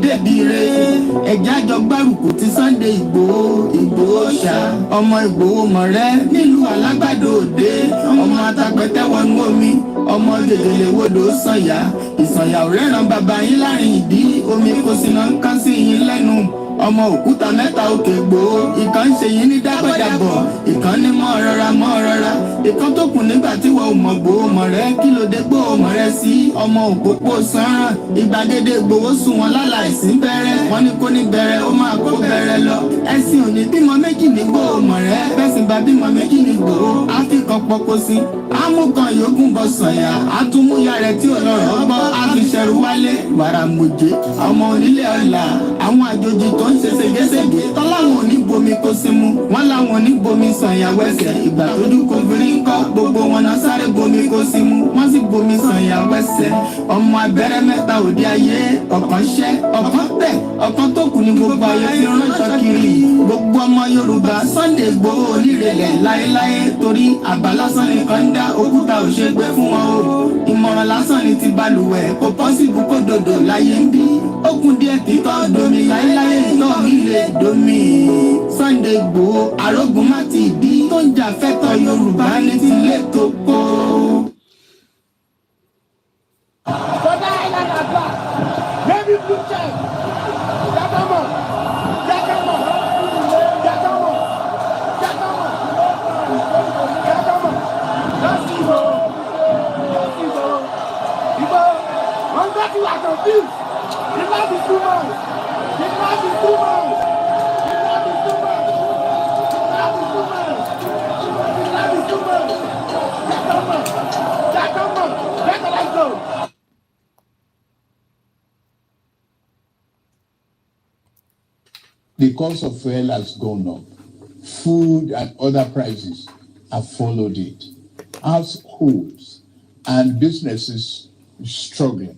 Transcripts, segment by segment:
débìrè ẹ̀já jọ gbárùkù ti Sunday Ìgbòho ṣá ọmọ Ìgbòho mọ̀rẹ́ nílùú Alágbàdo Òde ọmọ atapẹ̀tẹ̀ wọnú omi ọmọ gèdèlè wodò sànyà ìsànyà ò rẹ́ràn bàbá yín láàrin ìdí omi kò sì náà ń kán sí yín lẹ́nu ọmọ òkúta mẹ́ta òkè Ìgbòho ìkan ń ṣe yín ní dágbàdàbọ̀ ìkan ní mọ́ rọra ìkan tó kù nígbà tí wọ́n ò mọ̀ Ìgbòho mọ̀rẹ́ kí ló dé Ìgbòho mọ̀rẹ́ sí ọmọ òpópó sanran ìgbàgede Ìgbòho sùn wọn láláìsí bẹ̀rẹ̀ wọn ní kó ní bẹ̀rẹ̀ ó máa kó bẹ̀rẹ̀ lọ ẹ̀sìn òní bímọ méjì ní Ìgbòho mọ̀rẹ́ bẹ́sìn bá bímọ méjì ní Ìgbòho áfíkan pọpọ sí amúkan yòókù bọ sànyà àtúmúyà rẹ̀ tí ò lọ́rọ̀ gbọ́ àfiṣẹ́rù wálé wàrà mọ̀jẹ́ ọmọ onílé ọ̀la àwọn àjòjì tó ń ṣe ségesège tọ́láwọn ò ní bomi kó sí mu wọ́n láwọn ò ní bomi sànyà wẹ́sẹ̀ ìgbà tójú kò fi rí ńkọ́ gbogbo wọn náà sáré bomi kó sí mu wọ́n sì bomi sànyà wẹ́sẹ̀ ọmọ abẹ́rẹ́ mẹ́ta òde ayé ọ̀kan ṣẹ́ ọ̀kan tẹ̀ ọ̀kan tó kù ní gbogbo ayé fi ránṣọ kiri gbogbo ọmọ Yorùbá Sunday Ìgbòho onírèlẹ̀ láéláé torí àbá lásán nìkan ń dá òkúta ò ṣe gbé fún wọn o ìmọ̀ràn lásán ni ti balùwẹ̀ kò pọ́sibú kó dòdò láyé ń bí ó kún díẹ̀ títọ́ domi láéláé tọ́ ilé domi Sunday Ìgbòho arógun má ti bí tó ń jà fẹ́tọ̀ Yorùbá ní tilé tó kó. Bọ́dá Island àgbà baby blue check jákàmọ̀ jákàmọ̀ jákàmọ̀ jákàmọ̀ jákàmọ̀ lọ́sí ìbò ìbò wọ́n gbé tí wà confused it might be too much it might be too much it might be too much it might be too much it might be too much jákàmọ̀ let's go. The cost of fuel has gone up. Food and other prices have followed it. Households and businesses struggling.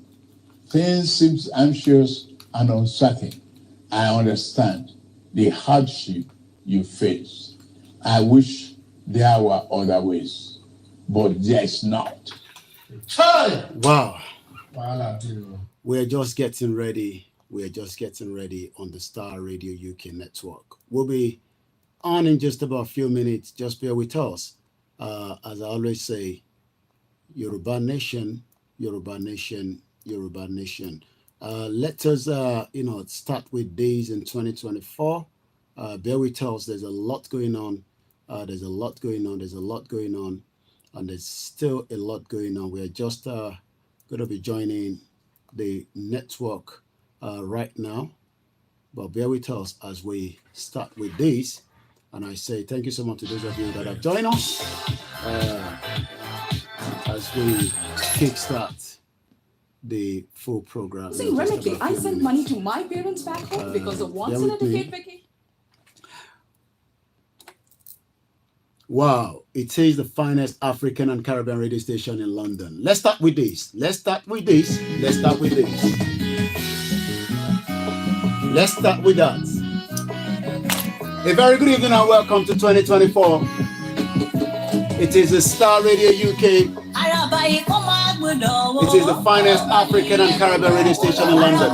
Things seem anxious and uncertain. I understand the hardship you face. I wish there were other ways, but there is not. Wow. We're just getting ready. We're just getting ready on the Starr Radio UK network. We'll be on in just about a few minutes. Just bear with us. As I always say, Yoruba Nation, Yoruba Nation, Yoruba Nation. Let us, start with days in 2024. Bear with us. There's a lot going on. There's a lot going on. And there's still a lot going on. We're just going to be joining the network right now, but bear with us as we start with this. And I say thank you so much to those of you that have joined us as we kickstart the full program. See, Remedy, I sent money to my parents back home because of once in a decade vacation. Wow, it is the finest African and Caribbean radio station in London. Let's start with this. Let's start with that. A very good evening and welcome to 2024. It is the Starr Radio UK. It is the finest African and Caribbean radio station in London.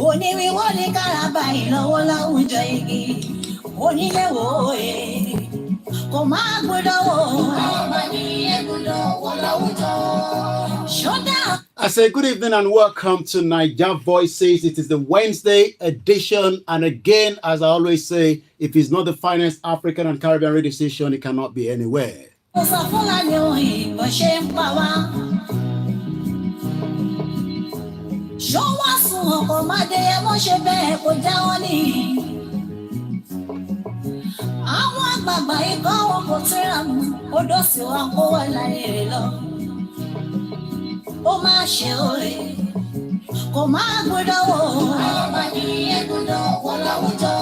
Oníwíwọ́ ní káràbà ìlọ́wọ́ láwùjọ igi. Onílé wo kò máa gbọ́dọ̀ wò. Ọba ní ẹ̀gbọ́dọ̀ wọ láwùjọ. Ṣọ́dá. I say good evening and welcome to Naija Voices. It is the Wednesday edition. And again, as I always say, if it's not the finest African and Caribbean radio station, it cannot be anywhere. Ó máa ṣe òye kò máa gbọ́dọ̀ wò. Ọba ní ẹ̀gbọ́dọ̀ wọ láwùjọ.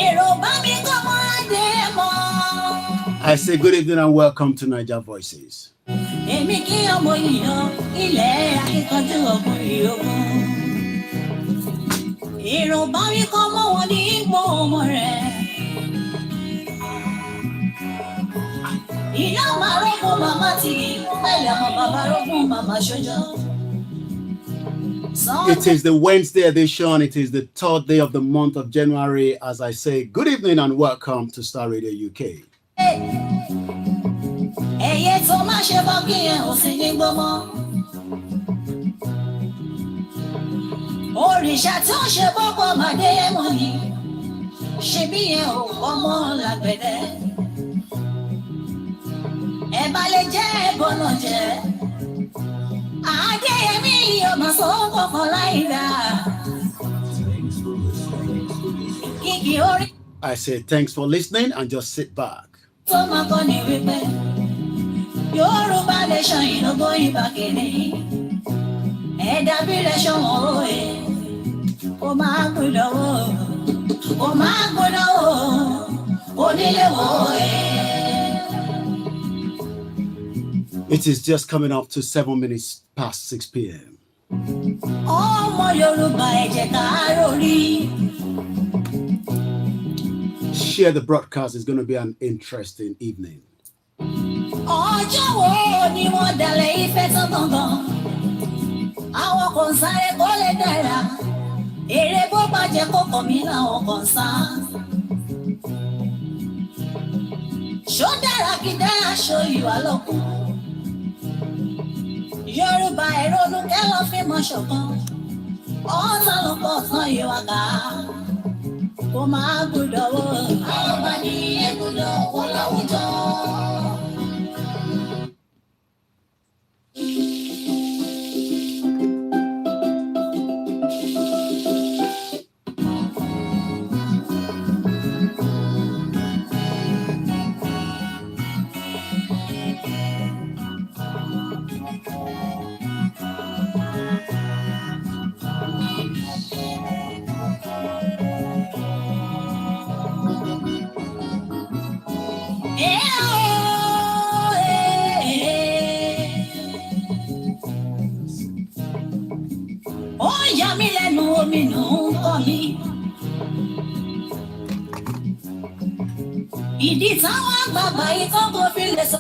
Èrò bá mi kọ́ mọ́ adé mọ́. I say good evening and welcome to Naija Voices. Èmi kí ọmọ ìyàn ilẹ̀ akíkanjú ọkùnrin ogun. Èrò bá mi kọ́ mọ́ wọn ní ipò ọmọ rẹ̀. Ìyá máa rọ́gùn màmá tì í, pẹ̀lẹ́ ọmọ bàbá rọ́gùn màmá ṣojo. It is the Wednesday edition. It is the 3rd day of the month of January. As I say, good evening and welcome to Starr Radio UK. Ẹyẹ tó máa ṣe bọ́ kí ẹ ò sí ní gbọ́mọ́. Òrìṣà tó ṣe bọ́kọ̀ màdé mọ́ ni, ṣe bí ẹ ò ọmọ làgbẹ̀dẹ. Ẹ bá lè jẹ́ ẹ̀bọ̀nà jẹ́. Adéyẹmí ọmọ sọ́kọ̀ kan láì dá. Kìkì orí. I say thanks for listening and just sit back. Tó máa kọ́ ni wípé Yoruba nation ìlógún ìbàkẹ́lẹ́. Ẹ̀dá bílẹ̀ ṣọ̀wọ́n òye. Kò máa gbọ́dọ̀ wò. Kò máa gbọ́dọ̀ wò. Onílé wò òye. It is just coming up to 7 minutes past 6 p.m. Ọmọ Yorùbá ẹ jẹ́ ká rórí. Share the broadcast. It's going to be an interesting evening. Ọjọ́ wo ni wọ́n dalẹ̀ Ifẹ̀ tán gangan? Àwọn kan sáré kó lè dára. Èrè bó bàjẹ́ kó kàn mí láwọn kan sá. Ṣó dára kí dára ṣo ìwà lọ́kùn? Yorùbá ẹ̀rọ̀nù kẹ́lọ́ fi mọ̀ ṣọ̀kan. Ọ̀sán ló pọ̀ tán ìwà ká. Kò máa gbọ́dọ̀ wò. Ọba ní ẹ̀gbọ́dọ̀ wọ láwùjọ.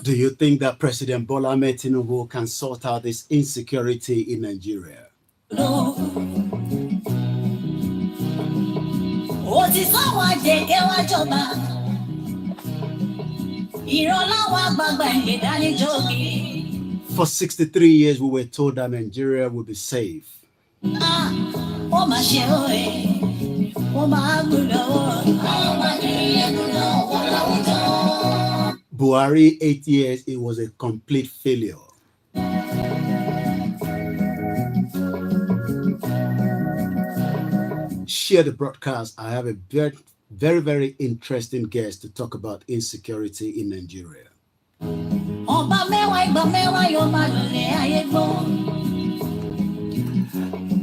Do you think that President Bola Ahmed Tinubu can sort out this insecurity in Nigeria? For 63 years, we were told that Nigeria would be safe. Buhari, 8 years, it was a complete failure. Share the broadcast. I have a very, very interesting guest to talk about insecurity in Nigeria.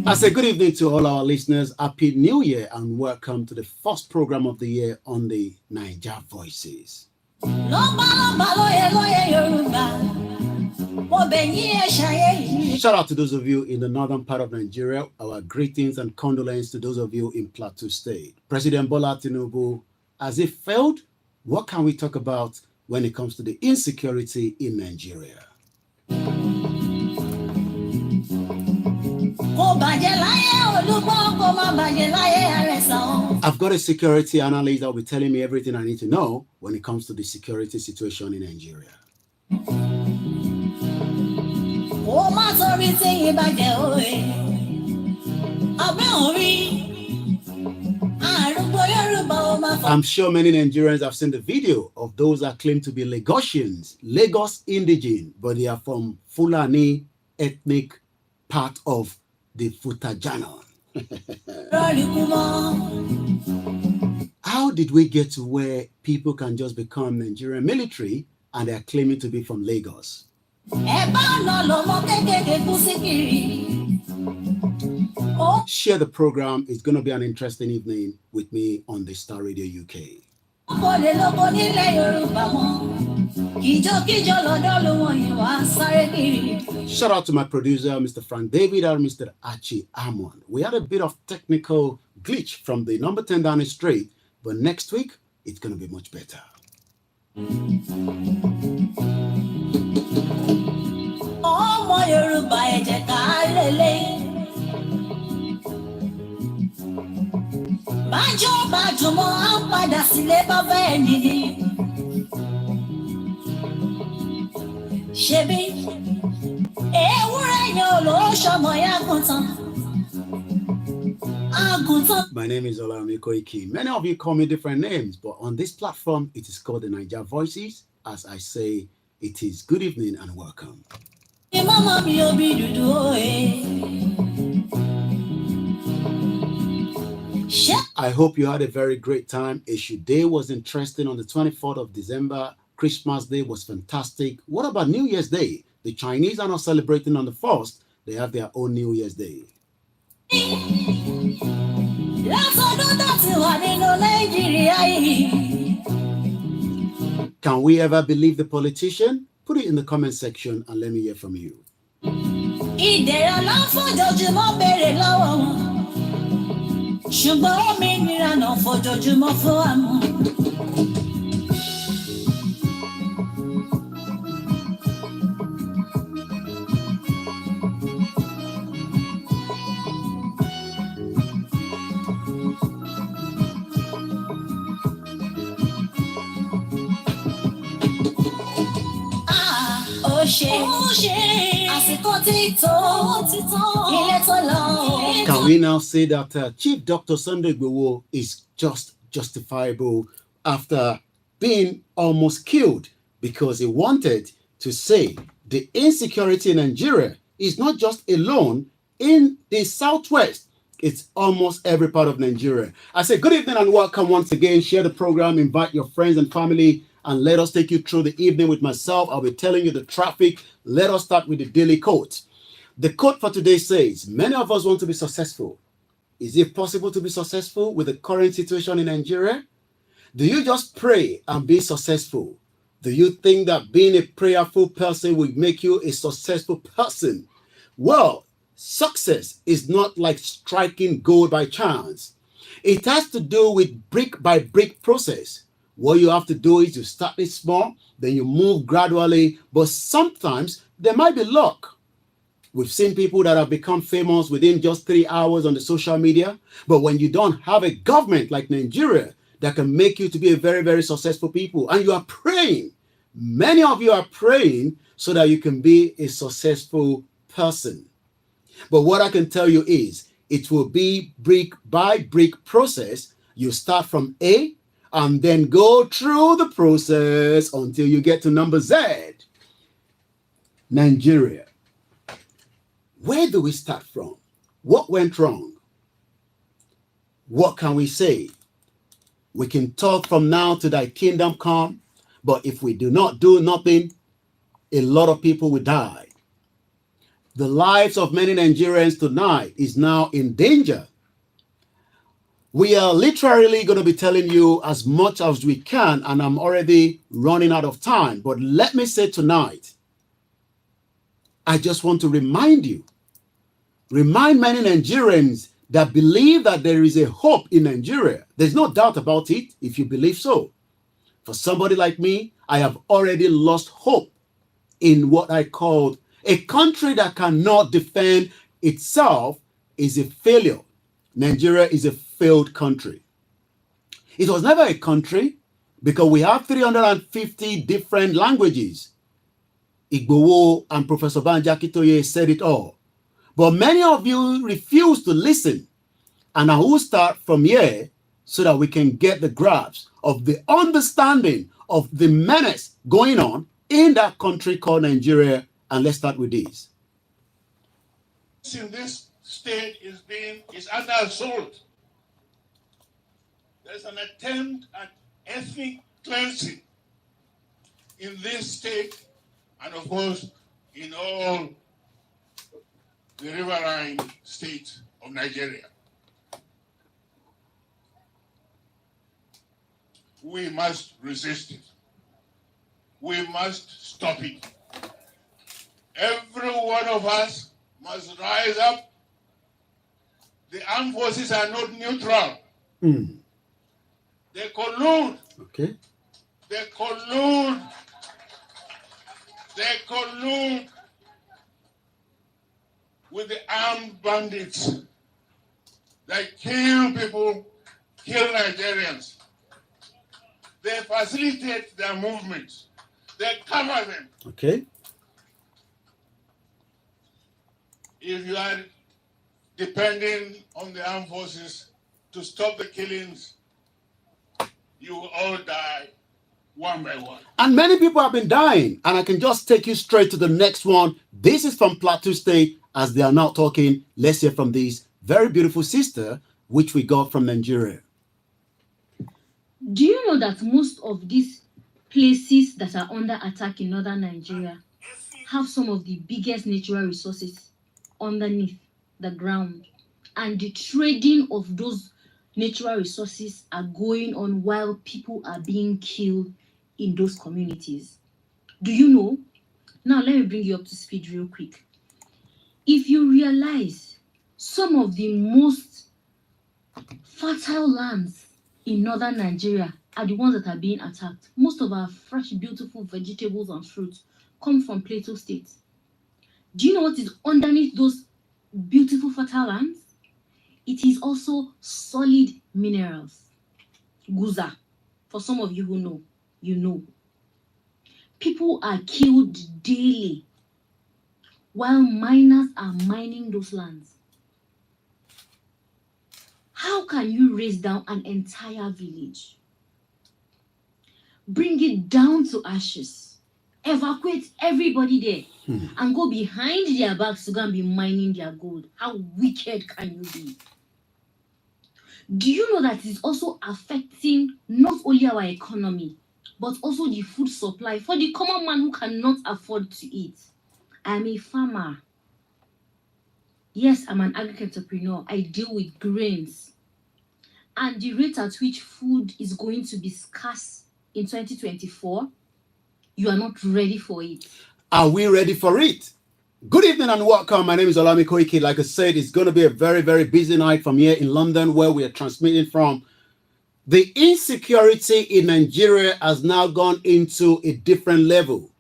I say good evening to all our listeners. Happy New Year and welcome to the first program of the year on the Naija Voices. Shout out to those of you in the northern part of Nigeria. Our greetings and condolences to those of you in Plateau State. President Bola Tinubu, has it failed? What can we talk about when it comes to the insecurity in Nigeria? I've got a security analyst that will be telling me everything I need to know when it comes to the security situation in Nigeria. I'm sure many Nigerians have seen the video of those that claim to be Lagosians, Lagos indigene, but they are from Fulani ethnic part of the Futajana. How did we get to where people can just become Nigerian military and they are claiming to be from Lagos? Share the program. It's going to be an interesting evening with me on the Starr Radio UK. Shout out to my producer, Mr. Frank David and Mr. Archie Amon. We had a bit of technical glitch from the number 10 Downing Street, but next week it's going to be much better. My name is OLAYOMI KOIKI. Many of you call me different names, but on this platform, it is called the Niger Voices. As I say, it is good evening and welcome. I hope you had a very great time. Ishu Day was interesting on the 24th of December. Christmas Day was fantastic. What about New Year's Day? The Chinese are not celebrating on the 1st. They have their own New Year's Day. Can we ever believe the politician? Put it in the comment section and let me hear from you. Can we now say that Chief Dr. Sunday Igboho is justifiable after being almost killed because he wanted to say the insecurity in Nigeria is not just alone in the southwest, it's almost every part of Nigeria. I say good evening and welcome once again. Share the program, invite your friends and family, and let us take you through the evening with myself. I'll be telling you the traffic. Let us start with the daily quote. The quote for today says, many of us want to be successful. Is it possible to be successful with the current situation in Nigeria? Do you just pray and be successful? Do you think that being a prayerful person will make you a successful person? Well, success is not like striking gold by chance. It has to do with brick by brick process. What you have to do is you start it small, then you move gradually, but sometimes there might be luck. We've seen people that have become famous within just 3 hours on the social media, but when you don't have a government like Nigeria that can make you to be a very, very successful people, and you are praying, many of you are praying so that you can be a successful person. But what I can tell you is, it will be brick by brick process. You start from A, and then go through the process until you get to number Z. Nigeria. Where do we start from? What went wrong? What can we say? We can talk from now to thy kingdom come, but if we do not do nothing, a lot of people will die. The lives of many Nigerians tonight is now in danger. We are literally going to be telling you as much as we can, and I'm already running out of time. But let me say tonight, I just want to remind many Nigerians that believe that there is a hope in Nigeria. There's no doubt about it if you believe so. For somebody like me, I have already lost hope in what I called a country that cannot defend itself is a failure. Nigeria is a failed country. It was never a country because we have 350 different languages. Igbowo and Professor Akintoye said it all. But many of you refuse to listen. And I will start from here so that we can get the grasp of the understanding of the menace going on in that country called Nigeria. And let's start with this. In this state is under assault. There's an attempt at ethnic cleansing in this state and of course in all the riverine states of Nigeria. We must resist it. We must stop it. Every one of us must rise up. The armed forces are not neutral. They collude. Okay. They collude. They collude with the armed bandits. They kill people, kill Nigerians. They facilitate their movements. They cover them. Okay. If you are depending on the armed forces to stop the killings, you will all die one by one. And many people have been dying. And I can just take you straight to the next one. This is from Plateau State. As they are now talking, let's hear from this very beautiful sister, which we got from Nigeria. Do you know that most of these places that are under attack in northern Nigeria have some of the biggest natural resources underneath the ground? And the trading of those natural resources are going on while people are being killed in those communities. Do you know? Now let me bring you up to speed real quick. If you realize some of the most fertile lands in northern Nigeria are the ones that are being attacked. Most of our fresh, beautiful vegetables and fruits come from Plateau State. Do you know what is underneath those beautiful fertile lands? It is also solid minerals. Guza. For some of you who know, you know. People are killed daily while miners are mining those lands. How can you raise down an entire village? Bring it down to ashes. Evacuate everybody there and go behind their backs to go and be mining their gold. How wicked can you be? Do you know that it's also affecting not only our economy, but also the food supply for the common man who cannot afford to eat? I'm a farmer. Yes, I'm an agri-entrepreneur. I deal with grains. And the rate at which food is going to be scarce in 2024, you are not ready for it. Are we ready for it? Good evening and welcome. My name is OLAYOMI KOIKI. Like I said, it's going to be a very, very busy night from here in London, where we are transmitting from. The insecurity in Nigeria has now gone into a different level.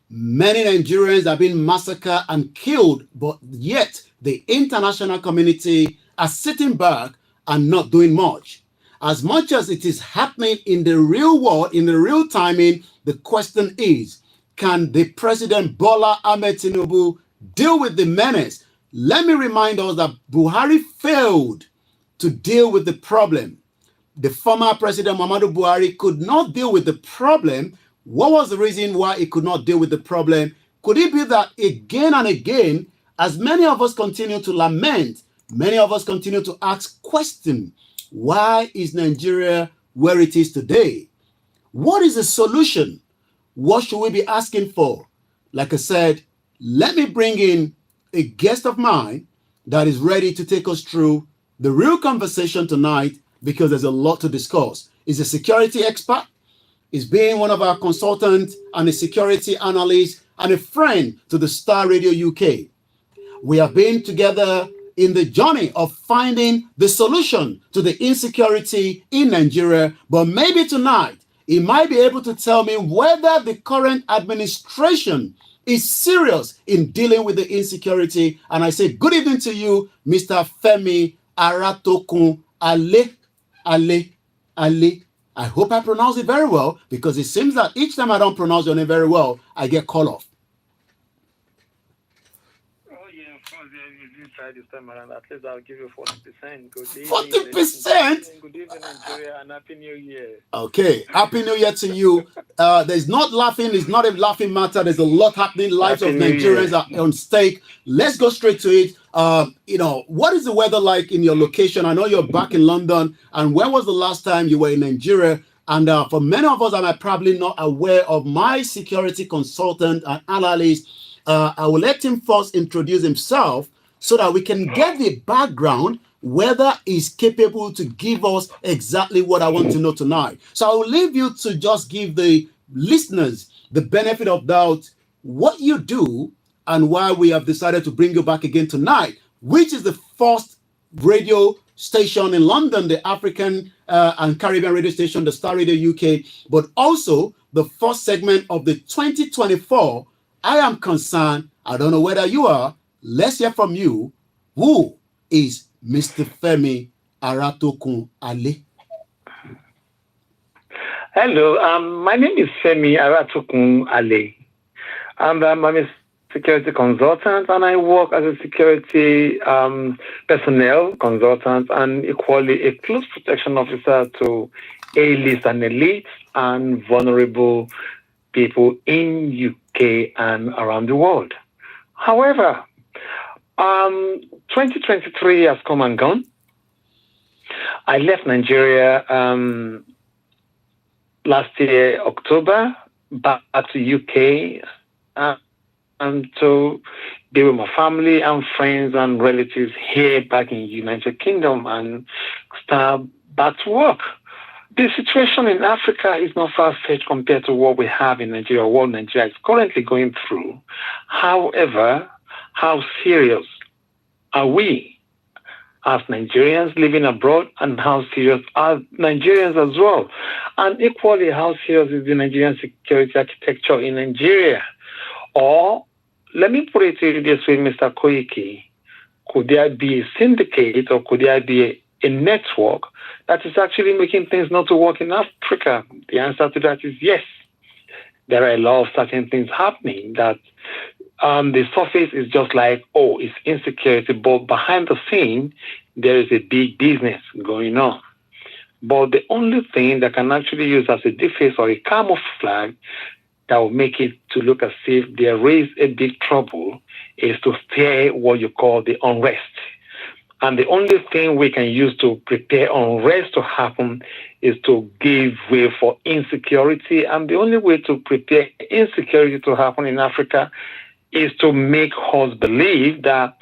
Many Nigerians have been massacred and killed, but yet the international community are sitting back and not doing much. As much as it is happening in the real world, in the real timing, the question is, can the President Bola Ahmed Tinubu deal with the menace? Let me remind us that Buhari failed to deal with the problem. The former President Muhammadu Buhari could not deal with the problem. What was the reason why he could not deal with the problem? Could it be that again and again, as many of us continue to lament, many of us continue to ask questions, why is Nigeria where it is today? What is the solution? What should we be asking for? Like I said, let me bring in a guest of mine that is ready to take us through the real conversation tonight, because there's a lot to discuss. He's a security expert. He's been one of our consultants and a security analyst and a friend to the Starr Radio UK. We have been together in the journey of finding the solution to the insecurity in Nigeria, but maybe tonight he might be able to tell me whether the current administration is serious in dealing with the insecurity. And I say good evening to you, Mr. Femi Aratokun Ale. I hope I pronounce it very well, because it seems that each time I don't pronounce your name very well, I get called off. Oh, yeah, of course. Yeah, you did try this time around. At least I'll give you 40%. Good evening. 40%? Good evening, Nigeria, and Happy New Year. Okay, Happy New Year to you. There's not laughing. It's not a laughing matter. There's a lot happening. Lives Happy of New Nigerians Year. are on stake. Let's go straight to it. What is the weather like in your location? I know you're back in London. And when was the last time you were in Nigeria? And for many of us that are probably not aware of my security consultant and analyst, I will let him first introduce himself so that we can get the background, whether he's capable to give us exactly what I want to know tonight. So I will leave you to just give the listeners the benefit of doubt, what you do, and why we have decided to bring you back again tonight, which is the first radio station in London, the African and Caribbean radio station, the Starr Radio UK, but also the first segment of the 2024 I Am Concerned. I don't know whether you are. Let's hear from you. Who is Mr. Femi Aratokun Ale? Hello, my name is Femi Aratokun Ale. I'm a security consultant, and I work as a security personnel consultant and equally a close protection officer to A-list and elite and vulnerable people in UK and around the world. However, 2023 has come and gone. I left Nigeria last year, October, back to UK and to be with my family and friends and relatives here back in United Kingdom and start back to work. The situation in Africa is not far-fetched compared to what we have in Nigeria, what Nigeria is currently going through. However, how serious are we as Nigerians living abroad, and how serious are Nigerians as well? And equally, how serious is the Nigerian security architecture in Nigeria? Or, let me put it this way, Mr. Koiki, could there be a syndicate or could there be a network that is actually making things not to work in Africa? The answer to that is yes. There are a lot of certain things happening that the surface is just like, oh, it's insecurity, but behind the scene, there is a big business going on. But the only thing that can actually use as a deface or a camouflage that will make it to look as if there is a big trouble is to stir what you call the unrest. And the only thing we can use to prepare unrest to happen is to give way for insecurity. And the only way to prepare insecurity to happen in Africa is to make us believe that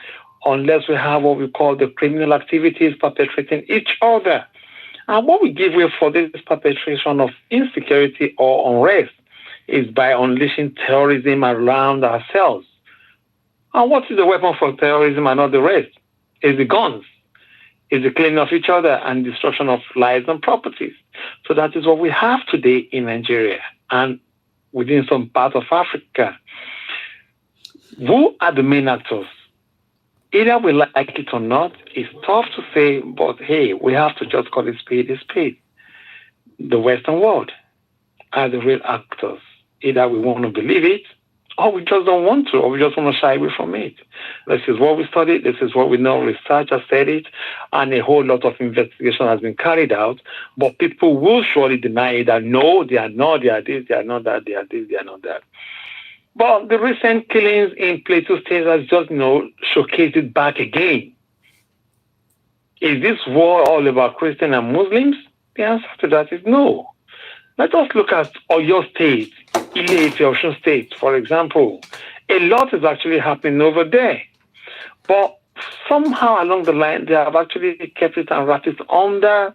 unless we have what we call the criminal activities perpetrating each other, and what we give way for this perpetration of insecurity or unrest is by unleashing terrorism around ourselves. And what is the weapon for terrorism and all the rest? Is the guns, is the killing of each other and destruction of lives and properties. So that is what we have today in Nigeria and within some part of Africa. Who are the main actors? Either we like it or not, it's tough to say, but hey, we have to just call it spade a spade. The Western world are the real actors. Either we want to believe it, or we just don't want to, or we just want to shy away from it. This is what we studied, this is what we know, research has said it, and a whole lot of investigation has been carried out, but people will surely deny it that no, they are not, they are this, they are not that, they are this, they are not that. But the recent killings in Plateau State has just, showcased it back again. Is this war all about Christians and Muslims? The answer to that is no. Let us look at Oyo State, Ile-Ife, Osun State, for example. A lot is actually happening over there. But somehow along the line, they have actually kept it and wrapped it under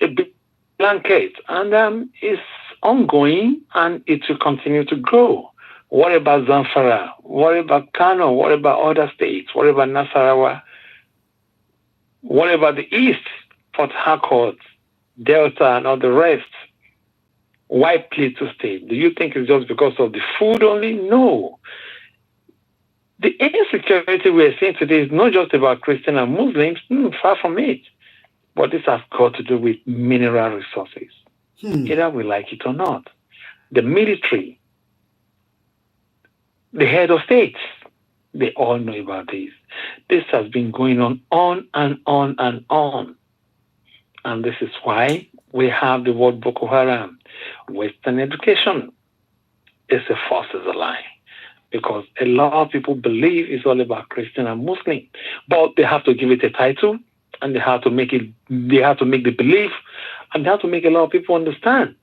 a big blanket. And it's ongoing, and it will continue to grow. What about Zamfara? What about Kano? What about other states? What about Nasarawa? What about the East? Port Harcourt, Delta, and all the rest? Why Plateau State? Do you think it's just because of the food only? No. The insecurity we're seeing today is not just about Christian and Muslims, far from it. But this has got to do with mineral resources, either we like it or not. The military, the head of states, they all know about this. This has been going on and on and on. And this is why we have the word Boko Haram. Western education is a false as a lie. Because a lot of people believe it's all about Christian and Muslim. But they have to give it a title, and they have to make the belief, and they have to make a lot of people understand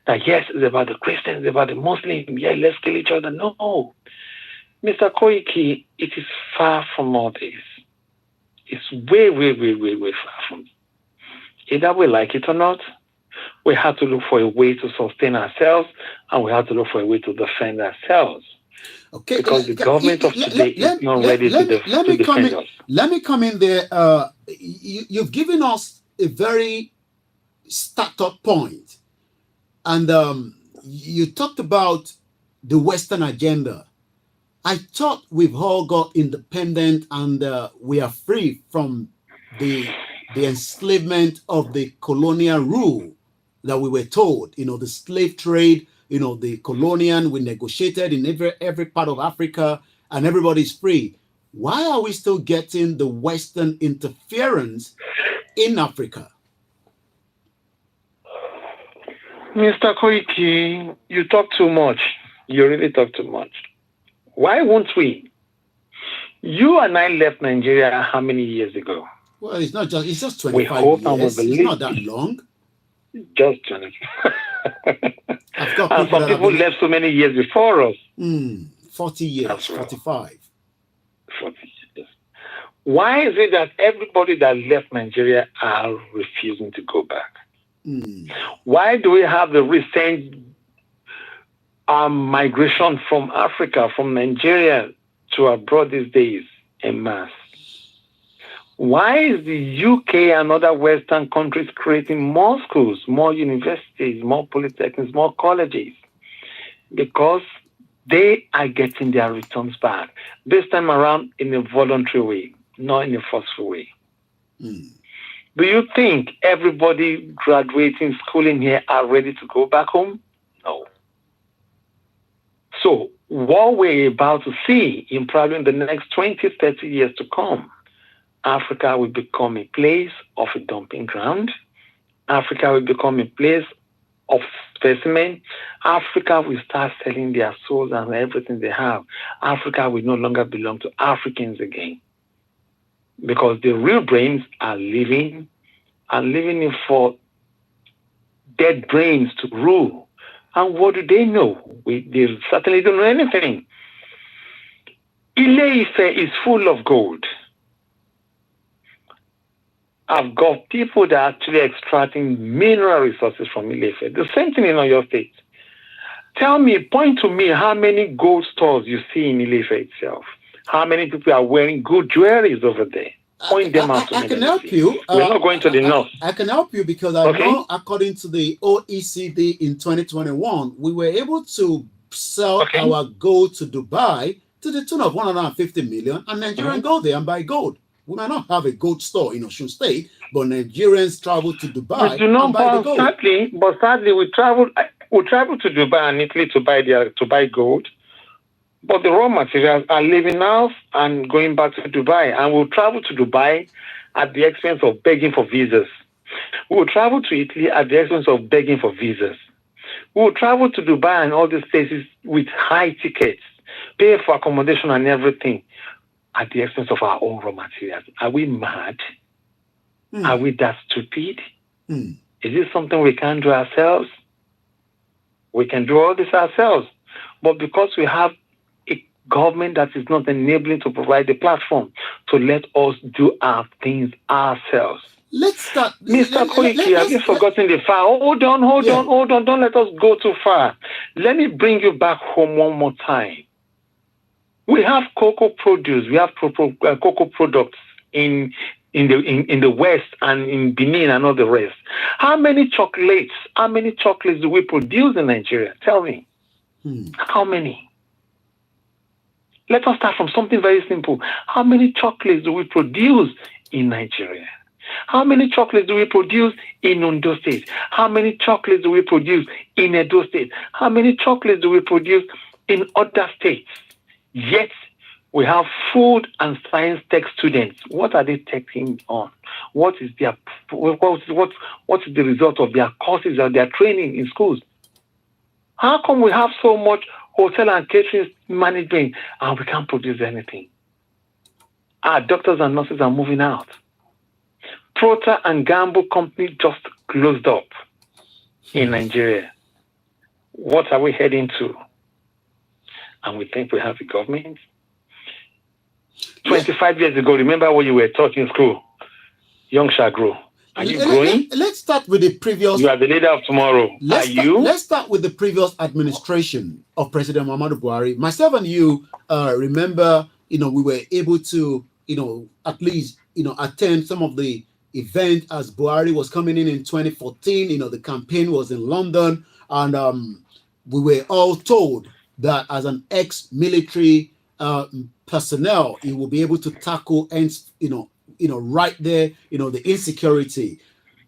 that yes, it's about the Christians, it's about the Muslims, yeah, let's kill each other. No. Mr. Koiki, it is far from all this. It's way, way, way, way, way far from it. Either we like it or not, we have to look for a way to sustain ourselves, and we have to look for a way to defend ourselves. Okay, because the government of today is not ready to defend us. Let me come in there. You've given us a very start-up point, and you talked about the Western agenda. I thought we've all got independent and we are free from the enslavement of the colonial rule that we were told. You know, the slave trade. You know, the colonial, we negotiated in every part of Africa, and everybody's free. Why are we still getting the Western interference in Africa? Mr. Koiki, you talk too much. You really talk too much. Why won't we? You and I left Nigeria how many years ago? Well, it's just 25 years. It's not that long. Just 25. And some people left so many years before us. 40 years, 45. 40 years. Why is it that everybody that left Nigeria are refusing to go back? Why do we have the recent migration from Africa, from Nigeria to abroad these days en masse? Why is the UK and other Western countries creating more schools, more universities, more polytechnics, more colleges? Because they are getting their returns back. This time around in a voluntary way, not in a forceful way. Do you think everybody graduating schooling here are ready to go back home? No. So what we're about to see in probably in the next 20, 30 years to come, Africa will become a place of a dumping ground. Africa will become a place of specimen. Africa will start selling their souls and everything they have. Africa will no longer belong to Africans again. Because the real brains are living in for dead brains to rule. And what do they know? They certainly don't know anything. Ile-Ife is full of gold. I've got people that are actually extracting mineral resources from Ile-Ife. The same thing in your state. Tell me, point to me how many gold stores you see in Ile-Ife itself. How many people are wearing good jewelries over there? Point them out to me. I can help you. We're not going to the north. I can help you because I know, according to the OECD in 2021, we were able to sell our gold to Dubai to the tune of 150 million, and Nigerians go there and buy gold. We might not have a gold store in Osun State, but Nigerians travel to Dubai and buy the gold. Sadly, we travel to Dubai and Italy to buy gold. But the raw materials are leaving us and going back to Dubai. And we'll travel to Dubai at the expense of begging for visas. We'll travel to Italy at the expense of begging for visas. We'll travel to Dubai and all these places with high tickets, pay for accommodation and everything at the expense of our own raw materials. Are we mad? Are we that stupid? Is this something we can do ourselves? We can do all this ourselves. But because we have a government that is not enabling to provide the platform to let us do our things ourselves. let's start. Mr. Koiki, have you forgotten the far? Hold on. Don't let us go too far. Let me bring you back home one more time. We have cocoa produce. We have cocoa products in the West and in Benin and all the rest. How many chocolates do we produce in Nigeria? Tell me. How many? Let us start from something very simple. How many chocolates do we produce in Nigeria? How many chocolates do we produce in Ondo State? How many chocolates do we produce in Edo State? How many chocolates do we produce in other states? Yet, we have food and science tech students. What are they taking on? What is the result of their courses or their training in schools? How come we have so much hotel and catering management and we can't produce anything? Our doctors and nurses are moving out. Procter and Gamble company just closed up in Nigeria. What are we heading to? And we think we have a government. 25 years ago, remember what you were taught in school? Young shall grow. Are you growing? Let's start with the previous. You are the leader of tomorrow. Let's start with the previous administration of President Muhammadu Buhari. Myself and you remember, we were able to, at least, attend some of the event as Buhari was coming in 2014. The campaign was in London, and we were all told that as an ex-military personnel, he will be able to tackle and right there, the insecurity.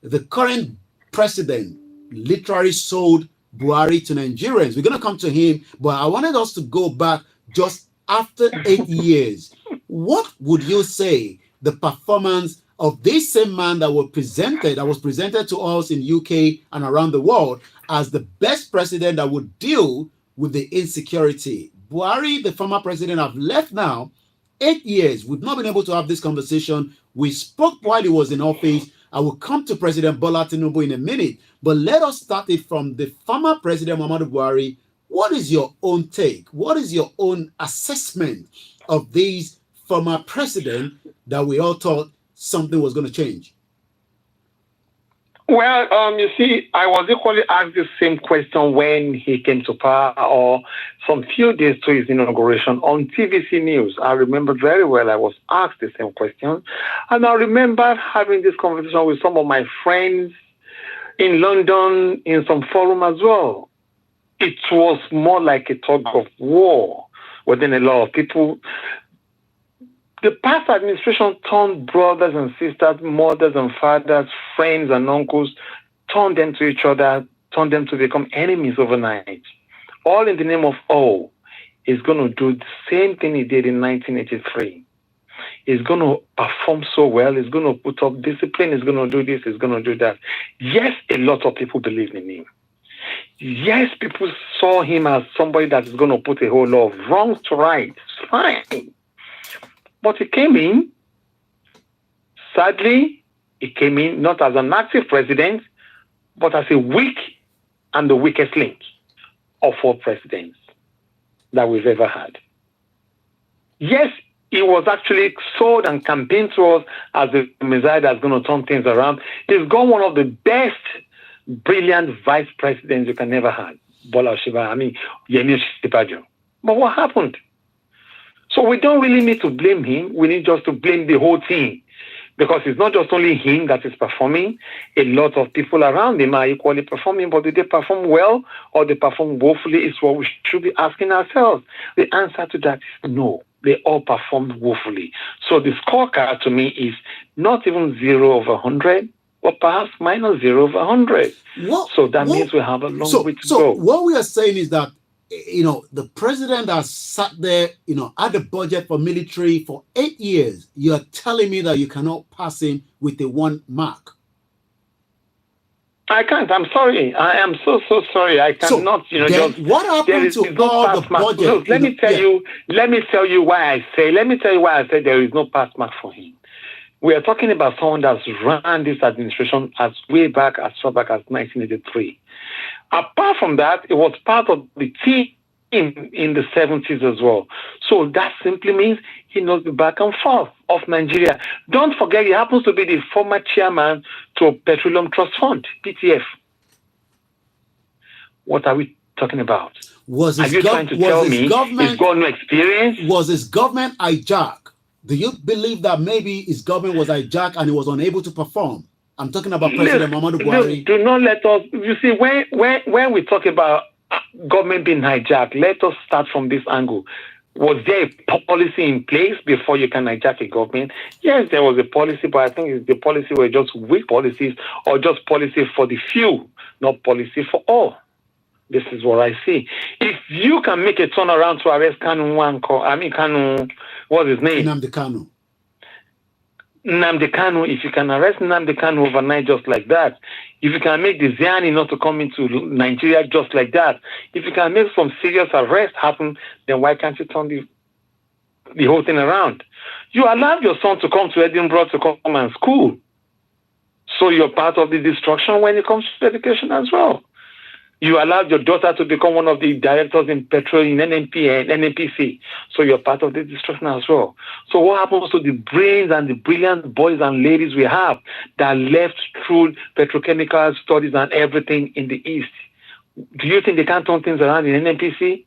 The current president literally sold Buhari to Nigerians. We're going to come to him, but I wanted us to go back just after 8 years. What would you say the performance of this same man that was presented to us in UK and around the world as the best president that would deal with the insecurity? Buhari, the former president, have left now. 8 years. We've not been able to have this conversation. We spoke while he was in office. I will come to President Bola Tinubu in a minute, but let us start it from the former President Muhammadu Buhari. What is your own take? What is your own assessment of these former president that we all thought something was going to change? Well, you see, I was equally asked the same question when he came to power, or some few days to his inauguration on TVC News. I remember very well I was asked the same question. And I remember having this conversation with some of my friends in London, in some forum as well. It was more like a tug of war within a lot of people. The past administration turned brothers and sisters, mothers and fathers, friends and uncles, turned them to each other, turned them to become enemies overnight. All in the name of, he's going to do the same thing he did in 1983. He's going to perform so well. He's going to put up discipline. He's going to do this. He's going to do that. Yes, a lot of people believed in him. Yes, people saw him as somebody that is going to put a whole lot of wrongs to rights. Fine. But he came in, sadly, he came in not as an active president, but as a weak and the weakest link of all presidents that we've ever had. Yes, he was actually sold and campaigned to us as the Messiah that's going to turn things around. He's got one of the best, brilliant vice presidents you can ever have. Yemi Osinbajo. But what happened? So we don't really need to blame him. We need just to blame the whole team. Because it's not just only him that is performing. A lot of people around him are equally performing. But did they perform well or they perform woefully is what we should be asking ourselves. The answer to that is no. They all performed woefully. So the scorecard to me is not even 0 over 100, or perhaps minus 0 over 100. So that means we have a long way to go. So what we are saying is that the president has sat there, had a budget for military for 8 years. You are telling me that you cannot pass him with a 1 mark. I can't. I'm sorry. I am so sorry. I cannot. What happened to all the budget? Look, let me tell you why I say there is no pass mark for him. We are talking about someone that's run this administration as far back as 1983. Apart from that, it was part of the team in the 70s as well. So that simply means he knows the back and forth of Nigeria. Don't forget, he happens to be the former chairman to Petroleum Trust Fund, PTF. What are we talking about? Are you trying to tell me he's got no experience? Was his government hijacked? Do you believe that maybe his government was hijacked and he was unable to perform? I'm talking about President Muhammadu Buhari. Do not let us, you see, when we talk about government being hijacked, let us start from this angle. Was there a policy in place before you can hijack a government? Yes, there was a policy, but I think the policy were just weak policies or just policy for the few, not policy for all. This is what I see. If you can make a turnaround to arrest Kanu, what's his name? Nnamdi Kanu. Nnamdi Kanu, if you can arrest Nnamdi Kanu overnight just like that, if you can make the Ziani not to come into Nigeria just like that, if you can make some serious arrests happen, then why can't you turn the whole thing around? You allowed your son to come to Edinburgh to come and school. So you're part of the destruction when it comes to education as well. You allowed your daughter to become one of the directors in petrol in NNP and NNPC. So you're part of the destruction as well. So what happens to the brains and the brilliant boys and ladies we have that left through petrochemical studies and everything in the East? Do you think they can't turn things around in NNPC?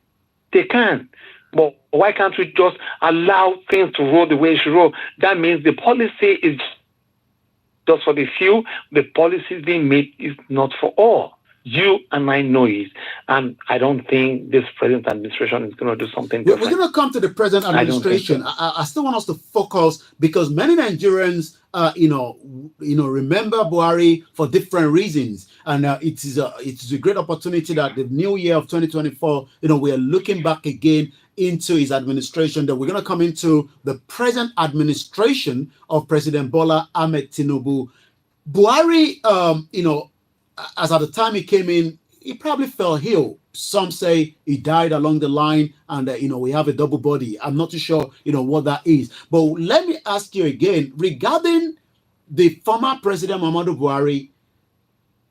They can. But why can't we just allow things to roll the way it should roll? That means the policy is just for the few. The policy being made is not for all. You and I know it, and I don't think this present administration is going to do something different. We're going to come to the present administration. I still want us to focus because many Nigerians, remember Buhari for different reasons, and it is a great opportunity that the new year of 2024, we are looking back again into his administration. That we're going to come into the present administration of President Bola Ahmed Tinubu. Buhari, as at the time he came in, he probably fell ill. Some say he died along the line and, we have a double body. I'm not too sure, what that is. But let me ask you again, regarding the former President Muhammadu Buhari,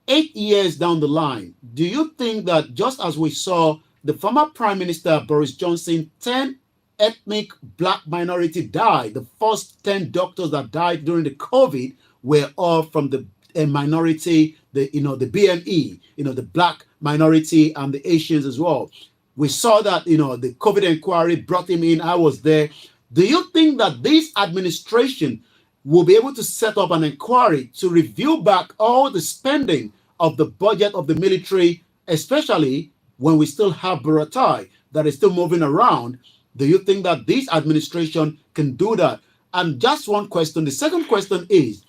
8 years down the line, do you think that just as we saw the former Prime Minister Boris Johnson, 10 ethnic black minority died, the first 10 doctors that died during the COVID were all from the minority, the BME, the black minority and the Asians as well. We saw that, the COVID inquiry brought him in. I was there. Do you think that this administration will be able to set up an inquiry to review back all the spending of the budget of the military, especially when we still have Buratai that is still moving around? Do you think that this administration can do that? And just one question. The second question is,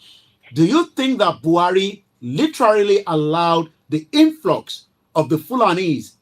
do you think that Buhari literally allowed the influx of the Fulanis,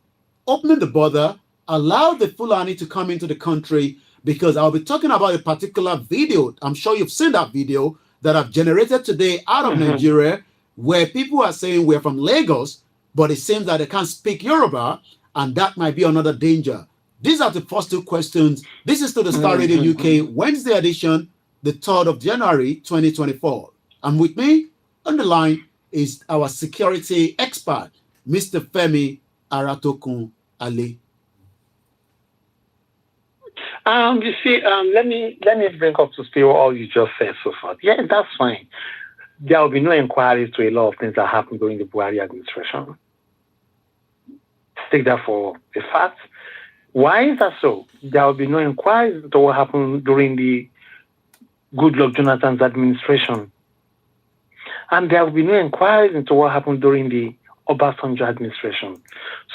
opening the border, allowed the Fulani to come into the country? Because I'll be talking about a particular video. I'm sure you've seen that video that I've generated today out of Nigeria, where people are saying we're from Lagos, but it seems that they can't speak Yoruba, and that might be another danger. These are the first two questions. This is to the Star Radio UK Wednesday edition, the 3rd of January, 2024. And with me on the line is our security expert, Mr. Femi Aratokun Ali. You see, let me bring up to speed all you just said so far. Yeah, that's fine. There will be no inquiries to a lot of things that happened during the Buhari administration. Take that for a fact. Why is that so? There will be no inquiries to what happened during the Goodluck Jonathan's administration. And there will be no inquiries into what happened during the Obasanjo administration.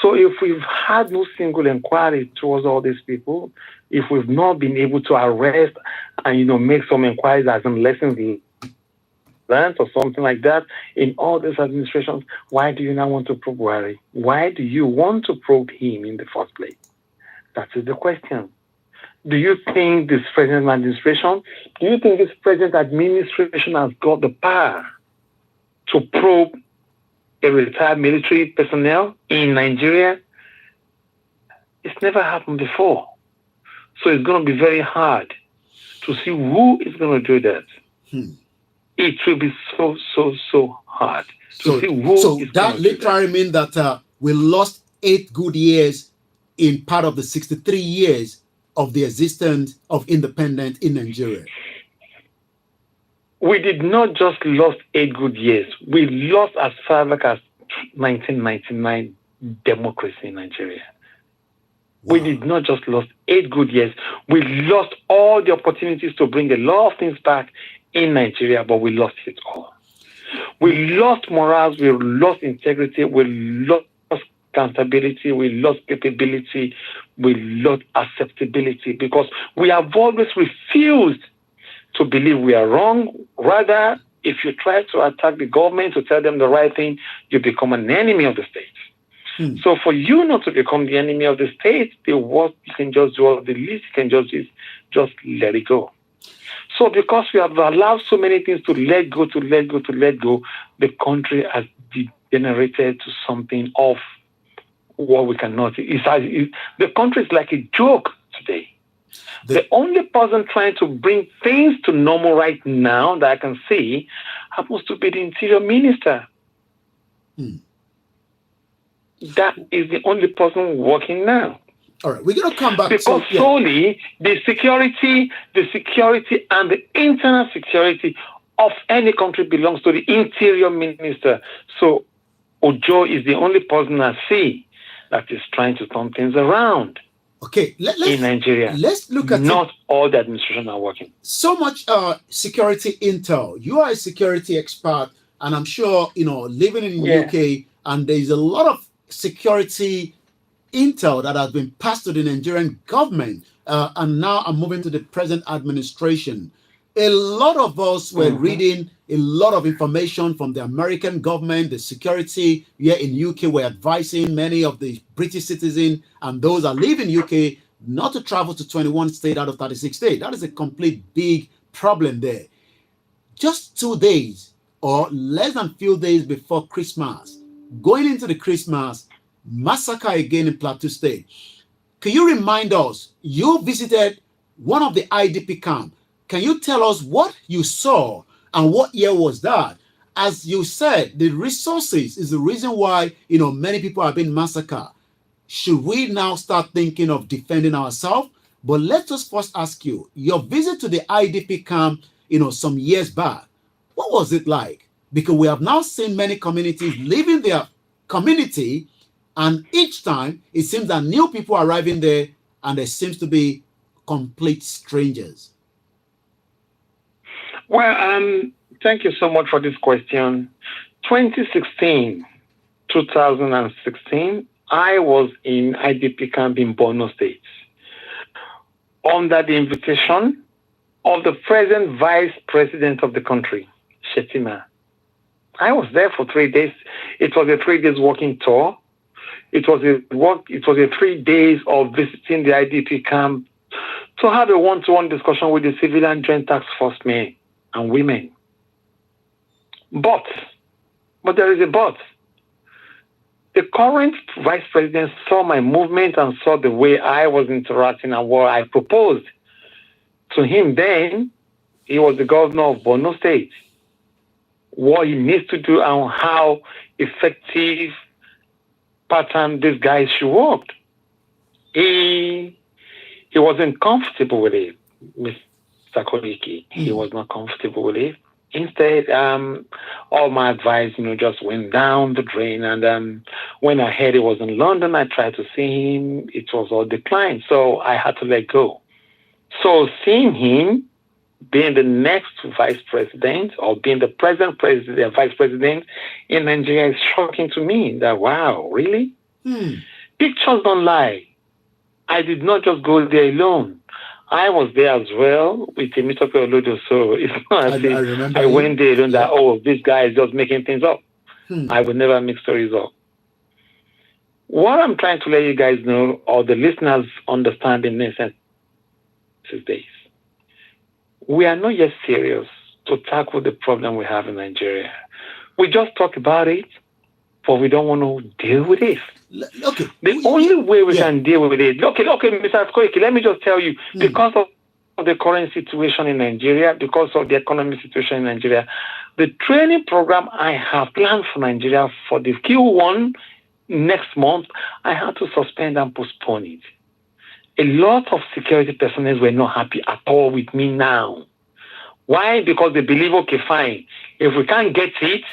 So if we've had no single inquiry towards all these people, if we've not been able to arrest and, make some inquiries as in lessons learned or something like that in all these administrations, why do you now want to probe Buhari? Why do you want to probe him in the first place? That is the question. Do you think this present administration has got the power to probe a retired military personnel in Nigeria? It's never happened before. So it's going to be very hard to see who is going to do that. It will be so hard to see who is that literally means that we lost 8 good years in part of the 63 years of the existence of independence in Nigeria? We did not just lost 8 good years. We lost as far back as 1999 democracy in Nigeria. Wow. We did not just lost 8 good years. We lost all the opportunities to bring a lot of things back in Nigeria, but we lost it all. We lost morals, we lost integrity, we lost accountability, we lost capability, we lost acceptability, because we have always refused to believe we are wrong. Rather, if you try to attack the government to tell them the right thing, you become an enemy of the state. So for you not to become the enemy of the state, the worst you can just do, or the least you can just do, is just let it go. So because we have allowed so many things to let go, the country has degenerated to something of what we cannot. The country is like a joke today. The only person trying to bring things to normal right now that I can see happens to be the Interior Minister. That is the only person working now. All right, we're going to come back. Because solely the security and the internal security of any country belongs to the Interior Minister. So Ojo is the only person I see that is trying to turn things around. Okay, in Nigeria. Let's look at not all the administration are working. So much security intel. You are a security expert, and I'm sure living in the UK, and there is a lot of security intel that has been passed to the Nigerian government, and now I'm moving to the present administration. A lot of us were reading a lot of information from the American government. The security here in UK were advising many of the British citizens and those that live in UK not to travel to 21 states out of 36 states. That is a complete big problem there. Just 2 days or less than few days before Christmas, going into the Christmas, massacre again in Plateau State. Can you remind us, you visited one of the IDP camps. Can you tell us what you saw and what year was that? As you said, the resources is the reason why, many people have been massacred. Should we now start thinking of defending ourselves? But let us first ask you, your visit to the IDP camp, some years back, what was it like? Because we have now seen many communities leaving their community, and each time it seems that new people are arriving there, and there seems to be complete strangers. Well, thank you so much for this question. 2016, I was in IDP camp in Borno State under the invitation of the present vice president of the country, Shetima. I was there for 3 days. It was a 3 days walking tour. It was a 3 days of visiting the IDP camp to have a one-to-one discussion with the civilian joint task force men and women. But there is a but. The current vice president saw my movement and saw the way I was interacting and what I proposed to him then. He was the governor of Borno State. What he needs to do and how effective pattern this guy should work. He wasn't comfortable with it, Mr. Koiki. He was not comfortable with it. Instead, all my advice, just went down the drain. And when I heard it was in London, I tried to see him. It was all declined. So I had to let go. So seeing him being the next vice president or being the present president, vice president in Nigeria is shocking to me. That, wow, really? Pictures don't lie. I did not just go there alone. I was there as well with Temitope Olodo, so it's not as if I went there alone that, this guy is just making things up. I would never make stories up. What I'm trying to let you guys know, or the listeners understand in this days, we are not yet serious to tackle the problem we have in Nigeria. We just talk about it, but we don't want to deal with it. Okay. The only way we can deal with it, okay, Mr. Koiki, let me just tell you, because of the current situation in Nigeria, because of the economic situation in Nigeria, the training program I have planned for Nigeria for the Q1 next month, I had to suspend and postpone it. A lot of security personnel were not happy at all with me now. Why? Because they believe, okay, fine. If we can't get it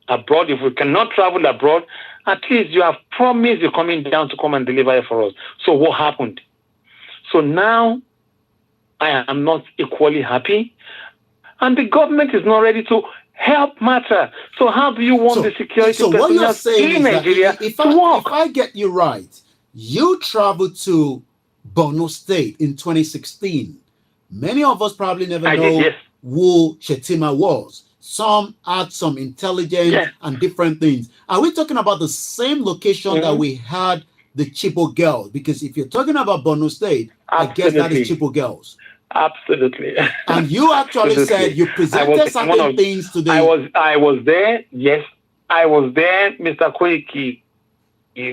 abroad, if we cannot travel abroad, at least you have promised you're coming down to come and deliver it for us. So what happened? So now I am not equally happy. And the government is not ready to help matter. So how do you want the security personnel in Nigeria to work? If I get you right, you traveled to Borno State in 2016. Many of us probably never know who Shetima was. Some had some intelligence and different things. Are we talking about the same location that we had the Chibok girls? Because if you're talking about Borno State, I guess that is Chibok girls. Absolutely. And you actually said you presented certain things today. I was there. Yes, I was there, Mr. Koiki.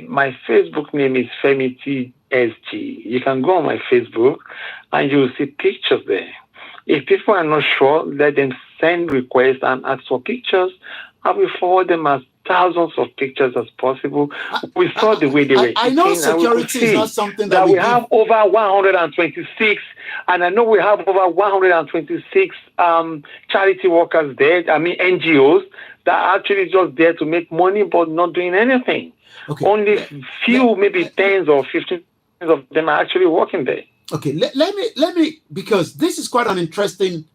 My Facebook name is Femi TSG. You can go on my Facebook and you will see pictures there. If people are not sure, let them send requests and ask for pictures. I will forward them as thousands of pictures as possible. We saw the way they were. I know security is not something that we have over 126, and I know we have over 126 charity workers there. I mean NGOs that are actually just there to make money but not doing anything. Okay. Only few, maybe tens or 15 of them are actually working there. Okay, let me because this is quite an interesting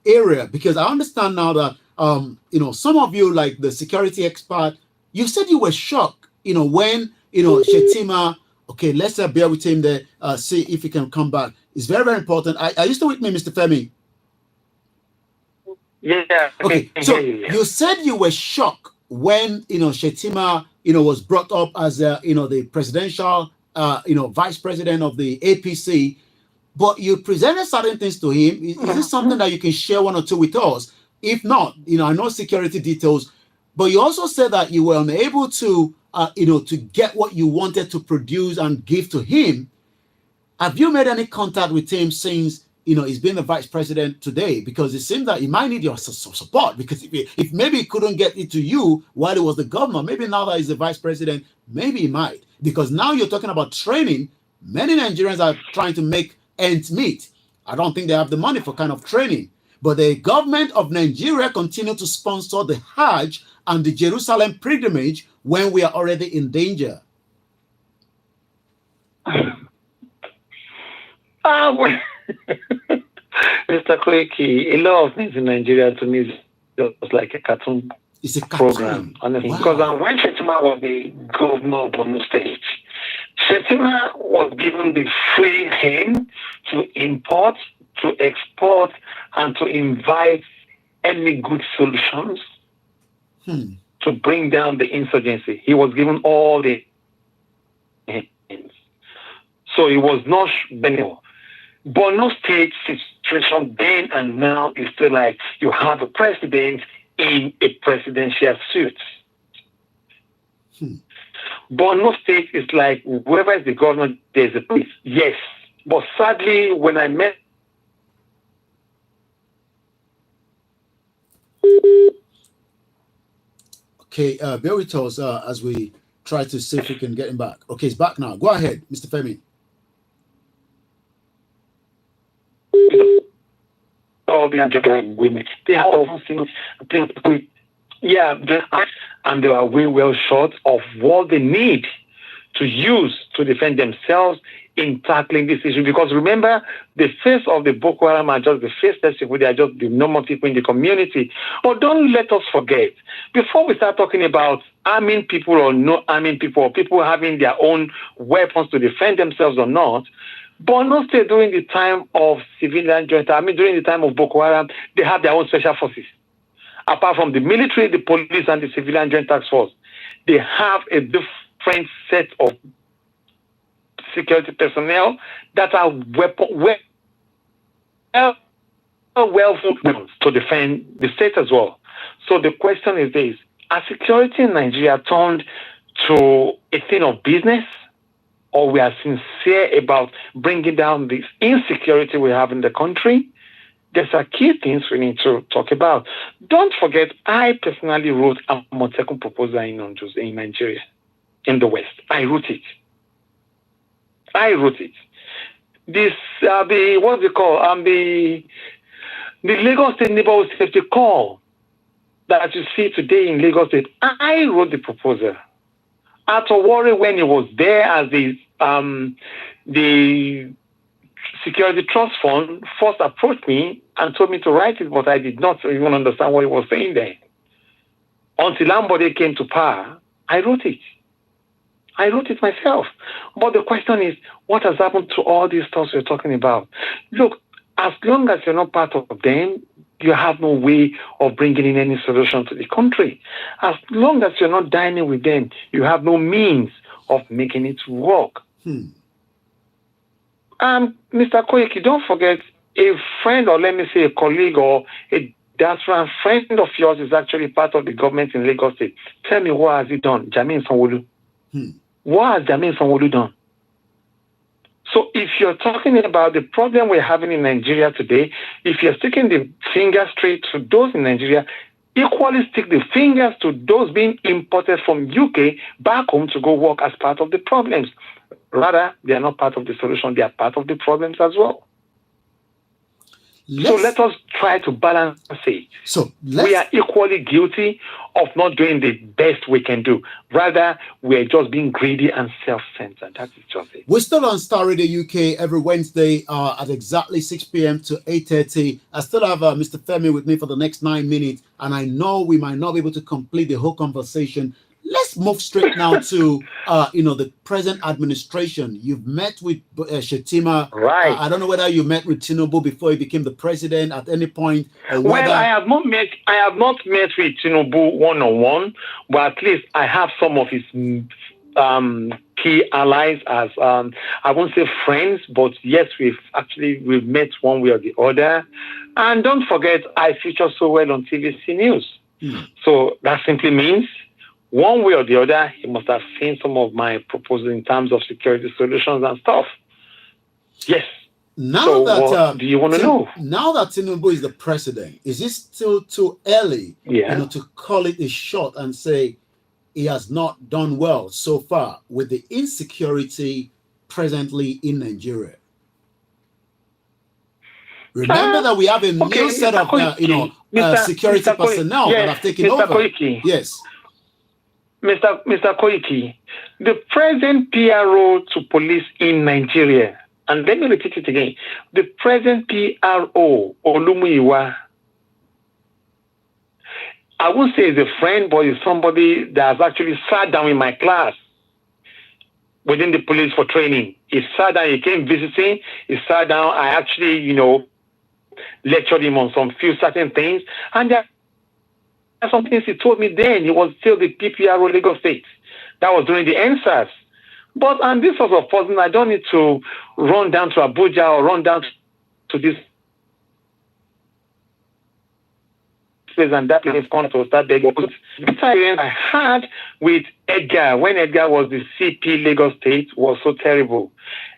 area, because I understand now that some of you, like the security expert, you said you were shocked when Shetima. Okay, let's bear with him there, see if he can come back. It's very, very important. Are you still with me, Mr. Femi? Yeah. Okay, so you said you were shocked when Shetima was brought up as the presidential vice president of the APC, but you presented certain things to him. Is this something that you can share one or two with us? If not, I know security details, but you also said that you were unable to to get what you wanted to produce and give to him. Have you made any contact with him since he's been the vice president today? Because it seems that he might need your support, because if maybe he couldn't get it to you while he was the governor, maybe now that he's the vice president, maybe he might. Because now you're talking about training. Many Nigerians are trying to make ends meet. I don't think they have the money for kind of training. But the government of Nigeria continue to sponsor the Hajj and the Jerusalem pilgrimage when we are already in danger. Mr. Koiki, a lot of things in Nigeria to me is just like a cartoon. It's a cartoon program, honestly. Wow. Because when Shetima was the governor of Borno State, Shetima was given the free hand to import, to export, and to invite any good solutions to bring down the insurgency. He was given all the hands. So it was not Benio. Borno State situation then and now is still like you have a president in a presidential suit. Borno State is like whoever is the governor, there's a place. Yes. But sadly, when I met Okay, bear with us as we try to see if we can get him back. Okay, he's back now. Go ahead, Mr. Femi. All the women, they are often seen, and they are way well short of what they need to use to defend themselves in tackling this issue. Because remember, the face of the Boko Haram are just the faceless people, they are just the normal people in the community. But don't let us forget, before we start talking about arming people or not arming people, or people having their own weapons to defend themselves or not, Borno State during the time of civilian joint, during the time of Boko Haram, they have their own special forces. Apart from the military, the police, and the civilian joint task force, they have a different set of security personnel that are well to defend the state as well. So the question is this: are security in Nigeria turned to a thing of business, or we are sincere about bringing down this insecurity we have in the country? There's a key things we need to talk about. Don't forget, I personally wrote a Motekun proposal in Nigeria. in the West. I wrote it. This, what's it called? The Lagos State Neighborhood Safety Call that you see today in Lagos State. I wrote the proposal. Atowore, when he was there as the Security Trust Fund, first approached me and told me to write it, but I did not even understand what he was saying there. Until Ambode came to power, I wrote it. I wrote it myself. But the question is, what has happened to all these stuff we're talking about? Look, as long as you're not part of them, you have no way of bringing in any solution to the country. As long as you're not dining with them, you have no means of making it work. Mr. Koiki, don't forget, a friend, or let me say a colleague or a diaspora friend of yours is actually part of the government in Lagos State. Tell me, what has he done? Jamin Sanwo-Olu. What has Jamin Sanwo-Olu done? So if you're talking about the problem we're having in Nigeria today, if you're sticking the finger straight to those in Nigeria, equally stick the fingers to those being imported from UK back home to go work as part of the problems. Rather, they are not part of the solution, they are part of the problems as well. So let us try to balance it. We are equally guilty of not doing the best we can do. Rather, we are just being greedy and self-centered. That is just it. We're still on Star Radio UK every Wednesday at exactly 6 p.m. to 8:30. I still have Mr. Femi with me for the next 9 minutes, and I know we might not be able to complete the whole conversation. Let's move straight now to the present administration. You've met with Shetima. Right. I don't know whether you met with Tinubu before he became the president at any point. Well, I have not met with Tinubu one-on-one, but at least I have some of his key allies as I won't say friends, but yes, we've met one way or the other. And don't forget, I feature so well on TVC News. So that simply means, one way or the other, he must have seen some of my proposals in terms of security solutions and stuff. Yes. Now what do you want to know? Now that Tinubu is the president, is it still too early to call it a shot and say he has not done well so far with the insecurity presently in Nigeria? Remember that we have a new set of security personnel that have taken over. Koiki. Yes. Mr. Koiki, the present PRO to police in Nigeria, and let me repeat it again, the present PRO, Olumuyiwa, I won't say he's a friend, but he's somebody that has actually sat down in my class within the police for training. He sat down, he came visiting, he sat down, I actually, lectured him on some few certain things, and some things he told me then. He was still the PPRO Lagos State. That was during the NSAS. But and this was a person, I don't need to run down to Abuja or run down to this place and that place to start begging. The experience I had with Edgar when Edgar was the CP Lagos State was so terrible.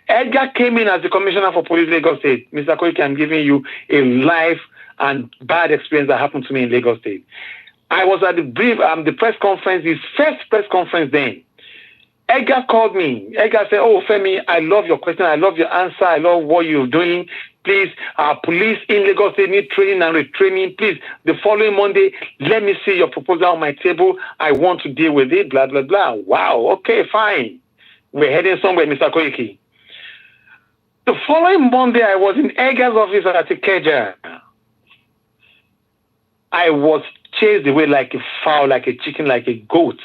Edgar came in as the Commissioner for Police Lagos State. Mr. Koiki, I'm giving you a live and bad experience that happened to me in Lagos State. I was at the press conference, his first press conference then. Edgar called me. Edgar said, "Oh, Femi, I love your question. I love your answer. I love what you're doing. Please, our police in Lagos State need training and retraining. Please, the following Monday, let me see your proposal on my table. I want to deal with it, blah, blah, blah." Wow, okay, fine. We're heading somewhere, Mr. Koiki. The following Monday, I was in Edgar's office at Ikeja. I was chased away like a fowl, like a chicken, like a goat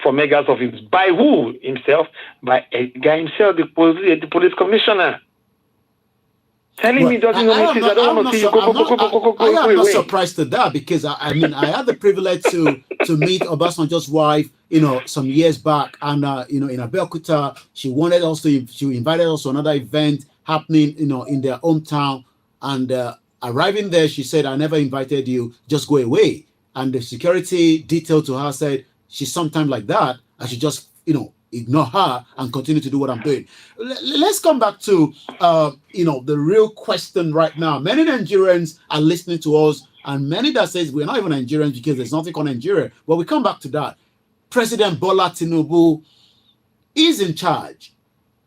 from Edgar's office. By who himself? By Edgar himself, the police commissioner. Telling me doesn't know what it is. I don't want to see you go I'm not surprised at that because I had the privilege to meet Obasanjo's wife, some years back, and in Abeokuta, she invited us to another event happening, in their hometown, and arriving there, she said, "I never invited you, just go away." And the security detail to her said, "She's sometime like that, I should just, ignore her and continue to do what I'm doing." Let's come back to, the real question right now. Many Nigerians are listening to us, and many that says we're not even Nigerians because there's nothing called Nigeria. But we come back to that. President Bola Tinubu is in charge,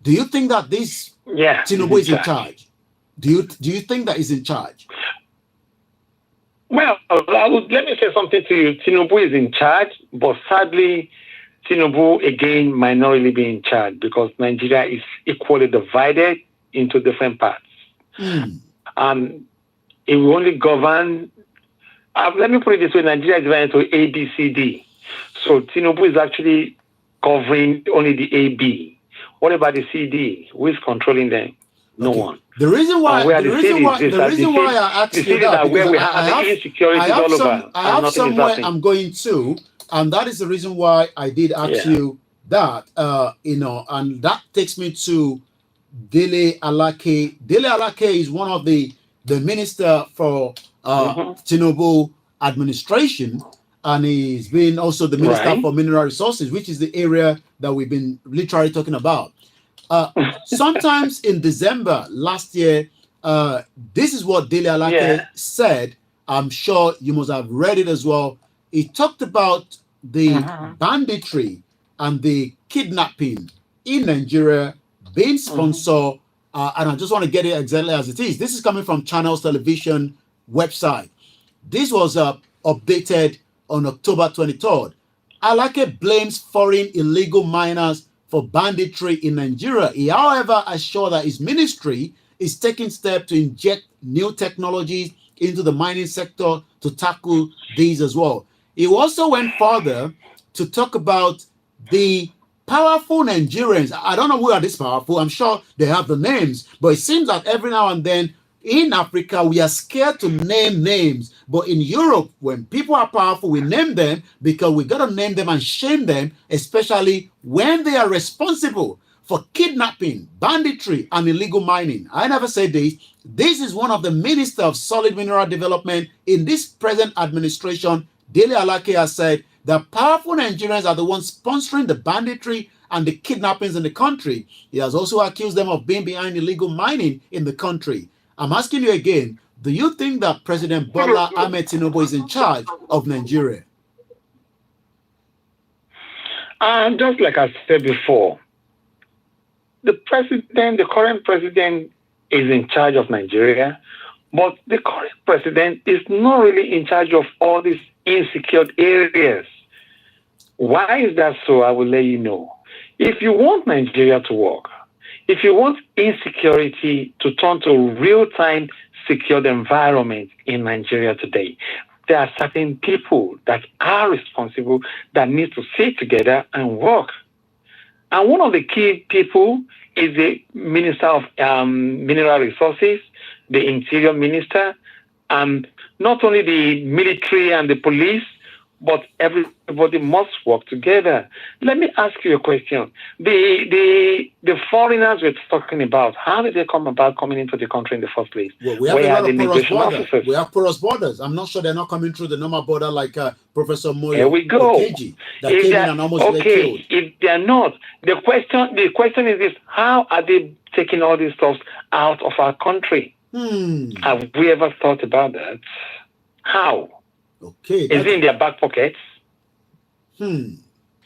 do you think that this Tinubu is in charge? Do you think that he's in charge? Well, let me say something to you. Tinubu is in charge, but sadly, Tinubu again might not really be in charge because Nigeria is equally divided into different parts. It will only govern. Let me put it this way: Nigeria is divided into A, B, C, D. So Tinubu is actually covering only the A, B. What about the C, D? Who is controlling them? No one. The reason why I asked you that, where we have insecurity all over. I have somewhere I'm going to, and that is the reason why I did ask you that. And that takes me to Dele Alake. Dele Alake is one of the minister for Tinubu administration, and he's been also the minister for mineral resources, which is the area that we've been literally talking about. Sometimes in December last year, this is what Dele Alake said. I'm sure you must have read it as well. He talked about the banditry and the kidnapping in Nigeria being sponsored, and I just want to get it exactly as it is. This is coming from Channels Television website. This was updated on October 23rd. Alake blames foreign illegal miners for banditry in Nigeria. He, however, assured that his ministry is taking steps to inject new technologies into the mining sector to tackle these as well. He also went further to talk about the powerful Nigerians. I don't know who are this powerful. I'm sure they have the names, but it seems that every now and then in Africa, we are scared to name names. But in Europe, when people are powerful, we name them because we got to name them and shame them, especially when they are responsible for kidnapping, banditry, and illegal mining. I never said this. This is one of the Minister of Solid Mineral Development in this present administration. Dele Alake has said that powerful Nigerians are the ones sponsoring the banditry and the kidnappings in the country. He has also accused them of being behind illegal mining in the country. I'm asking you again, do you think that President Bola Ahmed Tinubu is in charge of Nigeria? Just like I said before, the current president is in charge of Nigeria, but the current president is not really in charge of all these insecure areas. Why is that so? I will let you know. If you want Nigeria to work, if you want insecurity to turn to a real-time secured environment in Nigeria today, there are certain people that are responsible that need to sit together and work. And one of the key people is the Minister of Mineral Resources, the Interior Minister, and not only the military and the police, but everybody must work together. Let me ask you a question. The foreigners we're talking about, how did they come about coming into the country in the first place? Well, we have a lot of porous borders. We have porous borders. I'm not sure they're not coming through the normal border like Professor Moyo. Here we go. Okeji, that came in and almost got killed. If they're not, the question is this: how are they taking all these stuff out of our country? Have we ever thought about that? How? Okay. Is it in their back pockets?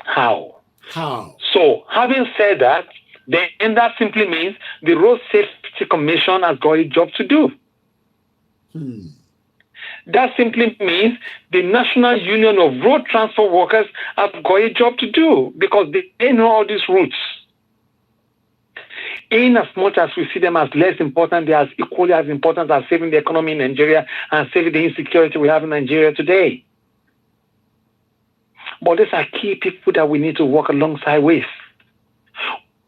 How? So, having said that, then that simply means the Road Safety Commission has got a job to do. That simply means the National Union of Road Transport Workers have got a job to do because they know all these routes. In as much as we see them as less important, they are equally as important as saving the economy in Nigeria and saving the insecurity we have in Nigeria today. But these are key people that we need to work alongside with.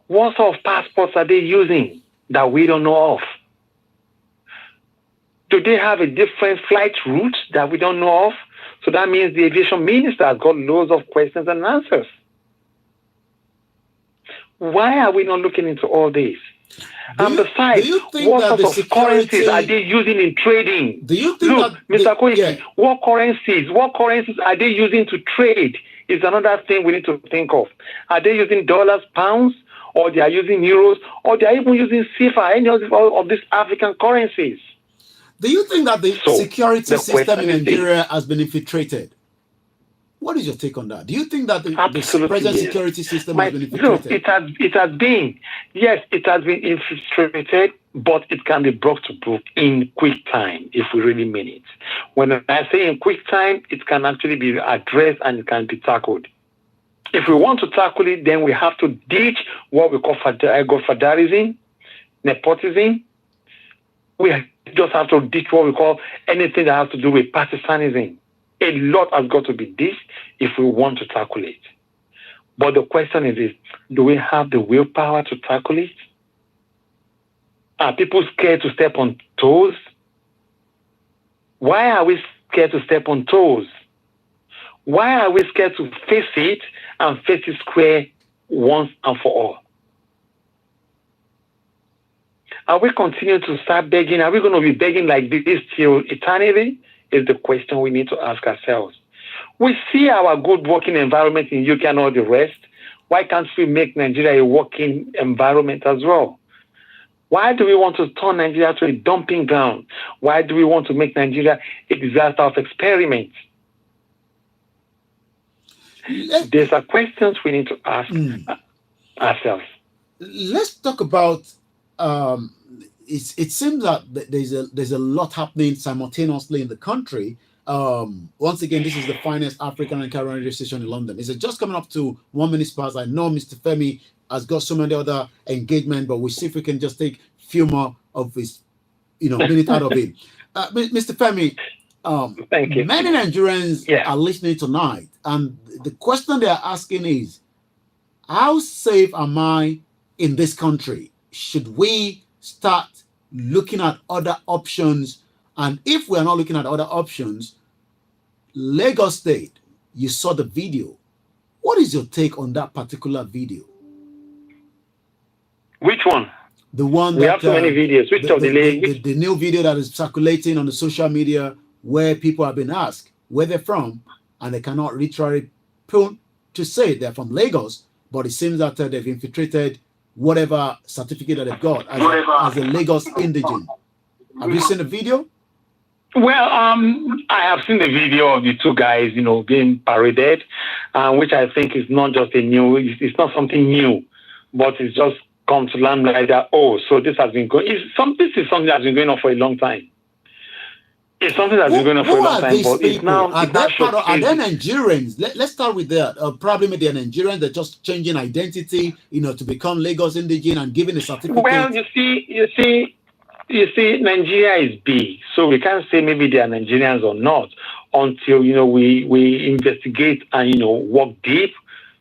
What sort of passports are they using that we don't know of? Do they have a different flight route that we don't know of? So that means the aviation minister has got loads of questions and answers. Why are we not looking into all this? And besides, what sort of currencies are they using in trading? Do you think Look, Mr. Koiki, what currencies are they using to trade is another thing we need to think of. Are they using dollars, pounds, or they are using euros, or they are even using CFA, any of these African currencies? Do you think that the security system in Nigeria has been infiltrated? What is your take on that? Do you think that the present yes. security system has been infiltrated? It has been. Yes, it has been infiltrated, but it can be brought to book in quick time if we really mean it. When I say in quick time, it can actually be addressed and it can be tackled. If we want to tackle it, then we have to ditch what we call godfatherism, nepotism. We just have to ditch what we call anything that has to do with partisanism. A lot has got to be ditched if we want to tackle it. But the question is, do we have the willpower to tackle it? Are people scared to step on toes? Why are we scared to step on toes? Why are we scared to face it and face it square once and for all? Are we continuing to start begging? Are we going to be begging like this till eternity? Is the question we need to ask ourselves. We see our good working environment in UK and all the rest. Why can't we make Nigeria a working environment as well? Why do we want to turn Nigeria to a dumping ground? Why do we want to make Nigeria a disaster of experiment? These are questions we need to ask ourselves. Let's talk about it seems that there's a lot happening simultaneously in the country. Once again, this is the finest African and Caribbean radio station in London. Is it just coming up to 1 minute past? I know Mr. Femi has got so many other engagement, but we'll see if we can just take a few more of his, minute out of it. Mr. Femi, thank you. Many Nigerians are listening tonight, and the question they are asking is, how safe am I in this country? Should we start looking at other options? And if we are not looking at other options, Lagos State, you saw the video. What is your take on that particular video? Which one? The one we have so many videos. Which of the new video that is circulating on the social media where people have been asked where they're from, and they cannot literally point to say they're from Lagos, but it seems that they've infiltrated whatever certificate that they've got as a Lagos indigene. Have you seen the video? Well, I have seen the video of the two guys, being paraded, which I think is not just it's not something new, but it's just come to land like that. Oh, so this has been going. This is something that's been going on for a long time. It's something that's been going on for a long time, but it's now. Are they Nigerians? Let's start with that. Probably they're Nigerians. They're just changing identity, to become Lagos indigene and giving a certificate. Well, you see, Nigeria is big, so we can't say maybe they are Nigerians or not until we investigate and work deep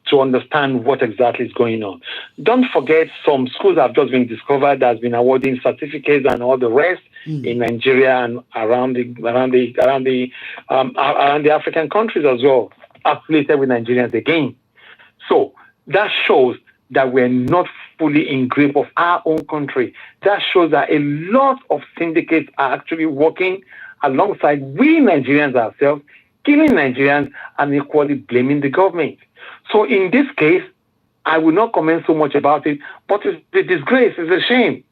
to understand what exactly is going on. Don't forget, some schools have just been discovered that has been awarding certificates and all the rest in Nigeria and around the African countries as well, affiliated with Nigerians again. So that shows that we're not fully in grip of our own country. That shows that a lot of syndicates are actually working alongside we Nigerians ourselves, killing Nigerians and equally blaming the government. So in this case, I will not comment so much about it, but it's a disgrace, it's a shame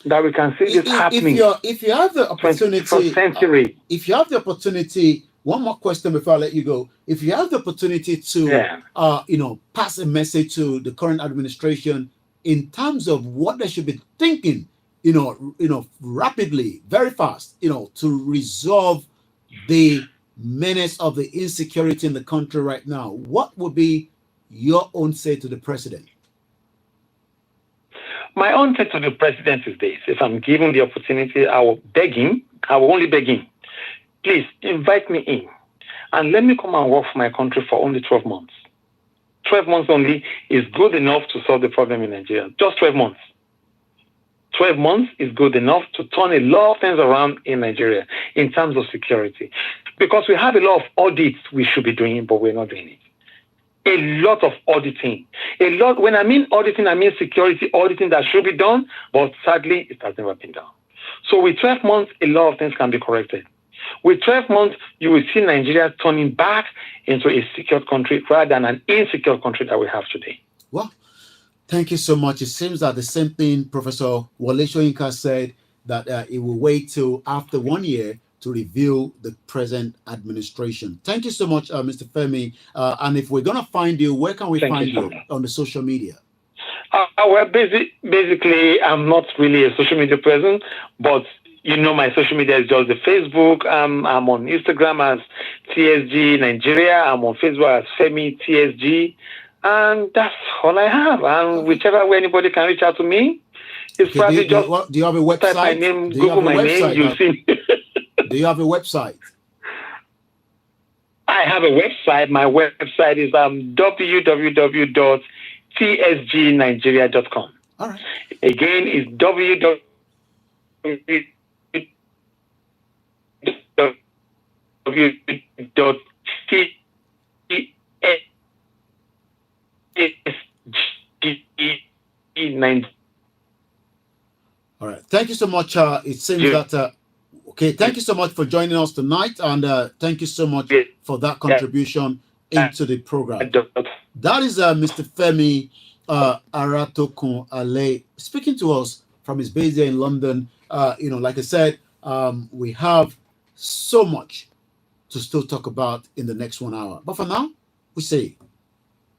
that we can see this happening. If you have the opportunity, 21st century. If you have the opportunity, one more question before I let you go. If you have the opportunity to, pass a message to the current administration in terms of what they should be thinking, rapidly, very fast, to resolve the menace of the insecurity in the country right now, what would be your own say to the president? My own say to the president is this: if I'm given the opportunity, I will only beg him, please invite me in and let me come and work for my country for only 12 months. 12 months only is good enough to solve the problem in Nigeria. Just 12 months. 12 months is good enough to turn a lot of things around in Nigeria in terms of security. Because we have a lot of audits we should be doing, but we're not doing it. A lot of auditing. When I mean auditing, I mean security auditing that should be done, but sadly, it has never been done. So with 12 months, a lot of things can be corrected. With 12 months, you will see Nigeria turning back into a secure country rather than an insecure country that we have today. Well, thank you so much. It seems that the same thing Professor Wole Soyinka said, that it will wait till after 1 year to reveal the present administration. Thank you so much, Mr. Femi. And if we're going to find you, where can we find you on the social media? Well, basically, I'm not really a social media person, but you know, my social media is just the Facebook. I'm on Instagram as TSG Nigeria. I'm on Facebook as Femi TSG. And that's all I have. And whichever way anybody can reach out to me, it's probably do you have a website? Type my name, Google my name, you'll see me. Do you have a website? I have a website. My website is www.tsgnigeria.com. All right. Again, it's www. All right. Thank you so much. It seems that okay. Thank you so much for joining us tonight, and thank you so much for that contribution into the program. That is Mr. Femi Aratokun Ale speaking to us from his base there in London. You know, like I said, we have so much to still talk about in the next 1 hour. But for now, we say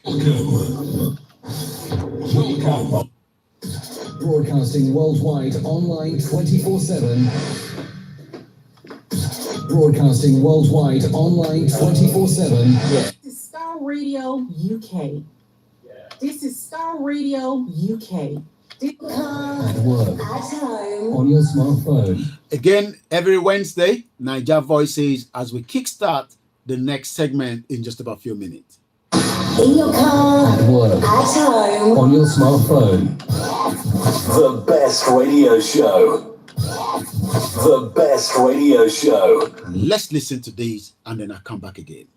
welcome. Broadcasting worldwide online 24/7. Broadcasting worldwide online 24/7. This is Starr Radio UK. This is Starr Radio UK. At work, at home, on your smartphone. Again, every Wednesday, Niger Voices, as we kickstart the next segment in just about a few minutes. In your car, at work, at home, on your smartphone. The best radio show. The best radio show. Let's listen to these and then I'll come back again.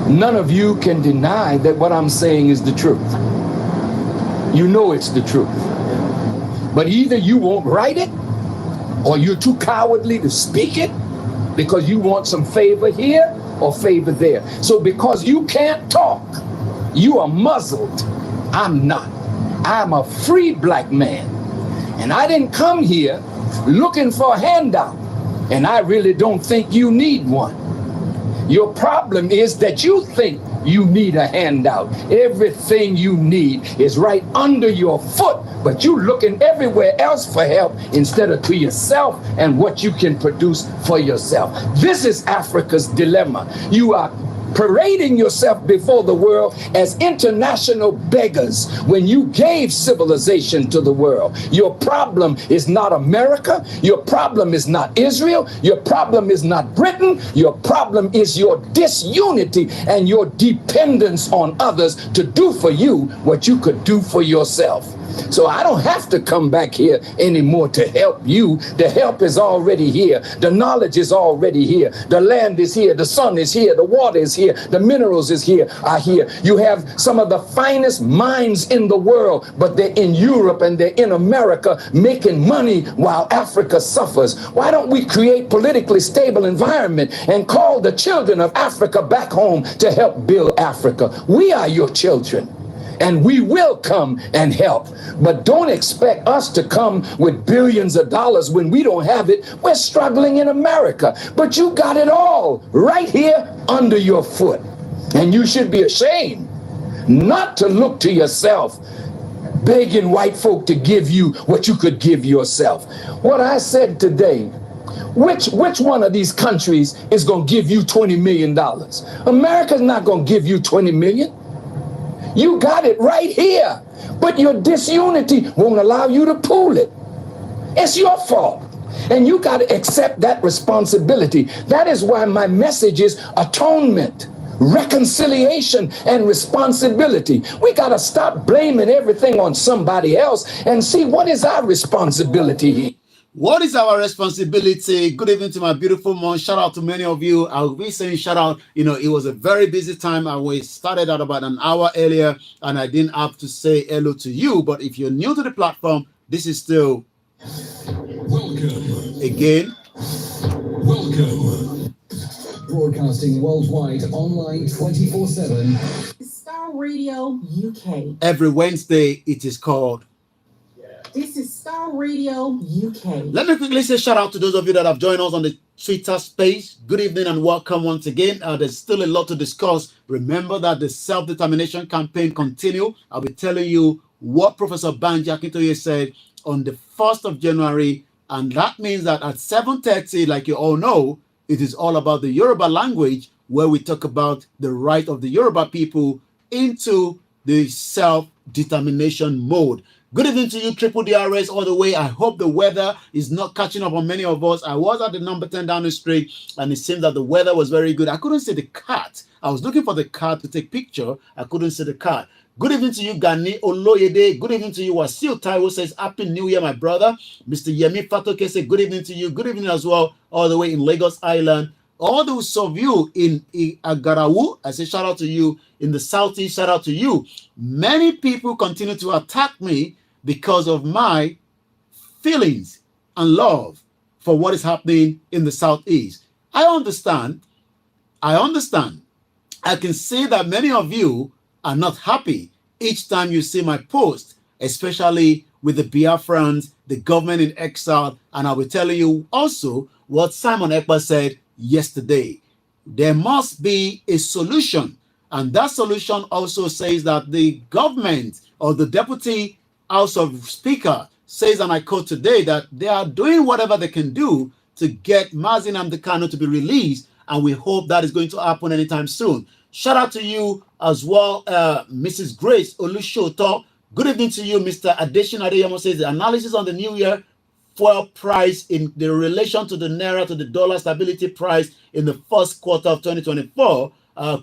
None of you can deny that what I'm saying is the truth. You know it's the truth. But either you won't write it or you're too cowardly to speak it because you want some favor here or favor there. So because you can't talk, you are muzzled. I'm not. I'm a free black man. And I didn't come here looking for a handout. And I really don't think you need one. Your problem is that you think you need a handout. Everything you need is right under your foot, but you're looking everywhere else for help instead of to yourself and what you can produce for yourself. This is Africa's dilemma. You are parading yourself before the world as international beggars when you gave civilization to the world. Your problem is not America. Your problem is not Israel. Your problem is not Britain. Your problem is your disunity and your dependence on others to do for you what you could do for yourself. So I don't have to come back here anymore to help you. The help is already here. The knowledge is already here. The land is here. The sun is here. The water is here. The minerals are here. You have some of the finest minds in the world, but they're in Europe and they're in America making money while Africa suffers. Why don't we create politically stable environment and call the children of Africa back home to help build Africa? We are your children. And we will come and help. But don't expect us to come with billions of dollars when we don't have it. We're struggling in America. But you got it all right here under your foot. And you should be ashamed not to look to yourself, begging white folk to give you what you could give yourself. What I said today, which one of these countries is going to give you $20 million? America's not going to give you $20 million. You got it right here, but your disunity won't allow you to pool it. It's your fault, and you got to accept that responsibility. That is why my message is atonement, reconciliation, and responsibility. We got to stop blaming everything on somebody else and see what is our responsibility here. What is our responsibility? Good evening to my beautiful mom. Shout out to many of you. I'll be saying shout out. You know, it was a very busy time. We started at about an hour earlier and I didn't have to say hello to you. But if you're new to the platform, this is still welcome. Again. Welcome. Broadcasting worldwide online 24/7. Starr Radio UK. Every Wednesday it is called. This is Starr Radio UK. Let me quickly say shout out to those of you that have joined us on the Twitter space. Good evening and welcome once again. There's still a lot to discuss. Remember that the self-determination campaign continue. I'll be telling you what Professor Banji Akintoye said on the 1st of January. And that means that at 7:30, like you all know, it is all about the Yoruba language, where we talk about the right of the Yoruba people into the self-determination mode. Good evening to you, Triple DRS, all the way. I hope the weather is not catching up on many of us. I was at the number 10 Downing Street, and it seemed that the weather was very good. I couldn't see the cat. I was looking for the cat to take picture. I couldn't see the cat. Good evening to you, Gani Oloyede. Good evening to you, Wasil Taiwo says, Happy New Year, my brother. Mr. Yemi Fatoke says, good evening to you. Good evening as well, all the way in Lagos Island. All those of you in Agarawu, I say shout out to you. In the Southeast, shout out to you. Many people continue to attack me because of my feelings and love for what is happening in the Southeast. I understand. I can see that many of you are not happy each time you see my post, especially with the Biafrans, the government in exile, and I will tell you also what Simon Ekpa said yesterday. There must be a solution, and that solution also says that the government or the Deputy House of Speaker says, and I quote today, that they are doing whatever they can do to get Mazi Nnamdi Kanu to be released, and we hope that is going to happen anytime soon. Shout out to you as well, Mrs. Grace Olushoto. Good evening to you, Mr. Adeshin Adeyemo says, the analysis on the New Year fuel price in the relation to the Naira to the dollar stability price in the first quarter of 2024.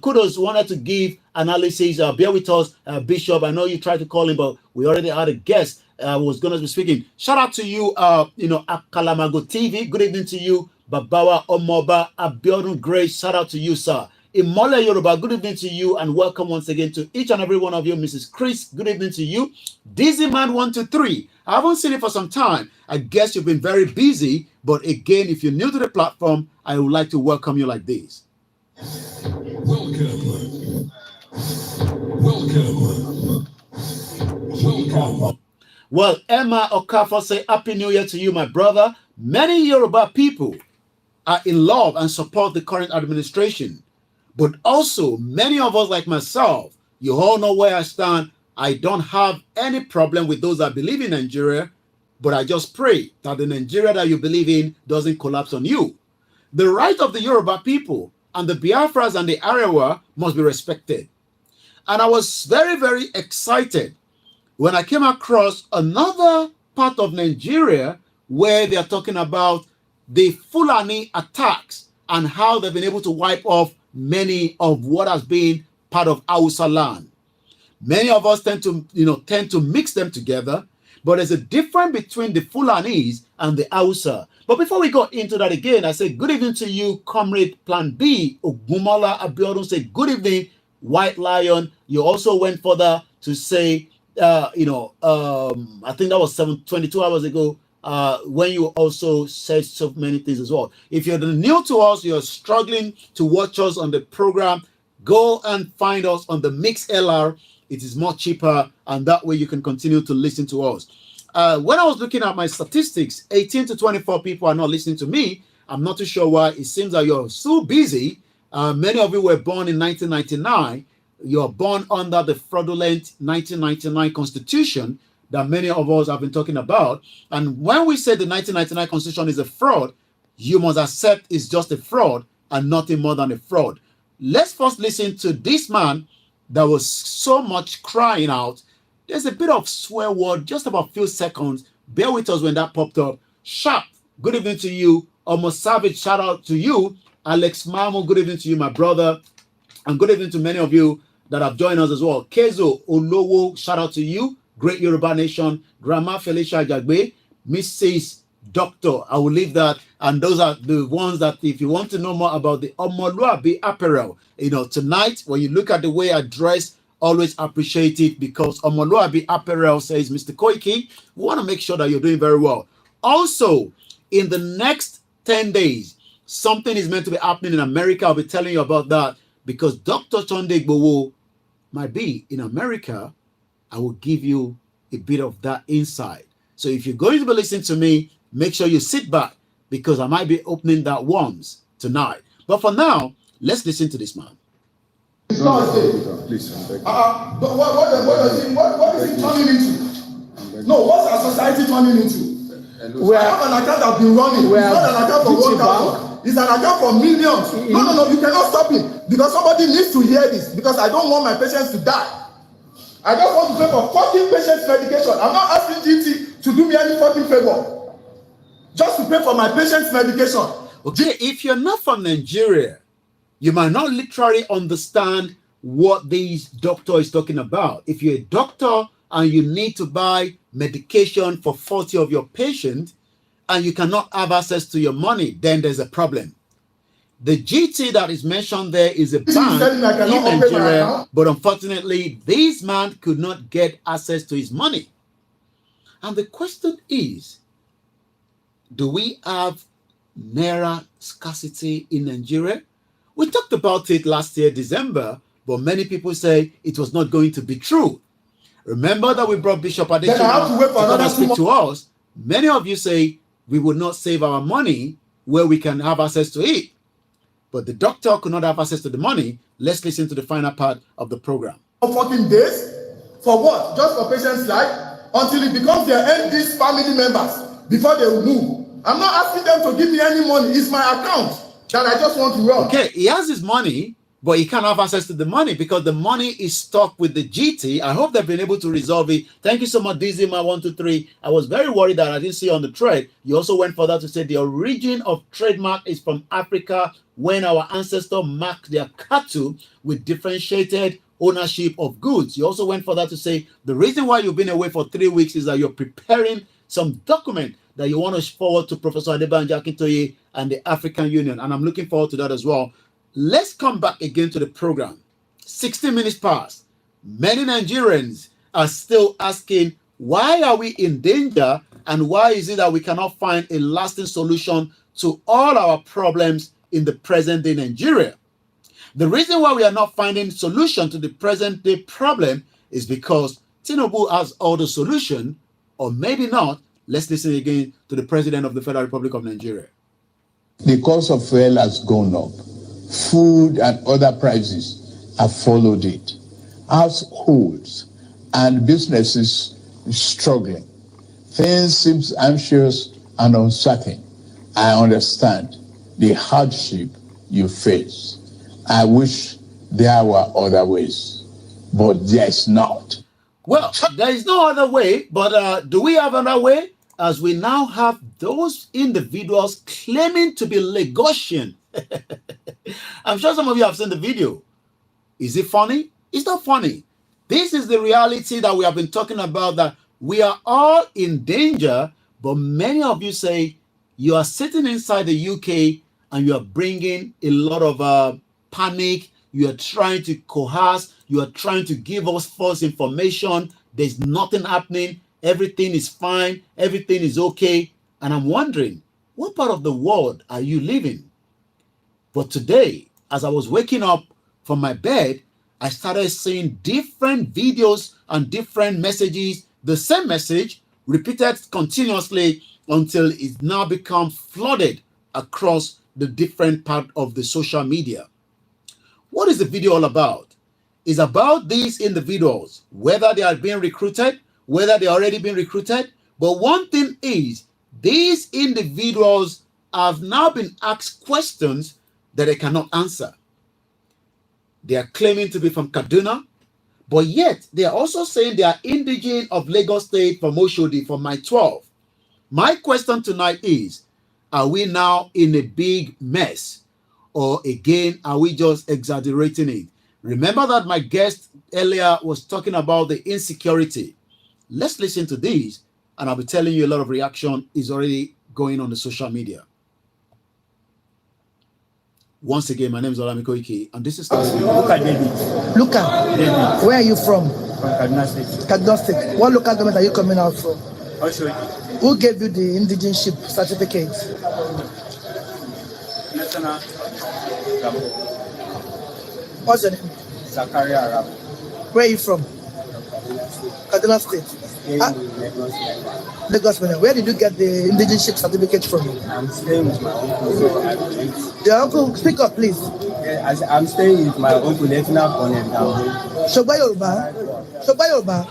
Kudos, wanted to give analysis. Bear with us, Bishop. I know you tried to call him, but we already had a guest was going to be speaking. Shout out to you, Akalamago TV. Good evening to you, Babawa Omoba Abiodun Grace. Shout out to you, sir. Imole Yoruba, good evening to you, and welcome once again to each and every one of you. Mrs. Chris, good evening to you. Dizzy Man 123. I haven't seen it for some time. I guess you've been very busy, but again, if you're new to the platform, I would like to welcome you like this. Welcome. Well, Emma Okafor say Happy New Year to you, my brother. Many Yoruba people are in love and support the current administration. But also, many of us like myself, you all know where I stand. I don't have any problem with those that believe in Nigeria, but I just pray that the Nigeria that you believe in doesn't collapse on you. The right of the Yoruba people and the Biafras and the Arewa must be respected. And I was very, very excited when I came across another part of Nigeria where they are talking about the Fulani attacks and how they've been able to wipe off many of what has been part of Hausa land. Many of us tend to mix them together, but there's a difference between the Fulanis and the Hausa. But before we go into that again, I say good evening to you, Comrade Plan B. Ogumola Abiodun say good evening, White Lion. You also went further to say, I think that was 22 hours ago, when you also said so many things as well. If you're new to us, you're struggling to watch us on the program, go and find us on the Mix LR. It is more cheaper, and that way you can continue to listen to us. When I was looking at my statistics, 18 to 24 people are not listening to me. I'm not too sure why. It seems that you're so busy. Many of you were born in 1999. You're born under the fraudulent 1999 Constitution that many of us have been talking about. And when we say the 1999 Constitution is a fraud, you must accept it's just a fraud and nothing more than a fraud. Let's first listen to this man that was so much crying out. There's a bit of swear word, just about a few seconds. Bear with us when that popped up. Sharp, good evening to you. Almost Savage, shout out to you. Alex Mamo, good evening to you, my brother. And good evening to many of you that have joined us as well. Kezo Olowo, shout out to you. Great Yoruba Nation. Grandma Felicia Jagbe, Mrs. Doctor, I will leave that. And those are the ones that if you want to know more about the Omoluabi apparel, tonight, when you look at the way I dress, always appreciate it because Omoluabi apparel says, Mr. Koiki, we want to make sure that you're doing very well. Also, in the next 10 days, something is meant to be happening in America. I'll be telling you about that because Dr. Chonde Igboho might be in America. I will give you a bit of that insight. So if you're going to be listening to me, make sure you sit back because I might be opening that worms tonight. But for now, let's listen to this man. Please. But what is it turning into? No, what's our society turning into? I have an account that's been running. It's not an account for 1,000. It's an account for millions. No, you cannot stop it because somebody needs to hear this because I don't want my patients to die. I just want to pay for fucking patients' medication. I'm not asking GT to do me any fucking favor. Just to pay for my patients' medication. Okay, if you're not from Nigeria, you might not literally understand what this doctor is talking about. If you're a doctor and you need to buy medication for 40 of your patients and you cannot have access to your money, then there's a problem. The GT that is mentioned there is a bank in Nigeria, but unfortunately, this man could not get access to his money. And the question is, do we have naira scarcity in Nigeria? We talked about it last year, December, but many people say it was not going to be true. Remember that we brought Bishop Adesina to come and speak to us. Many of you say we would not save our money where we can have access to it. But the doctor could not have access to the money. Let's listen to the final part of the program. 14 days? For what? Just for patients' life? Until it becomes their ND's family members before they will move. I'm not asking them to give me any money. It's my account that I just want to run. Okay, he has his money, but he can't have access to the money because the money is stuck with the GT. I hope they've been able to resolve it. Thank you so much, DZMA123. I was very worried that I didn't see on the thread. You also went further to say the origin of trademark is from Africa when our ancestors marked their cattle with differentiated ownership of goods. You also went further to say the reason why you've been away for 3 weeks is that you're preparing some document that you want to forward to Professor Adebanjo Akintoye and the African Union. And I'm looking forward to that as well. Let's come back again to the program. 60 minutes past. Many Nigerians are still asking, why are we in danger? And why is it that we cannot find a lasting solution to all our problems in the present day Nigeria? The reason why we are not finding solution to the present day problem is because Tinubu has all the solution, or maybe not. Let's listen again to the President of the Federal Republic of Nigeria. The cost of fuel has gone up. Food and other prices have followed it. Households and businesses struggling. Things seem anxious and uncertain. I understand the hardship you face. I wish there were other ways, but there's not. Well, there is no other way, but do we have another way? As we now have those individuals claiming to be Lagosian. I'm sure some of you have seen the video. Is it funny? It's not funny. This is the reality that we have been talking about, that we are all in danger, but many of you say you are sitting inside the UK and you are bringing a lot of panic. You are trying to coerce. You are trying to give us false information. There's nothing happening. Everything is fine. Everything is okay. And I'm wondering, what part of the world are you living? But today, as I was waking up from my bed, I started seeing different videos and different messages, the same message repeated continuously until it's now become flooded across the different part of the social media. What is the video all about? It's about these individuals, whether they are being recruited, whether they already been recruited. But one thing is, these individuals have now been asked questions that they cannot answer. They are claiming to be from Kaduna, but yet they are also saying they are indigenous of Lagos State, from Oshodi, from Mile 12. My question tonight is, are we now in a big mess? Or again, are we just exaggerating it? Remember that my guest earlier was talking about the insecurity. Let's listen to these, and I'll be telling you a lot of reaction is already going on the social media. Once again, my name is OLAYOMI KOIKI, and this is Starr. Look at David. Look at David. Where are you from? From Kaduna State. Kaduna State. What local government are you coming out from? Oshodi. Who gave you the indigenship certificate? National Rabo. What's your name? Zakaria Rabo. Where are you from? Kaduna State. Lagos. Where did you get the indigenship certificate from? I'm staying with my uncle. So Your uncle, speak up, please. I'm staying with my uncle, Lieutenant Colonel Gambo. Shogba Yoruba. Shogba Yoruba.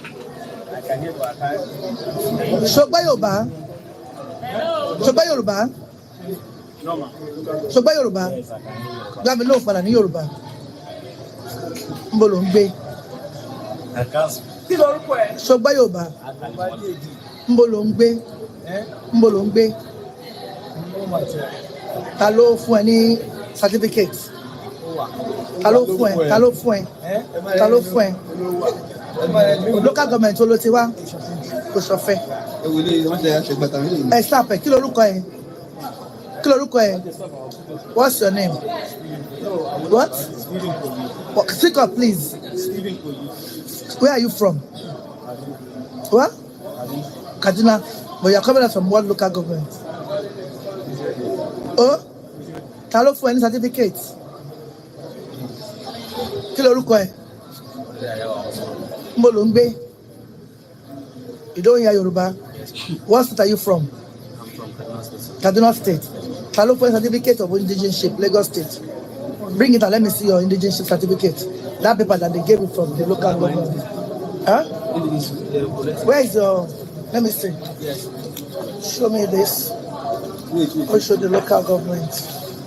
I can hear what I Shogba Yoruba. Shogba Yoruba. Shogba Yoruba. Gbàmí ló padà ní Yorùbá. Nbo ló ń gbé. Shogba Yoruba. Nbo ló ń gbé. Nbo ló ń gbé. Ta ló fún ẹ ní certificate? Ta ló fún ẹ? Ta ló fún ẹ? Ta ló fún ẹ? Local government ló ti wá. Kò sọfẹ́. Ẹ stop ẹ, kí lorúkọ ẹ? Kí lorúkọ ẹ? What's your name? What? Speak up, please. Where are you from? What? Kaduna. But you're coming out from what local government? Oh? Ta ló fún ẹ ní certificate? Kí lorúkọ ẹ? Nbo ló ń gbé? You don't hear Yoruba? What state are you from? I'm from Kaduna State. Kaduna State. Ta ló fún ẹ certificate of indigenship, Lagos State? Bring it and let me see your indigenship certificate. That paper that they gave you from the local government. Huh? Where is your... Let me see. Yes. Show me this. We'll show the local government.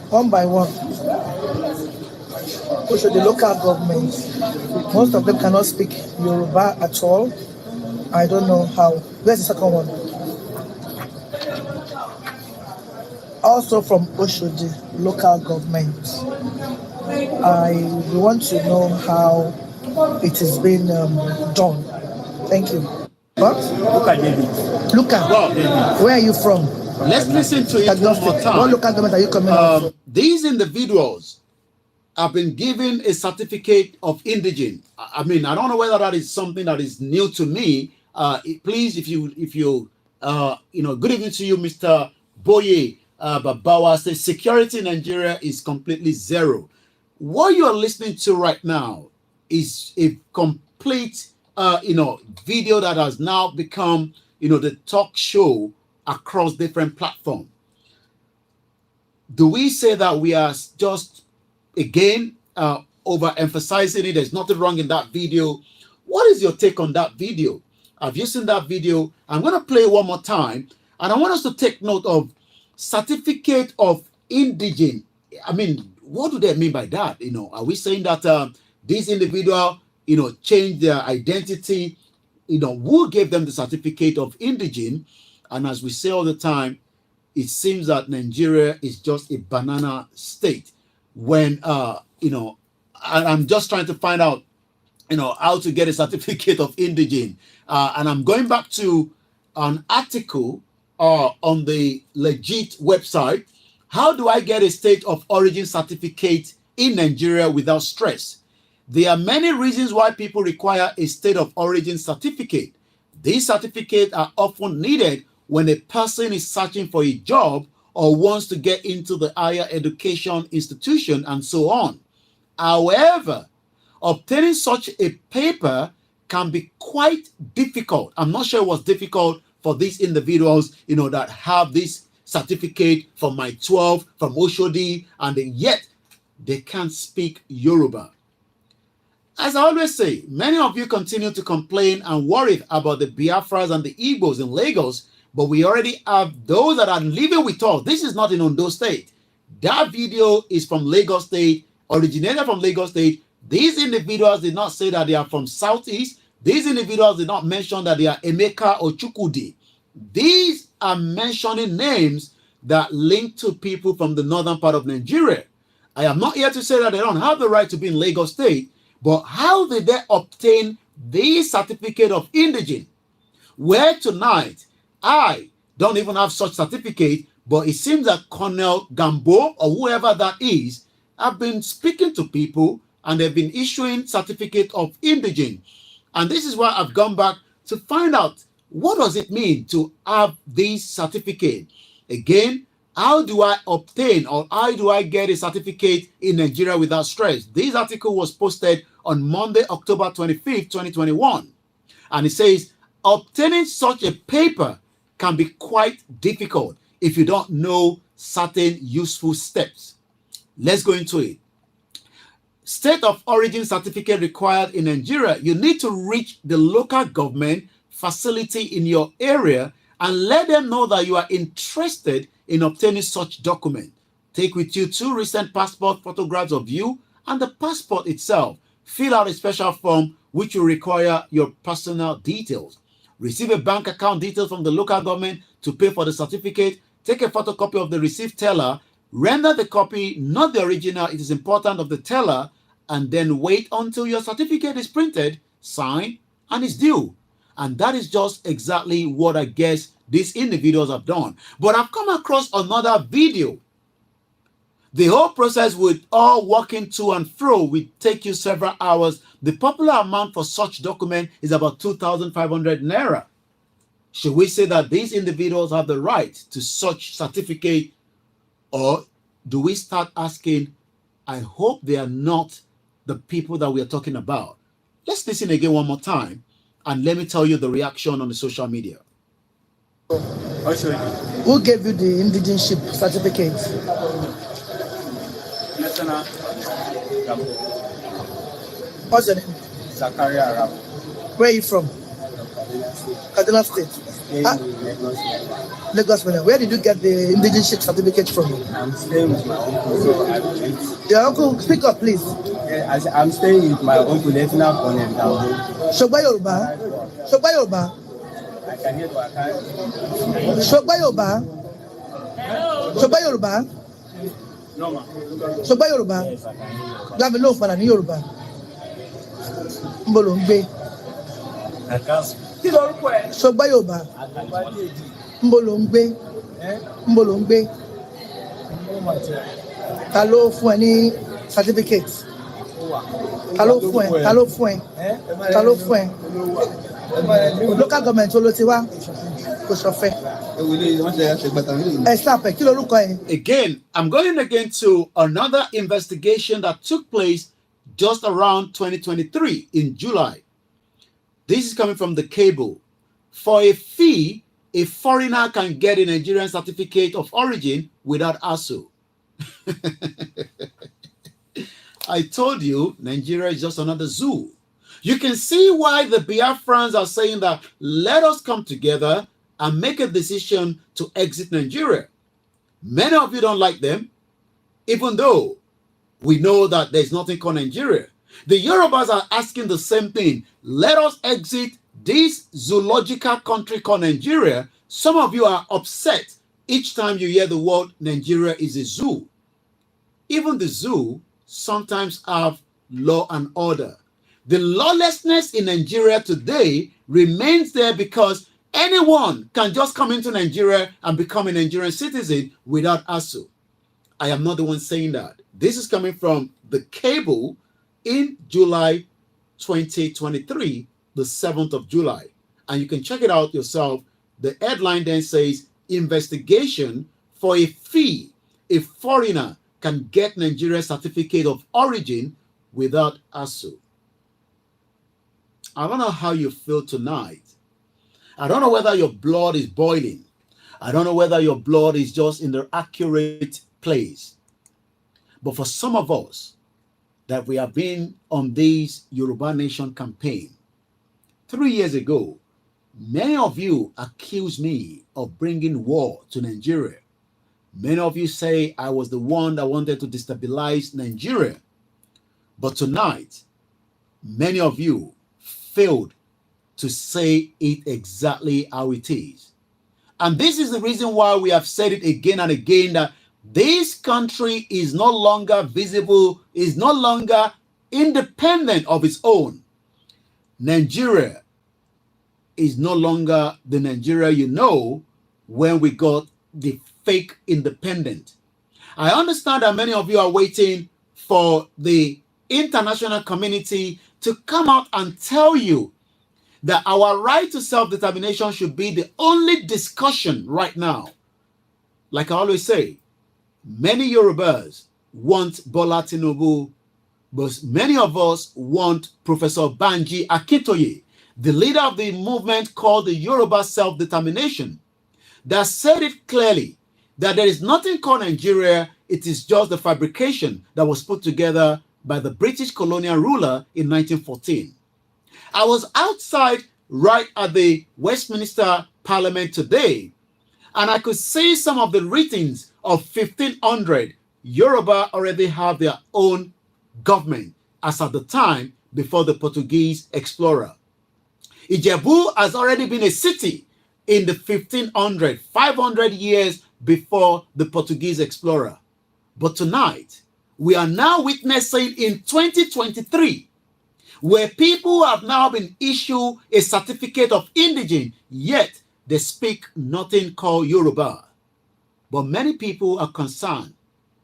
One by one. We'll show the local government. Most of them cannot speak Yoruba at all. I don't know how. Where's the second one? Also from Oshodi, local government. I want to know how it is being done. Thank you. What? Look at where are you from? Let's listen to it one more time. What local government are you coming from? These individuals have been given a certificate of indigent. I mean, I don't know whether that is something that is new to me. Please, if you good evening to you, Mr. Boye Babawa says security in Nigeria is completely zero. What you are listening to right now is a complete, video that has now become, the talk show across different platforms. Do we say that we are just, again, overemphasizing it? There's nothing wrong in that video. What is your take on that video? Have you seen that video? I'm going to play one more time. And I want us to take note of certificate of indigent. I mean, what do they mean by that? Are we saying that this individual, changed their identity? Who gave them the certificate of indigent? And as we say all the time, it seems that Nigeria is just a banana state. When, I'm just trying to find out, how to get a certificate of indigent. And I'm going back to an article on the legit website. How do I get a state of origin certificate in Nigeria without stress? There are many reasons why people require a state of origin certificate. These certificates are often needed when a person is searching for a job or wants to get into the higher education institution and so on. However, obtaining such a paper can be quite difficult. I'm not sure it was difficult for these individuals, that have this certificate from my 12, from Oshodi, and yet they can't speak Yoruba. As I always say, many of you continue to complain and worry about the Biafras and the Igbos in Lagos, but we already have those that are living with us. This is not in Ondo State. That video is from Lagos State, originated from Lagos State. These individuals did not say that they are from Southeast. These individuals did not mention that they are Emeka or Chukudi. These are mentioning names that link to people from the northern part of Nigeria. I am not here to say that they don't have the right to be in Lagos State, but how did they obtain this certificate of indigent? Where tonight, I don't even have such certificate, but it seems that Colonel Gambo or whoever that is have been speaking to people and they've been issuing certificate of indigent. And this is why I've gone back to find out what does it mean to have this certificate. Again, how do I obtain or how do I get a certificate in Nigeria without stress? This article was posted on Monday, October 25th, 2021. And it says, obtaining such a paper can be quite difficult if you don't know certain useful steps. Let's go into it. State of origin certificate required in Nigeria. You need to reach the local government facility in your area and let them know that you are interested in obtaining such document. Take with you 2 recent passport photographs of you and the passport itself. Fill out a special form which will require your personal details. Receive a bank account details from the local government to pay for the certificate. Take a photocopy of the receipt teller. Render the copy, not the original, it is important, of the teller, and then wait until your certificate is printed, signed, and is due. And that is just exactly what I guess these individuals have done. But I've come across another video. The whole process with all walking to and fro will take you several hours. The popular amount for such document is about 2,500 naira. Should we say that these individuals have the right to such certificate, or do we start asking, I hope they are not the people that we are talking about? Let's listen again one more time, and let me tell you the reaction on the social media. Who gave you the indigenship certificate? What's your name? Zakaria Arab. Where are you from? Kaduna State. Lagos. Where did you get the indigenship certificate from? I'm staying with my uncle. So I went. Your uncle, speak up, please. I'm staying with my uncle. Let's not call him down. Shogba Yoruba. Shogba Yoruba. I can hear what I can. Shogba Yoruba. Shogba Yoruba. No, ma. Shogba Yoruba. Yes, I can hear. Let me know for any Yoruba. Mbolongbe. Shogba Yoruba. Mbolongbe. Mbolongbe. Ta ló fún ẹ ní certificate? Ta ló fún ẹ? Ta ló fún ẹ? Ta ló fún ẹ? Local government ló ti wá. Kò ṣọ̀fẹ́. Again, I'm going again to another investigation that took place just around 2023 in July. This is coming from the cable. For a fee, a foreigner can get a Nigerian certificate of origin without ASU. I told you, Nigeria is just another zoo. You can see why the Biafrans are saying that let us come together and make a decision to exit Nigeria. Many of you don't like them, even though we know that there's nothing called Nigeria. The Yorubas are asking the same thing. Let us exit this zoological country called Nigeria. Some of you are upset each time you hear the word Nigeria is a zoo. Even the zoo sometimes have law and order. The lawlessness in Nigeria today remains there because anyone can just come into Nigeria and become a Nigerian citizen without ASU. I am not the one saying that. This is coming from the cable in July 2023, the 7th of July. And you can check it out yourself. The headline then says, investigation for a fee. A foreigner can get Nigeria's certificate of origin without ASU. I don't know how you feel tonight. I don't know whether your blood is boiling. I don't know whether your blood is just in the accurate place. But for some of us that we have been on this Yoruba Nation campaign, 3 years ago, many of you accused me of bringing war to Nigeria. Many of you say I was the one that wanted to destabilize Nigeria. But tonight, many of you failed to say it exactly how it is. And this is the reason why we have said it again and again, that this country is no longer visible, is no longer independent of its own. Nigeria is no longer the Nigeria you know when we got the fake independent. I understand that many of you are waiting for the international community to come out and tell you that our right to self-determination should be the only discussion right now. Like I always say, many Yorubas want Bola Tinubu, but many of us want Professor Banji Akintoye. the leader of the movement called the Yoruba self-determination, that said it clearly that there is nothing called Nigeria, it is just the fabrication that was put together by the British colonial ruler in 1914. I was outside right at the Westminster Parliament today, and I could see some of the writings of 1500. Yoruba already have their own government as at the time before the Portuguese explorer. Ijebu has already been a city in the 1500, 500 years before the Portuguese explorer. But tonight, we are now witnessing in 2023, where people have now been issued a certificate of indigene, yet they speak nothing called Yoruba. But many people are concerned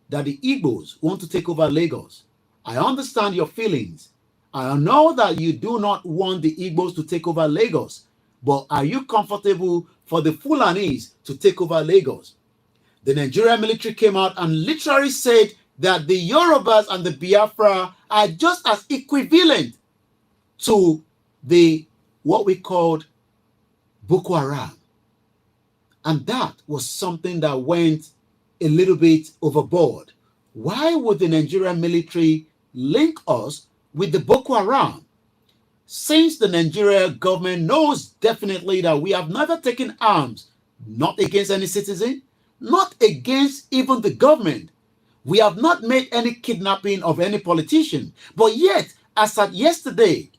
that the Igbos want to take over Lagos. I understand your feelings. I know that you do not want the Igbos to take over Lagos, but are you comfortable for the Fulanis to take over Lagos? The Nigerian military came out and literally said that the Yorubas and the Biafra are just as equivalent to the what we called Boko Haram. And that was something that went a little bit overboard. Why would the Nigerian military link us with the Boko Haram? Since the Nigerian government knows definitely that we have never taken arms, not against any citizen, not against even the government. We have not made any kidnapping of any politician. But yet, as at yesterday,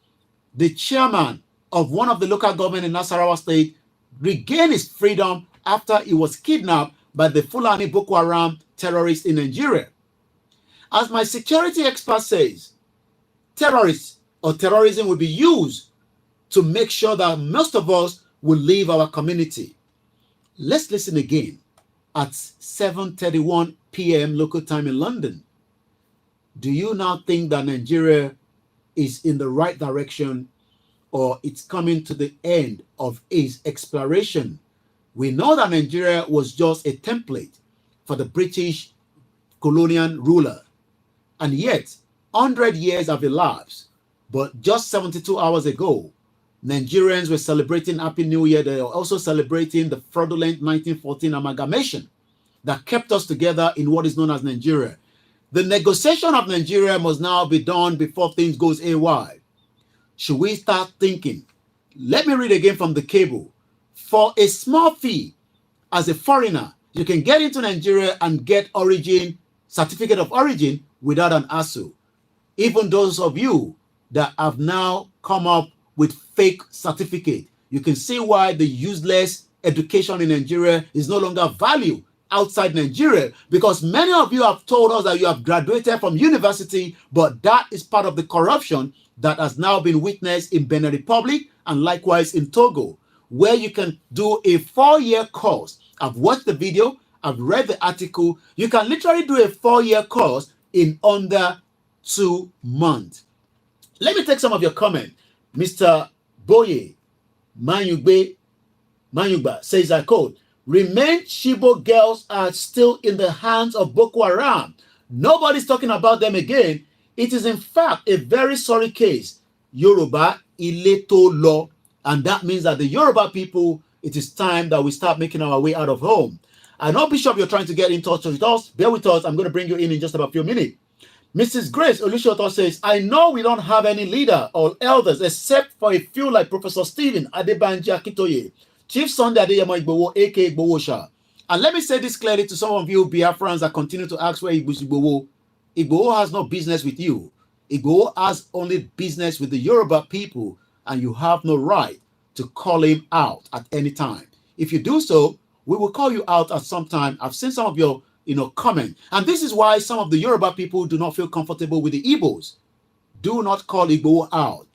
the chairman of one of the local government in Nasarawa State regained his freedom after he was kidnapped by the Fulani Boko Haram terrorists in Nigeria. As my security expert says, terrorists or terrorism will be used to make sure that most of us will leave our community. Let's listen again at 7:31 p.m. local time in London. Do you now think that Nigeria is in the right direction, or it's coming to the end of its exploration? We know that Nigeria was just a template for the British colonial ruler, and yet 100 years have elapsed. But just 72 hours ago, Nigerians were celebrating Happy New Year. They were also celebrating the fraudulent 1914 amalgamation that kept us together in what is known as Nigeria. The negotiation of Nigeria must now be done before things goes AY. Should we start thinking? Let me read again from the cable. For a small fee, as a foreigner, you can get into Nigeria and get origin, certificate of origin without an ASU. Even those of you that have now come up with fake certificate, you can see why the useless education in Nigeria is no longer valued outside Nigeria, because many of you have told us that you have graduated from university, but that is part of the corruption that has now been witnessed in Benin Republic and likewise in Togo, where you can do a 4-year course. I've watched the video, I've read the article. You can literally do a 4-year course in under 2 months. Let me take some of your comment. Mr. Boye Manyugba says, I quote, "Remain Shibo girls are still in the hands of Boko Haram. Nobody's talking about them again. It is in fact a very sorry case. Yoruba Ileto law." And that means that the Yoruba people, it is time that we start making our way out of home. I know, Bishop, you're trying to get in touch with us. Bear with us. I'm going to bring you in just about a few minutes. Mrs. Grace Olushoto says, I know we don't have any leader or elders except for a few like Professor Stephen Adebanji Akintoye, Chief Sunday Adeyemo Igboho, aka Igbowosha. And let me say this clearly to some of you Biafrans that continue to ask where Igboho. Igboho has no business with you. Igboho has only business with the Yoruba people, and you have no right to call him out at any time. If you do so, we will call you out at some time. I've seen some of your comment. And this is why some of the Yoruba people do not feel comfortable with the Igbos. Do not call Igbo out.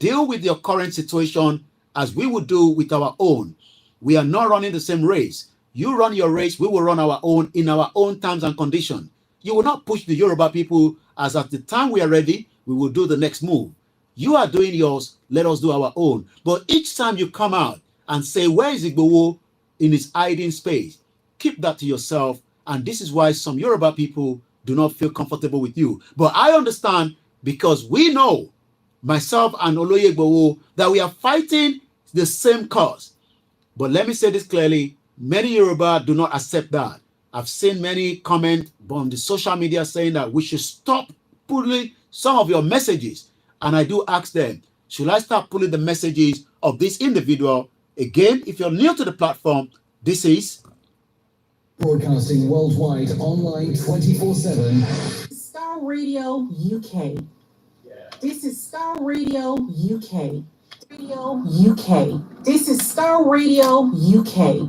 Deal with your current situation as we would do with our own. We are not running the same race. You run your race, we will run our own in our own terms and conditions. You will not push the Yoruba people as at the time we are ready, we will do the next move. You are doing yours, let us do our own. But each time you come out and say, where is Igbo in his hiding space? Keep that to yourself. And this is why some Yoruba people do not feel comfortable with you. But I understand, because we know myself and Oloye Igboho, that we are fighting the same cause. But let me say this clearly, many Yoruba do not accept that. I've seen many comments on the social media saying that we should stop pulling some of your messages. And I do ask them, should I start pulling the messages of this individual? Again, if you're new to the platform, this is broadcasting worldwide, online 24/7. Starr Radio UK. This is Starr Radio UK. Radio UK. This is Starr Radio UK.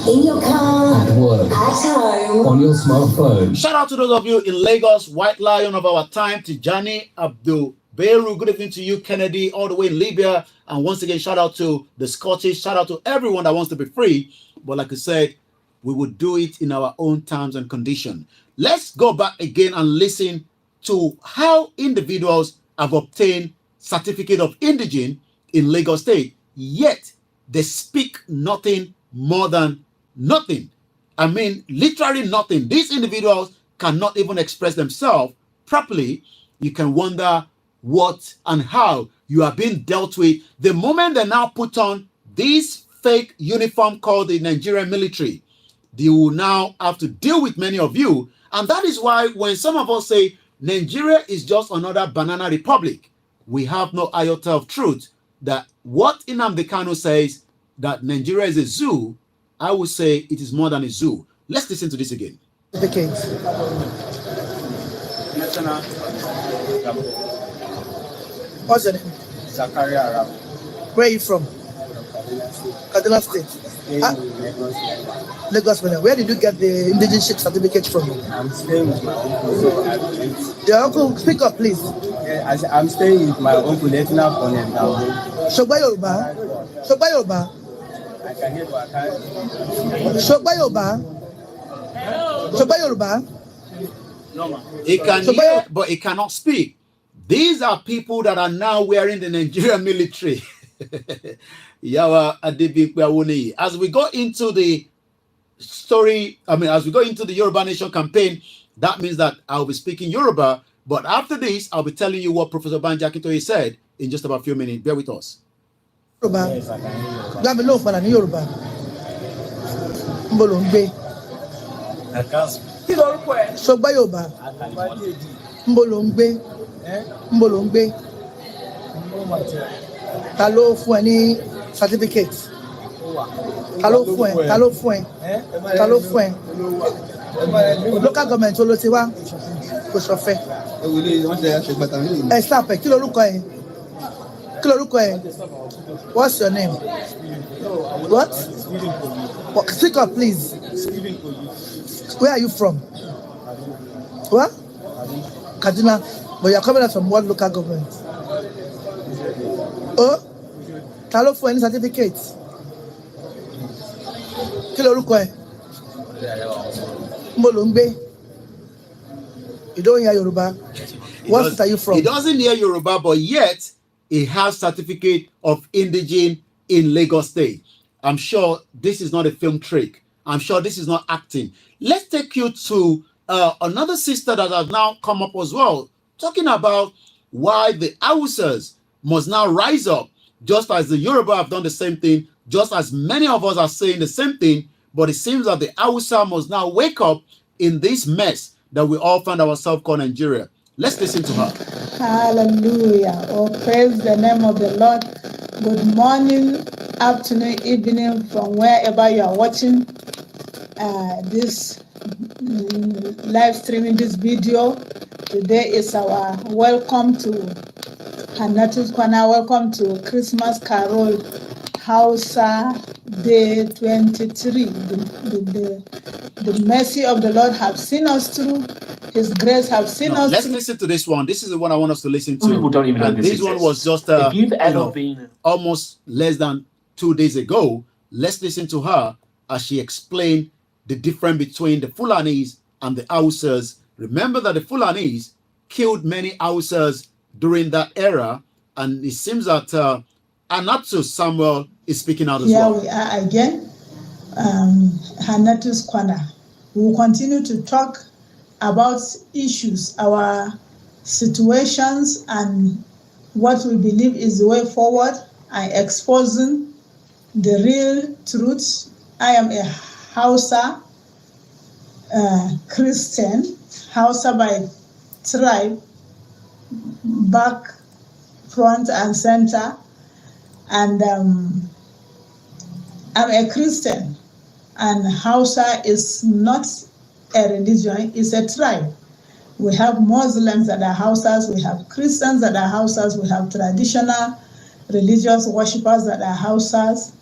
In your car, at work, at home, on your smartphone. Shout out to those of you in Lagos, White Lion of our time, Tijani Abdul Beru. Good evening to you, Kennedy, all the way in Libya. And once again, shout out to the Scottish. Shout out to everyone that wants to be free. But like I said, we will do it in our own terms and conditions. Let's go back again and listen to how individuals have obtained certificate of indigene in Lagos State, yet they speak nothing more than nothing. I mean, literally nothing. These individuals cannot even express themselves properly. You can wonder what and how you are being dealt with the moment they now put on this fake uniform called the Nigerian military. They will now have to deal with many of you. And that is why when some of us say Nigeria is just another banana republic, we have no iota of truth that what Nnamdi Kanu says, that Nigeria is a zoo, I would say it is more than a zoo. Let's listen to this again. Okay. What's your name? Zakaria Arab. Where are you from? Kaduna State. Lagos. Where did you get the indigenship certificate from? I'm staying with my uncle. Your uncle, speak up, please. Yeah, I'm staying with my uncle. Shogba Yoruba. Shogba Yoruba. I can hear, but I can't. Shogba Yoruba. Shogba Yoruba. He can hear, but he cannot speak. These are people that are now wearing the Nigerian military. As we go into the story, as we go into the Yoruba Nation campaign, that means that I'll be speaking Yoruba. But after this, I'll be telling you what Professor Banji Akintoye said in just about a few minutes. Bear with us. Yoruba. Yes, I can hear you. Let me know for Yoruba. Mbolongbe. I can't. Shogba Yoruba. Mbolongbe. Mbolongbe. Ta ló fún ẹ ní certificate? Ta ló fún ẹ? Ta ló fún ẹ? Ta ló fún ẹ? Local government ló ti wá kò ṣọ̀fẹ́. Ẹ stop ẹ, kí lorúkọ ẹ? Kí lorúkọ ẹ? What's your name? What? Speak up, please. Where are you from? What? Kaduna. But you're coming out from what local government? Oh? Ta ló fún ẹ ní certificate? Kí lorúkọ ẹ? Mo ló ń gbé. You don't hear Yoruba. What state are you from? He doesn't hear Yoruba, but yet he has certificate of indigene in Lagos State. I'm sure this is not a film trick. I'm sure this is not acting. Let's take you to another sister that has now come up as well, talking about why the Hausas must now rise up, just as the Yoruba have done the same thing, just as many of us are saying the same thing, but it seems that the Hausa must now wake up in this mess that we all find ourselves called Nigeria. Let's listen to her. Hallelujah. Oh, praise the name of the Lord. Good morning, afternoon, evening, from wherever you are watching this live streaming this video. Today is our welcome to Hannatu's Corner. Welcome to Christmas Carol Hausa Day 23. The mercy of the Lord have seen us through. His grace have seen us Let's through. listen to this one. This is the one I want us to listen to. People don't even know this one was just almost less than 2 days ago. Let's listen to her as she explained the difference between the Fulanis and the Hausas. Remember that the Fulanis killed many Hausas during that era, and it seems that Anatu Samuel is speaking out as well. Here we are again, Hannatu's Corner. We will continue to talk about issues, our situations, and what we believe is the way forward and exposing the real truth. I am a Hausa Christian, Hausa by tribe, back, front and center, and I'm a Christian, and Hausa is not a religion, it's a tribe. We have Muslims that are Hausas, we have Christians that are Hausas, we have traditional religious worshippers that are Hausas,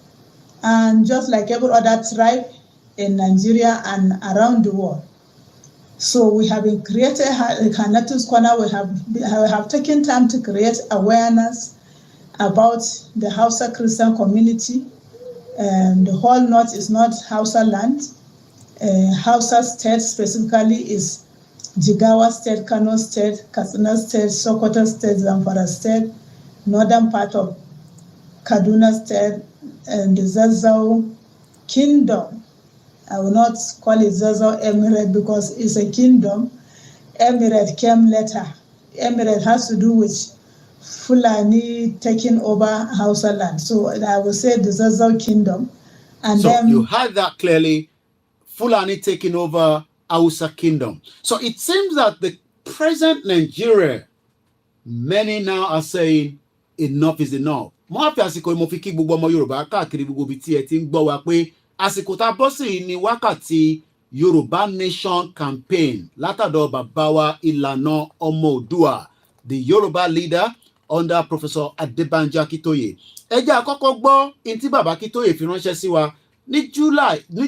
and just like every other tribe in Nigeria and around the world. So we have been created Hanatus Corner, we have taken time to create awareness about the Hausa Christian community. The whole north is not Hausa land. Hausa state specifically is Jigawa State, Kano State, Katsina State, Sokoto State, Zamfara State, northern part of Kaduna State, and the Zazzau Kingdom. I will not call it Zazzau Emirate because it's a kingdom. Emirate came later. Emirate has to do with Fulani taking over Hausa land. So I will say the Zazzau Kingdom. And so then you heard that clearly, Fulani taking over Hausa Kingdom. So it seems that the present Nigeria, many now are saying enough is enough. Mo afi àsìkò mo fi kí gbogbo ọmọ Yorùbá káàkiri gbogbo ibi tí ẹ ti ń gbọ́ wa pé àsìkò tá bọ́ sí ni wákàtí Yoruba Nation campaign látàdọ̀ bàbá wa Ìlànà Ọmọ Oòduà, the Yoruba leader under Professor Adebanjo Akintoye. Ẹ jẹ́ àkọ́kọ́ gbọ́ in tí bàbá Akintoye fi ránṣẹ́ sí wa ní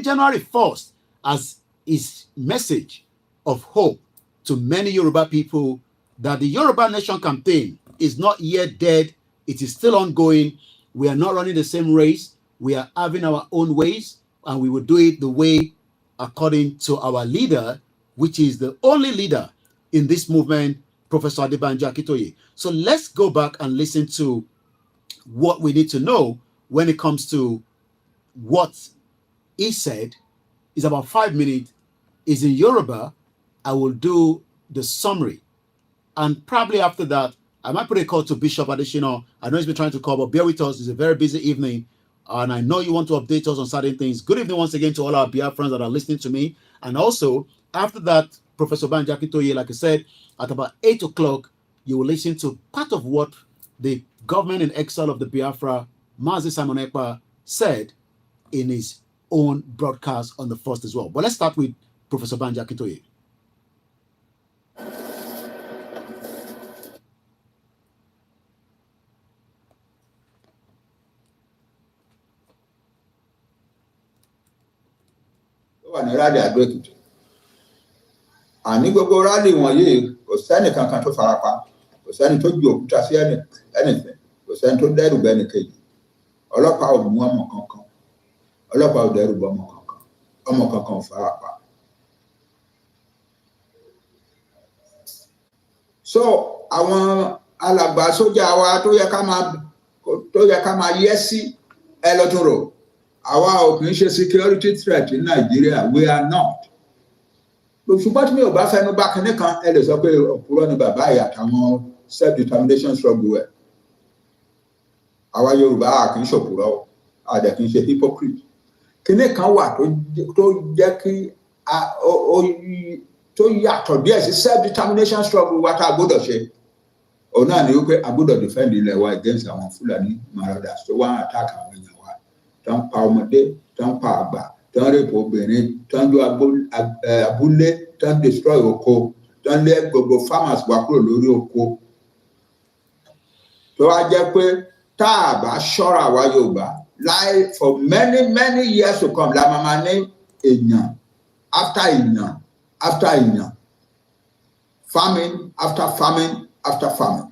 January 1st as his message of hope to many Yoruba people that the Yoruba Nation campaign is not yet dead. It is still ongoing. We are not running the same race. We are having our own ways, and we will do it the way according to our leader, which is the only leader in this movement, Professor Adebanjo Akintoye. So let's go back and listen to what we need to know when it comes to what he said. It's about 5 minutes. It's in Yoruba. I will do the summary. And probably after that, I might put a call to Bishop Adeshino. I know he's been trying to call, but bear with us. It's a very busy evening. And I know you want to update us on certain things. Good evening once again to all our Biafrans that are listening to me. And also, after that, Professor Banjo Akintoye, like I said, at about 8 o'clock, you will listen to part of what the government in exile of the Biafra, Mazi Simon Ekpa, said in his own broadcast on the 1st as well. But let's start with Professor Banjo Akintoye. wà ní rálì Àdó Èkìtì àní gbogbo rálì wọ̀nyí kò sẹ́ni kankan tó farapa, kò sẹ́ni tó ju òkúta sí anything, kò sẹ́ni tó dẹ́rù bẹ́ni kejì. Ọlọ́pàá ò mú ọmọ kankan, ọlọ́pàá ò dẹ́rù bọ́ ọmọ kankan ò farapa. So àwọn alàgbà sójà wa tó yẹ ká máa yẹ́ sí ẹ lọ́tún rò. Àwa ò kì í ṣe security threat in Nigeria, we are not. Ṣùgbọ́n tí mi ò bá fẹnu bá kinní kan, ẹ lè sọ pé òpùrọ́ ni bàbá ìyá àtàwọn self-determination struggle ẹ̀. Àwa Yorùbá a kì í ṣòpùrọ́, a dẹ̀ kì í ṣe hypocrite. Kinní kan wà tó jẹ́ kí tó yàtọ̀ díẹ̀ sí self-determination struggle wa tá a gbọ́dọ̀ ṣe. Òun náà ni wípé a gbọ́dọ̀ defend ilẹ̀ wa against àwọn Fúlàní marauders tó wá attack àwọn èèyàn wa. Tó ń pa ọmọdé, tó ń pa àgbà, tó ń rape obìnrin, tó ń jó abúlé, tó ń destroy oko, tó ń lé gbogbo farmers wá kúrò lórí oko. Tó wá jẹ́ pé tá a bá ṣọ́ra wa Yorùbá, like for many years to come, la máa ní èèyàn after èèyàn after èèyàn, famine after famine after famine.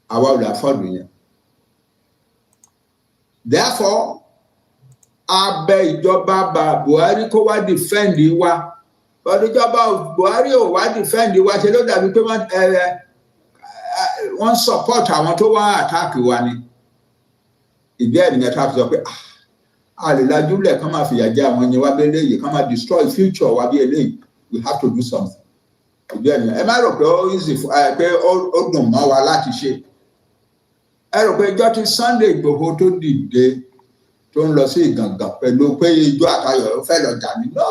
Àwa ò lè afford yẹn. Therefore, a bẹ̀ ìjọba Buhari kó wá defend wa. But ìjọba Buhari ò wá defend wa, ṣe ló dàbí pé wọ́n support àwọn tó wá attack wa ni. Ìdí ẹ̀nìyàn tá a fi sọ pé a lè lajúlẹ̀ kán máa fìyà jẹ àwọn yẹn wá bí eléyìí, kán máa destroy future wa bí eléyìí. We have to do something. Ìdí ẹ̀nìyàn ẹ má rò pé ó easy pé ó dùn mọ́ wa láti ṣe. ẹ rò pé ìjọ tí Sunday Igboho tó dìde tó ń lọ sí Ìgàngàn pẹ̀lú pé ijó àtayọ̀ fẹ́ lọ jà ní no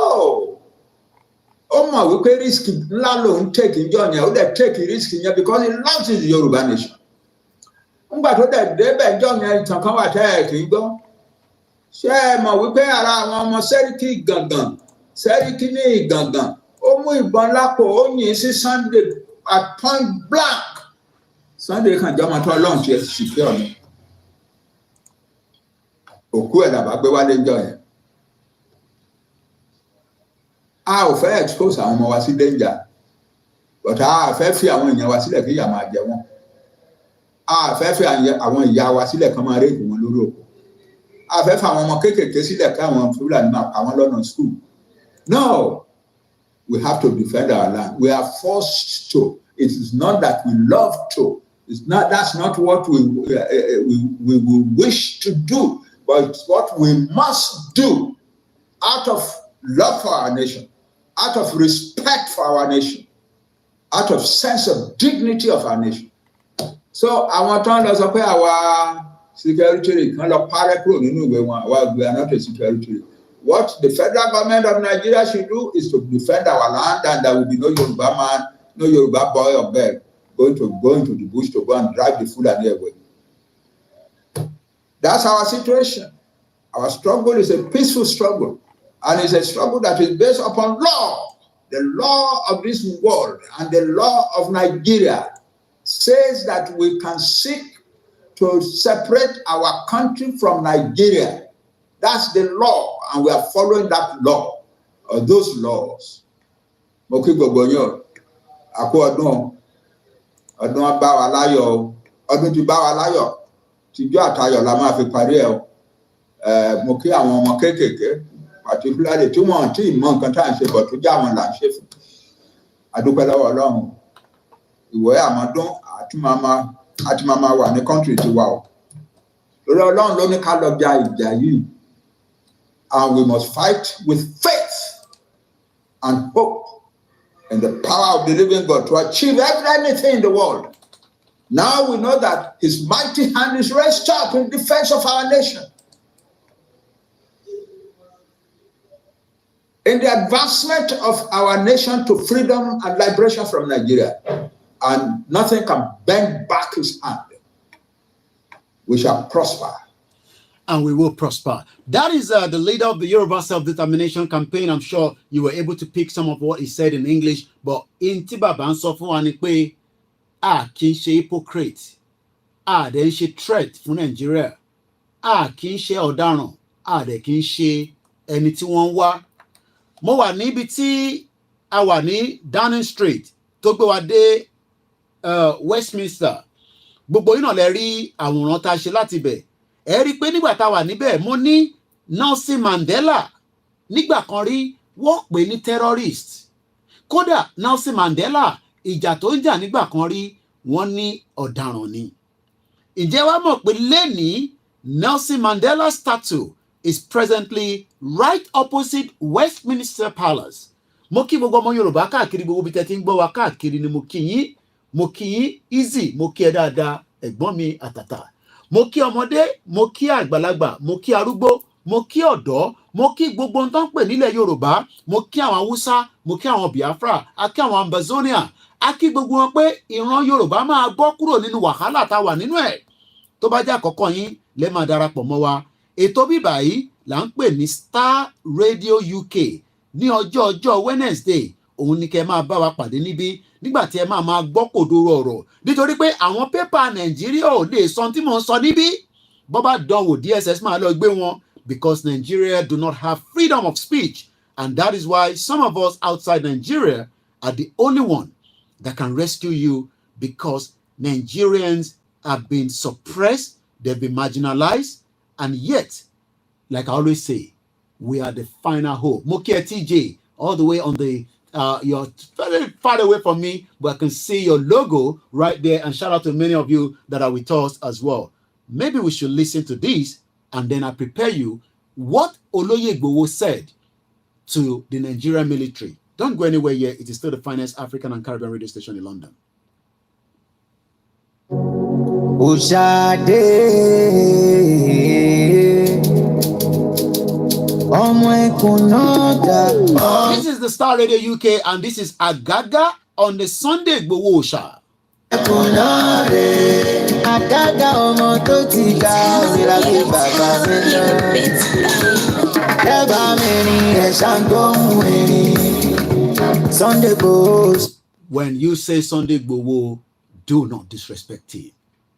ó mọ̀ wípé risk ńlá lòun take ìjọ yẹn ó dẹ̀ take risk yẹn because he loves his Yorùbá nation ńgbà tó dẹ̀ débẹ̀ ìjọ yẹn ìtàn kan wà tẹ́ ẹ̀ kì í gbọ́ ṣé ẹ mọ̀ wípé ara àwọn ọmọ Sẹ́ríkì Ìgàngàn Sẹ́ríkì ní Ìgàngàn ó mú ìbọn lápò ó yìn sí Sunday at point blank Sunday kan jọmọ tó Ọlọ́run ti sì fẹ́ ọ̀nà òkú ẹ̀ làbá gbé wálé ńjọ́ yẹn a ò fẹ́ expose àwọn ọmọ wa sí danger but a fẹ́ fi àwọn èèyàn wa sílẹ̀ kí ìyà máa jẹ wọ́n a fẹ́ fi àwọn ìyá wa sílẹ̀ kí wọ́n máa réèkì wọn lórí òkú a fẹ́ fi àwọn ọmọ kéékèèké sílẹ̀ kí àwọn Fúlàní máa pa wọ́n lọ́nà school no we have to defend our land we are forced to it is not that we love to it's not that's not what we wish to do but it's what we must do out of love for our nation out of respect for our nation out of sense of dignity of our nation so àwọn tó ń lọ sọ pé àwa security kan lọ parẹ́ kúrò nínú ìwé wọn àwa we are not a security what the federal government of Nigeria should do is to defend our land and there will be no Yoruba man no Yoruba boy or girl going to the bush to go and drive the Fulani away. That's our situation. Our struggle is a peaceful struggle and it's a struggle that is based upon law. The law of this world and the law of Nigeria says that we can seek to separate our country from Nigeria. That's the law and we are following that law or those laws. Ọdún bá wa láyọ̀ ọdún ti bá wa láyọ̀ tìjọ́ àtayọ̀ la máa fi parí ẹ̀ mo kí àwọn ọmọ kéékèèké particularly tí wọ́n ti mọ nǹkan tá à ń ṣe bọ̀ tó jẹ́ àwọn là ń ṣe fún adúpẹ́ lọ́wọ́ Ọlọ́run ìwé àmọ́dún àti máa wà ní country tiwa o lórí Ọlọ́run ló ní ká lọ ja ìjà yìí and we must fight with faith and hope and the power of the living God to achieve anything in the world. Now we know that his mighty hand is raised up in defense of our nation. In the advancement of our nation to freedom and liberation from Nigeria. And nothing can bend back his hand. We shall prosper. And we will prosper. That is the leader of the Yoruba Self-Determination Campaign. I'm sure you were able to pick some of what he said in English. But in Tibaban sọ fún wa ni pé a kì í ṣe hypocrite, a dẹ̀ ń ṣe threat fún Nigeria, a kì í ṣe ọ̀daràn, a dẹ̀ kì í ṣe ẹni tí wọ́n ń wá. Mo wà níbi tí a wà ní Downing Street tó gbé wa dé Westminster. Gbogbo yín náà lè rí àwòrán tá a ṣe láti bẹ̀. Ẹ rí pé nígbà tá a wà níbẹ̀ mo ní Nelson Mandela nígbà kan rí wọ́n pè ní terrorist. Kódà Nelson Mandela ìjà tó ń jà nígbà kan rí wọ́n ní ọ̀daràn ni. Ǹjẹ́ wàá mọ̀ pé lẹ́nìí Nelson Mandela statue is presently right opposite Westminster Palace. Mo kí gbogbo ọmọ Yorùbá káàkiri gbogbo bí tẹ́ ti ń gbọ́ wa káàkiri ni mo kí yín easy mo kí ẹ dáadáa ẹ̀gbọ́n mi àtàtà. Mo kí ọmọdé, mo kí àgbàlagbà, mo kí arúgbó, mo kí ọ̀dọ́, mo kí gbogbo ohun tó ń pè nílẹ̀ Yorùbá, mo kí àwọn Haúsá, mo kí àwọn Biafra, a kí àwọn Ambazonia, a kí gbogbo wọn pé ìran Yorùbá máa bọ́ kúrò nínú wàhálà tá a wà nínú ẹ̀. Tó bá jẹ́ àkọ́kọ́ yín lẹ́ máa darapọ̀ mọ́ wa. Ètò bíbà yìí là ń pè ní Starr Radio UK ní ọjọ́ Wednesday. Òun ni kẹ́ máa bá wa pàdé níbí nígbà tí ẹ máa gbọ́ kòdoro ọ̀rọ̀ nítorí pé àwọn pépà Nàìjíríà ò lè sọ tí mò ń sọ níbí bó bá dánwò DSS máa lọ gbé wọn because Nigeria do not have freedom of speech and that is why some of us outside Nigeria are the only one that can rescue you because Nigerians have been suppressed, they've been marginalized, and yet, like I always say, we are the final hope. Mokia TJ, all the way on the you're very far away from me, but I can see your logo right there. And shout out to many of you that are with us as well. Maybe we should listen to this, and then I prepare you what Oloye Igboho said to the Nigerian military. Don't go anywhere yet. It is still the finest African and Caribbean radio station in London. Oshade. This is the Star Radio UK, and this is Agaga on the Sunday Igboho Osha. When you say Sunday Igboho, do not disrespect him.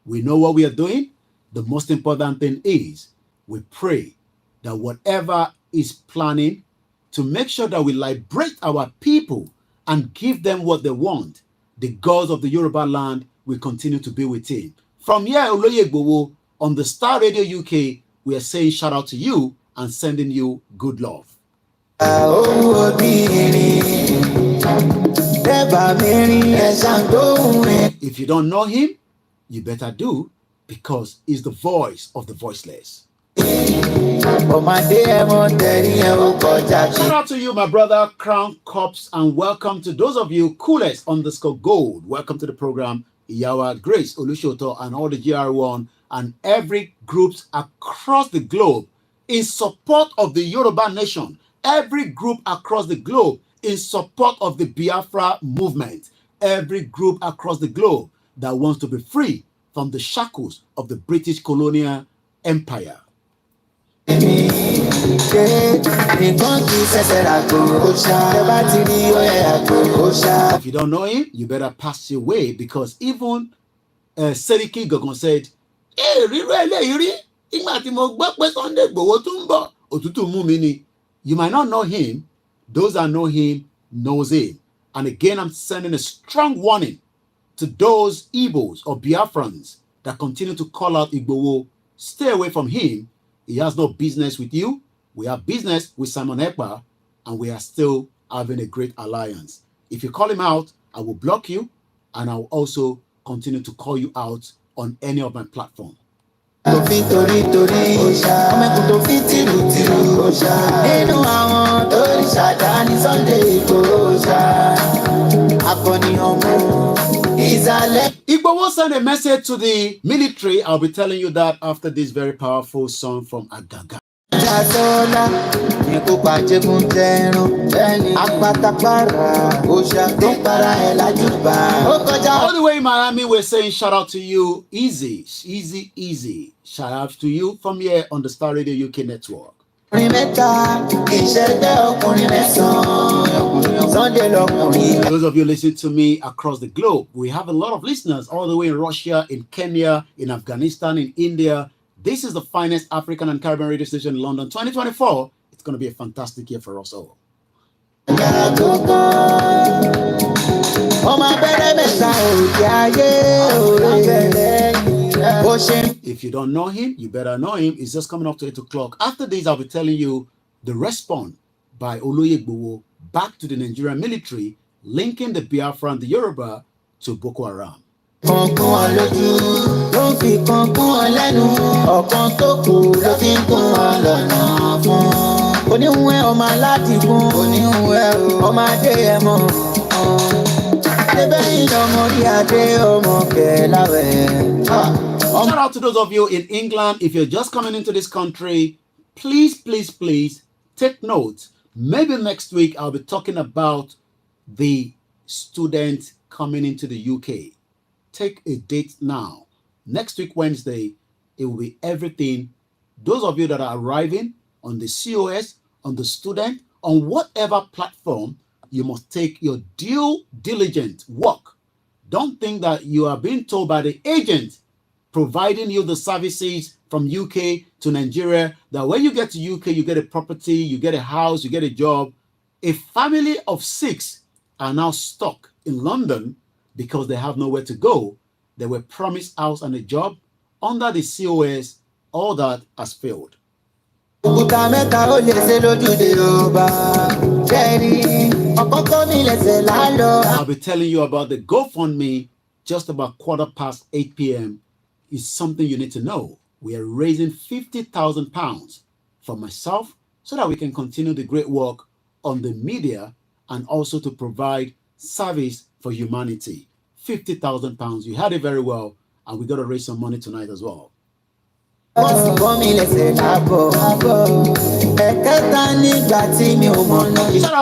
We know what we are doing. The most important thing is we pray that whatever is planning to make sure that we liberate our people and give them what they want, the gods of the Yoruba land will continue to be with him. From here, Oloye Igboho, on the Star Radio UK, we are saying shout out to you and sending you good love. If you don't know him, you better do, because he's the voice of the voiceless. Shout out to you, my brother, Crown Cops, and welcome to those of you coolest_gold. Welcome to the program, Iyawa Grace Olushoto, and all the GR1 and every groups across the globe in support of the Yoruba nation. Every group across the globe in support of the Biafra movement. Every group across the globe that wants to be free from the shackles of the British colonial empire. If you don't know him, you better pass your way, because even Seriki Gogon said, you might not know him. Those that know him knows him. And again, I'm sending a strong warning to those Igbos or Biafrans that continue to call out Igboho. Stay away from him. He has no business with you. We have business with Simon Ekpa, and we are still having a great alliance. If you call him out, I will block you, and I will also continue to call you out on any of my platforms. Igboho sent a message to the military. I'll be telling you that after this very powerful song from Agaga. All the way in Miami, we're saying shout out to you. Easy. Shout out to you from here on the Star Radio UK network. Those of you listening to me across the globe, we have a lot of listeners all the way in Russia, in Kenya, in Afghanistan, in India. This is the finest African and Caribbean radio station in London. 2024, it's going to be a fantastic year for us all. If you don't know him, you better know him. It's just coming up to 8 o'clock. After this, I'll be telling you the response by Oloye Igboho back to the Nigerian military, linking the Biafra and the Yoruba to Boko Haram. Shout out to those of you in England. If you're just coming into this country, please take note. Maybe next week I'll be talking about the students coming into the UK. Take a date now. Next week, Wednesday, it will be everything. Those of you that are arriving on the COS, on the student, on whatever platform, you must take your due diligent work. Don't think that you are being told by the agent providing you the services from UK to Nigeria, that when you get to UK, you get a property, you get a house, you get a job. A family of 6 are now stuck in London because they have nowhere to go. They were promised house and a job under the COS. All that has failed. I'll be telling you about the GoFundMe just about 8:15 p.m. It's something you need to know. We are raising £50,000 for myself so that we can continue the great work on the media and also to provide service for humanity. £50,000. You heard it very well. and we got to raise some money tonight as well. Shout out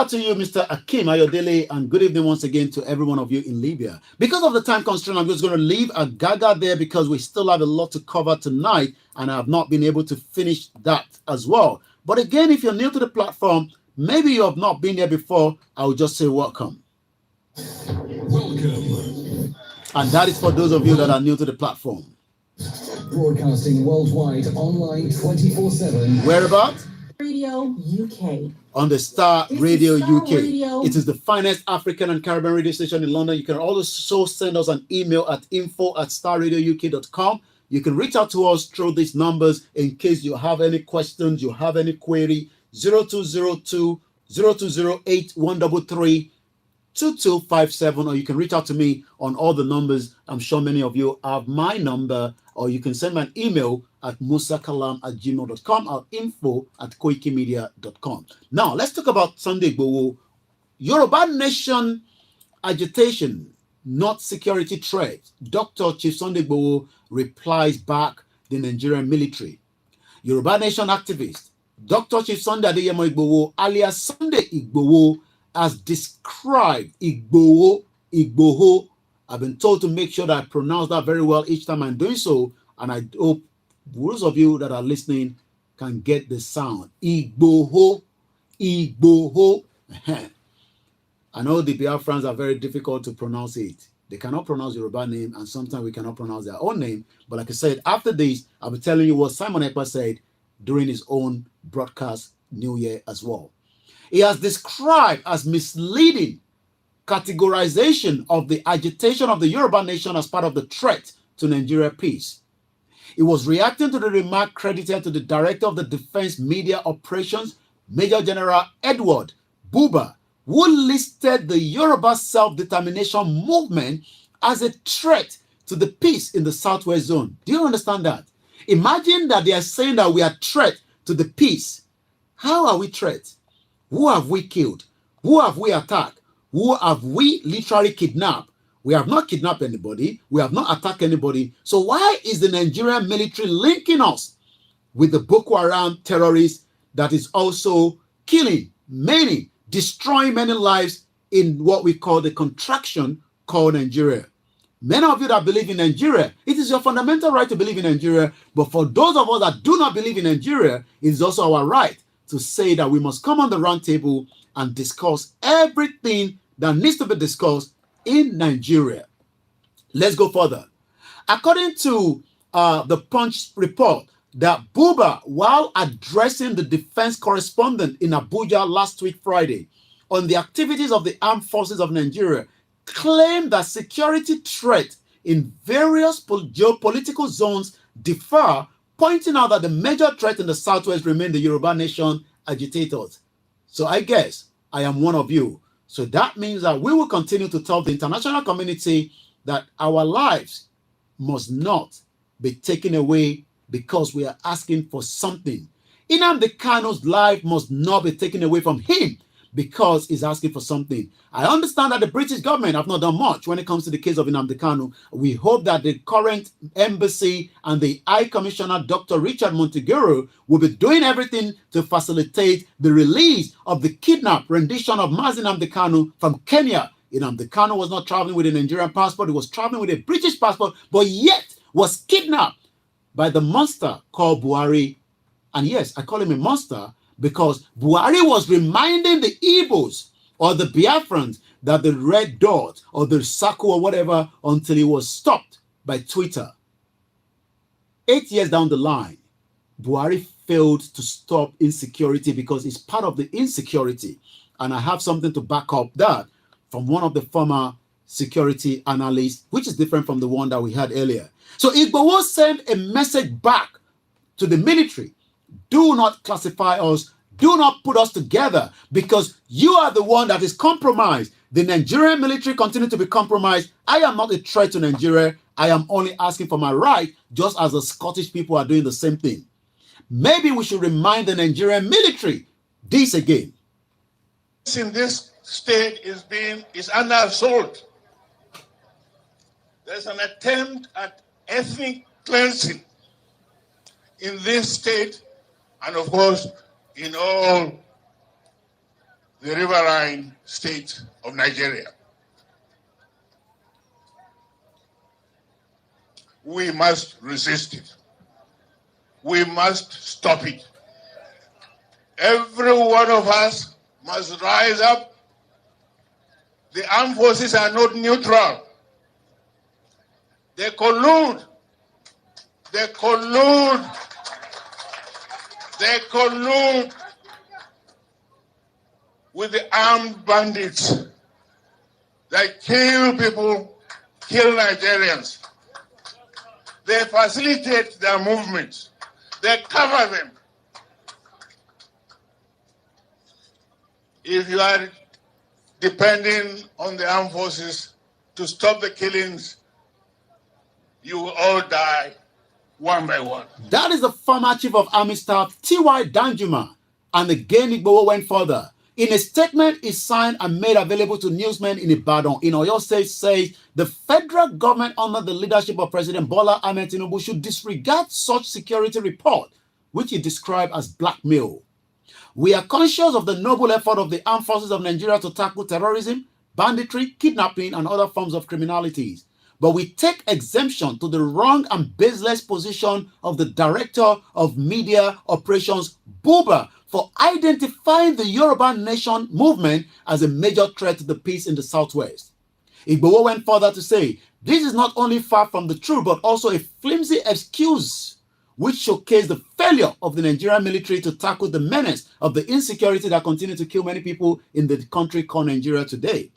to you, Mr. Akim Ayodele, and good evening once again to every one of you in Libya. Because of the time constraint, I'm just going to leave a gaga there because we still have a lot to cover tonight, and I have not been able to finish that as well. But again, if you're new to the platform, maybe you have not been there before, I will just say welcome. Welcome. And that is for those of you that are new to the platform. Broadcasting worldwide, online 24/7. Whereabouts? Radio UK. On the Starr Radio Starr UK. Radio. It is the finest African and Caribbean radio station in London. You can also send us an email at info@starradiouk.com. You can reach out to us through these numbers in case you have any questions, you have any query. 0202 0208 133 2257, or you can reach out to me on all the numbers. I'm sure many of you have my number, or you can send me an email at musakalam@gmail.com or info@koikimedia.com. Now, let's talk about Sunday Igboho. Yoruba Nation agitation, not security threat. Dr. Chief Sunday Igboho replies back the Nigerian military. Yoruba Nation activist, Dr. Chief Sunday Adeyemo Igboho, alias Sunday Igboho, has described Igboho. I've been told to make sure that I pronounce that very well each time I'm doing so, and I hope those of you that are listening can get the sound. Igboho. I know the Biafrans are very difficult to pronounce it. They cannot pronounce Yoruba name, and sometimes we cannot pronounce their own name. But like I said, after this, I'll be telling you what Simon Ekpa said during his own broadcast New Year as well. He has described as misleading categorization of the agitation of the Yoruba nation as part of the threat to Nigeria peace. He was reacting to the remark credited to the Director of the Defense Media Operations, Major General Edward Buba, who listed the Yoruba self-determination movement as a threat to the peace in the Southwest Zone. Do you understand that? Imagine that they are saying that we are threat to the peace. How are we threat? Who have we killed? Who have we attacked? Who have we literally kidnapped? We have not kidnapped anybody. We have not attacked anybody. So why is the Nigerian military linking us with the Boko Haram terrorists that is also killing many, destroying many lives in what we call the contraction called Nigeria? Many of you that believe in Nigeria, it is your fundamental right to believe in Nigeria. But for those of us that do not believe in Nigeria, it is also our right to say that we must come on the round table and discuss everything that needs to be discussed in Nigeria. Let's go further. According to the Punch report, that Buba, while addressing the defense correspondent in Abuja last week Friday on the activities of the armed forces of Nigeria, claimed that security threats in various geopolitical zones differ, pointing out that the major threat in the Southwest remain the Yoruba Nation agitators. So I guess I am one of you. So that means that we will continue to tell the international community that our lives must not be taken away because we are asking for something. Nnamdi Kanu's life must not be taken away from him because he's asking for something. I understand that the British government have not done much when it comes to the case of Nnamdi Kanu. We hope that the current embassy and the High Commissioner, Dr. Richard Monteguro, will be doing everything to facilitate the release of the kidnapped rendition of Mazi Nnamdi Kanu from Kenya. Nnamdi Kanu was not traveling with a Nigerian passport. He was traveling with a British passport, but yet was kidnapped by the monster called Buhari. And yes, I call him a monster because Buhari was reminding the Igbos or the Biafrans that the red dot or the circle or whatever until he was stopped by Twitter. 8 years down the line, Buhari failed to stop insecurity because it's part of the insecurity. And I have something to back up that from one of the former security analysts, which is different from the one that we had earlier. So Igboho sent a message back to the military. Do not classify us. Do not put us together because you are the one that is compromised. The Nigerian military continue to be compromised. I am not a threat to Nigeria. I am only asking for my right, just as the Scottish people are doing the same thing. Maybe we should remind the Nigerian military this again. In this state is under assault. There's an attempt at ethnic cleansing in this state and, of course, in all the riverine states of Nigeria. We must resist it. We must stop it. Every one of us must rise up. The armed forces are not neutral. They collude. They collude. They collude with the armed bandits. They kill people, kill Nigerians. They facilitate their movements. They cover them. If you are depending on the armed forces to stop the killings, you will all die one by one. That is the former Chief of Army Staff, T.Y. Danjuma, and again Igboho went further. In a statement he signed and made available to newsmen in Ibadan, in Oyo State, says the federal government under the leadership of President Bola Ahmed Tinubu should disregard such security report, which he described as blackmail. We are conscious of the noble effort of the armed forces of Nigeria to tackle terrorism, banditry, kidnapping, and other forms of criminalities. But we take exemption to the wrong and baseless position of the Director of Media Operations, Buba, for identifying the Yoruba Nation movement as a major threat to the peace in the Southwest. Igboho went further to say, this is not only far from the truth, but also a flimsy excuse which showcased the failure of the Nigerian military to tackle the menace of the insecurity that continues to kill many people in the country called Nigeria today.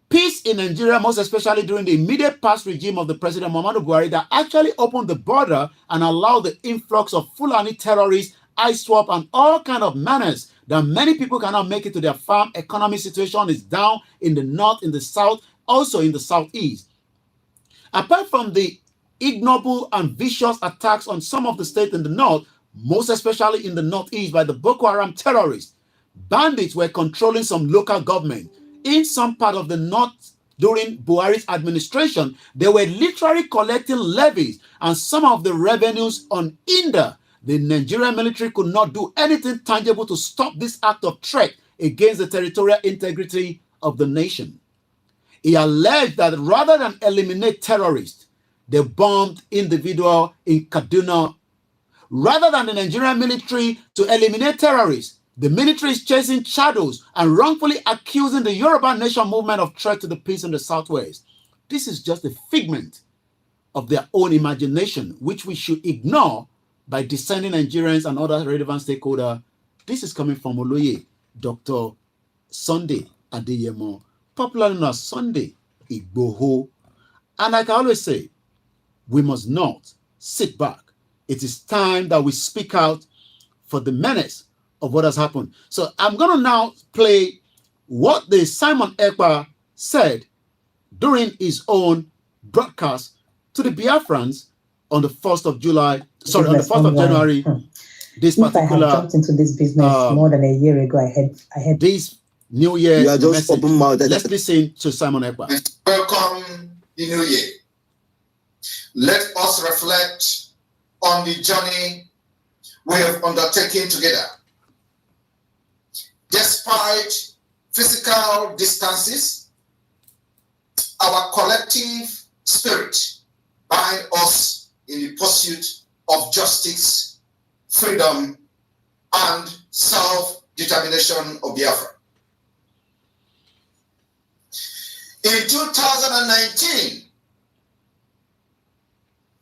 Peace in Nigeria, most especially during the immediate past regime of the President Muhammadu Buhari, that actually opened the border and allowed the influx of Fulani terrorists, ISWAP, and all kinds of menace that many people cannot make it to their farm. Economic situation is down in the north, in the south, also in the southeast. Apart from the ignoble and vicious attacks on some of the states in the north, most especially in the northeast by the Boko Haram terrorists, bandits were controlling some local government. In some part of the north during Buhari's administration, they were literally collecting levies and some of the revenues on India. The Nigerian military could not do anything tangible to stop this act of threat against the territorial integrity of the nation. He alleged that rather than eliminate terrorists, they bombed individuals in Kaduna. Rather than the Nigerian military to eliminate terrorists, the military is chasing shadows and wrongfully accusing the Yoruba Nation movement of threat to the peace in the Southwest. This is just a figment of their own imagination, which we should ignore by descending Nigerians and other relevant stakeholders. This is coming from Oloye, Dr. Sunday Adeyemo, popularly known as Sunday Igboho. And like I always say, we must not sit back. It is time that we speak out for the menace of what has happened. So I'm going to now play what the Simon Ekpa said during his own broadcast to the Biafrans on the 1st of July, sorry, on the 1st of January. This if particular, I had jumped into this business more than a year ago, I had this New Year's just message. Let's listen to Simon Ekpa. Welcome the New Year. Let us reflect on the journey we have undertaken together. Despite physical distances, our collective spirit binds us in the pursuit of justice, freedom, and self-determination of Biafra. In 2019,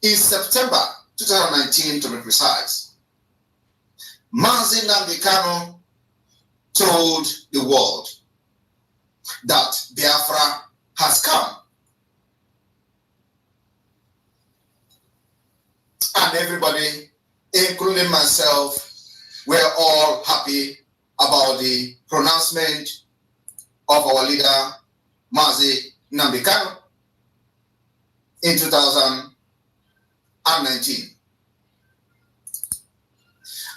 in September 2019 to be precise, Mazi Nnamdi Kanu told the world that Biafra has come. And everybody, including myself, we're all happy about the pronouncement of our leader, Mazi Nnamdi Kanu, in 2019.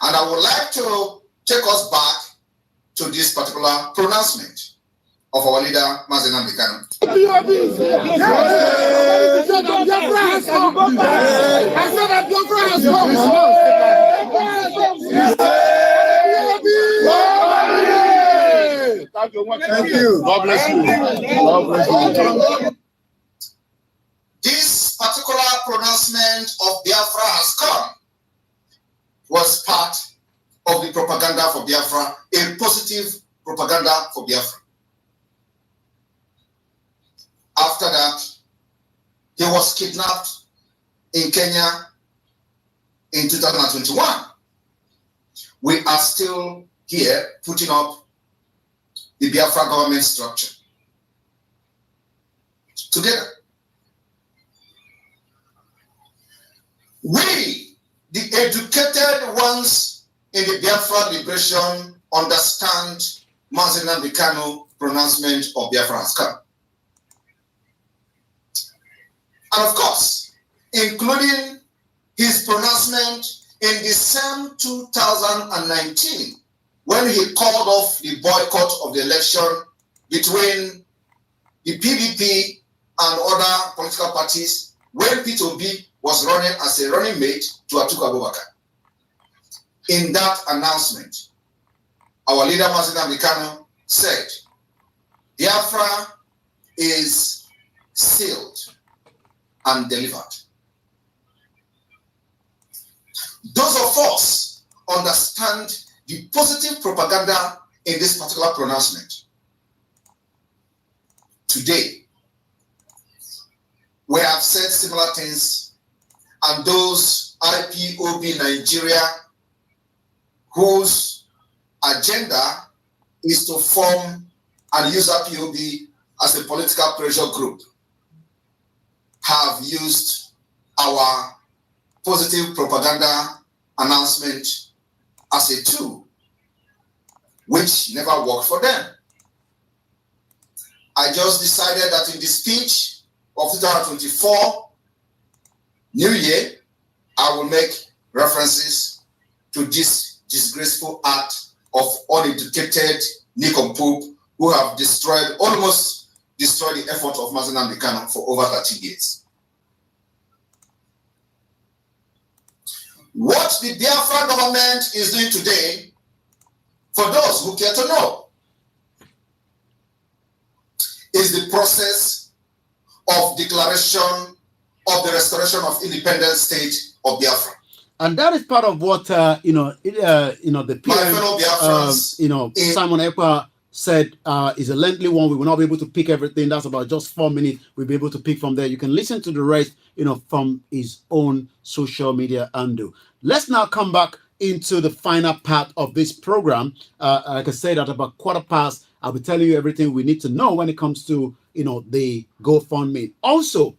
And I would like to take us back to this particular pronouncement. of our leader, Mazi Nnamdi Kanu. I said that Biafra has come. I said that Biafra has come. Thank you. God bless you. God bless you. This particular pronouncement of Biafra has come was part of the propaganda for Biafra, a positive propaganda for Biafra. After that, he was kidnapped in Kenya in 2021. We are still here putting up the Biafra government structure together. We, the educated ones in the Biafra liberation, understand Mazi Nnamdi Kanu pronouncement of Biafra has come. And of course, including his pronouncement in the same 2019, when he called off the boycott of the election between the PDP and other political parties, when P2B was running as a running mate to Atiku Abubakar. In that announcement, our leader Mazi Nnamdi Kanu said, Biafra is sealed and delivered. Those of us understand the positive propaganda in this particular pronouncement. Today, we have said similar things, and those IPOB Nigeria whose agenda is to form and use IPOB as a political pressure group have used our positive propaganda announcement as a tool, which never worked for them. I just decided that in the speech of 2024, New Year, I will make references to this disgraceful act of uneducated nincompoop who have almost destroyed the effort of Mazi Nnamdi Kanu for over 30 years. What the Biafra government is doing today, for those who care to know, is the process of declaration of the restoration of independent state of Biafra. And that is part of what the PM, Simon Ekpa said is a lengthy one. We will not be able to pick everything. That's about just 4 minutes. We'll be able to pick from there. You can listen to the rest, from his own social media handle. Let's now come back into the final part of this program. Like I said, at about 15:15, I'll be telling you everything we need to know when it comes to, the GoFundMe. Also,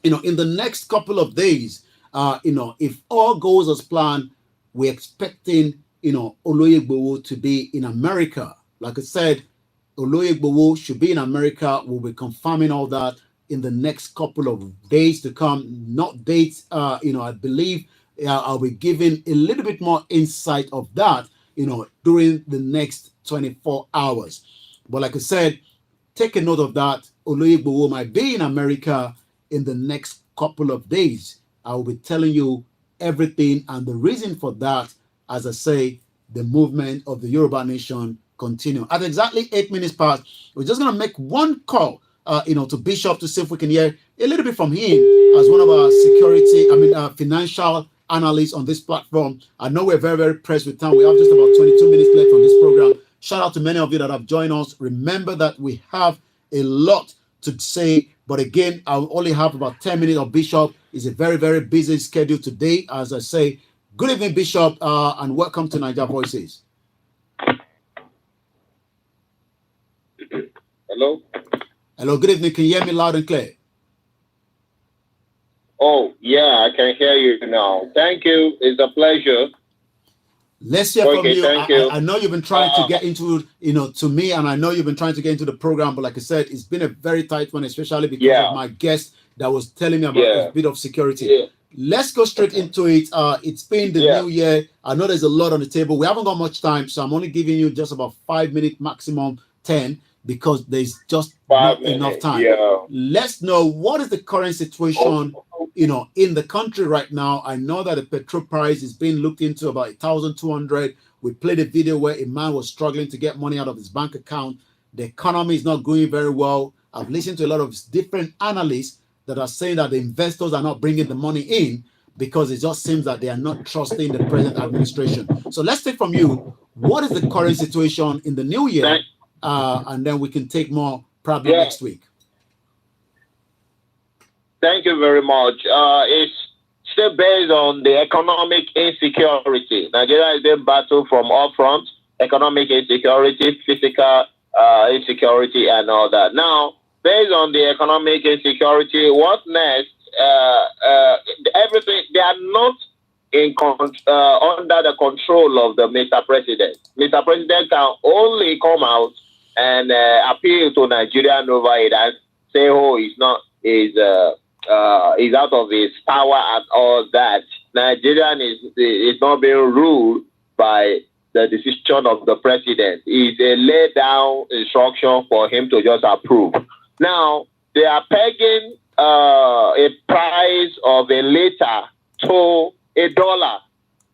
in the next couple of days, if all goes as planned, we're expecting, Oloyegbowo to be in America. Like I said, Oloyegbowo should be in America. We'll be confirming all that in the next couple of days to come. Not dates, I believe I'll be giving a little bit more insight of that, during the next 24 hours. But like I said, take a note of that. Oloyegbowo might be in America in the next couple of days. I will be telling you everything, and the reason for that, as I say, the movement of the Yoruba nation continue. At exactly 8 minutes past, we're just going to make one call, to Bishop to see if we can hear a little bit from him as one of our financial analysts on this platform. I know we're very, very pressed with time. We have just about 22 minutes left on this program. Shout out to many of you that have joined us. Remember that we have a lot to say, but again, I'll only have about 10 minutes of Bishop. It's a very, very busy schedule today. As I say, good evening, Bishop, and welcome to Niger Voices. Hello? Hello, good evening. Can you hear me loud and clear? Oh, yeah, I can hear you now. Thank you. It's a pleasure. Let's hear from you. I know you've been trying to get into, to me, and I know you've been trying to get into the program, but like I said, it's been a very tight one, especially because of my guest that was telling me about a bit of security. Let's go straight into it. It's been the new year. I know there's a lot on the table. We haven't got much time, so I'm only giving you just about 5 minutes, maximum 10. because there's just not enough time. Yeah. Let's know what is the current situation, you know, in the country right now. I know that the petrol price is being looked into about 1,200. We played a video where a man was struggling to get money out of his bank account. The economy is not going very well. I've listened to a lot of different analysts that are saying that the investors are not bringing the money in because it just seems that they are not trusting the present administration. So let's take from you, what is the current situation in the new year? And then we can take more probably next week. Thank you very much. It's still based on the economic insecurity. Nigeria is in battle from all fronts: economic insecurity, physical insecurity, and all that. Now, based on the economic insecurity, what next? Everything, they are not under the control of the Mr. President. Mr. President can only come out and appeal to Nigerian over it and say, "Oh, he's out of his power and all that." Nigerian is not being ruled by the decision of the president. It's a lay down instruction for him to just approve. Now they are pegging a price of a liter to $1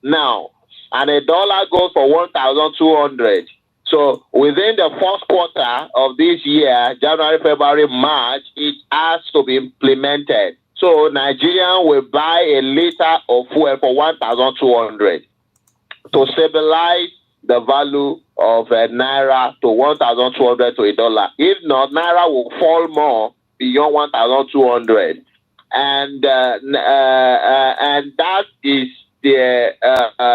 now, and $1 goes for 1,200. So within the first quarter of this year, January, February, March, it has to be implemented. So Nigerian will buy a liter of fuel for 1,200 to stabilize the value of naira to 1,200 to $1. If not, naira will fall more beyond 1,200, and that is the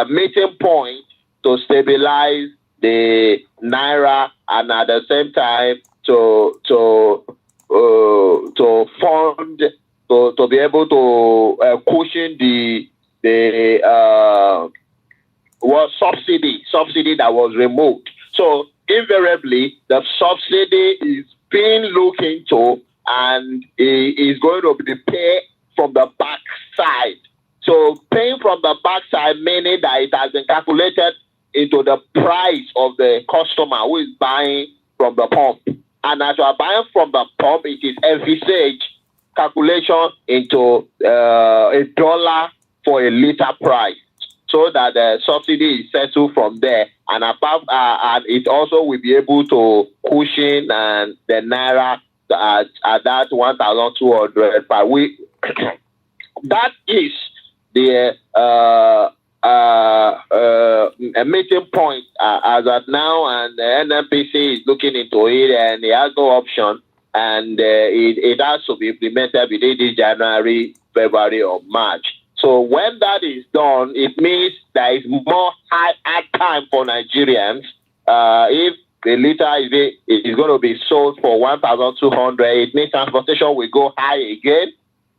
meeting point to stabilize the naira, and at the same time to fund to be able to cushion the subsidy that was removed. So invariably, the subsidy is being looked into, and it is going to be paid from the back side. So paying from the back side, meaning that it has been calculated into the price of the customer who is buying from the pump. And as you are buying from the pump, it is envisaged calculation into $1 for a liter price, so that the subsidy is settled from there. And above, and it also will be able to cushion and the naira at that 1,200 per week. That is the a meeting point as at now, and the NNPC is looking into it, and it has no option, and it has to be implemented within this January, February, or March. So when that is done, it means there is more high time for Nigerians. If the liter is going to be sold for 1,200, it means transportation will go high again,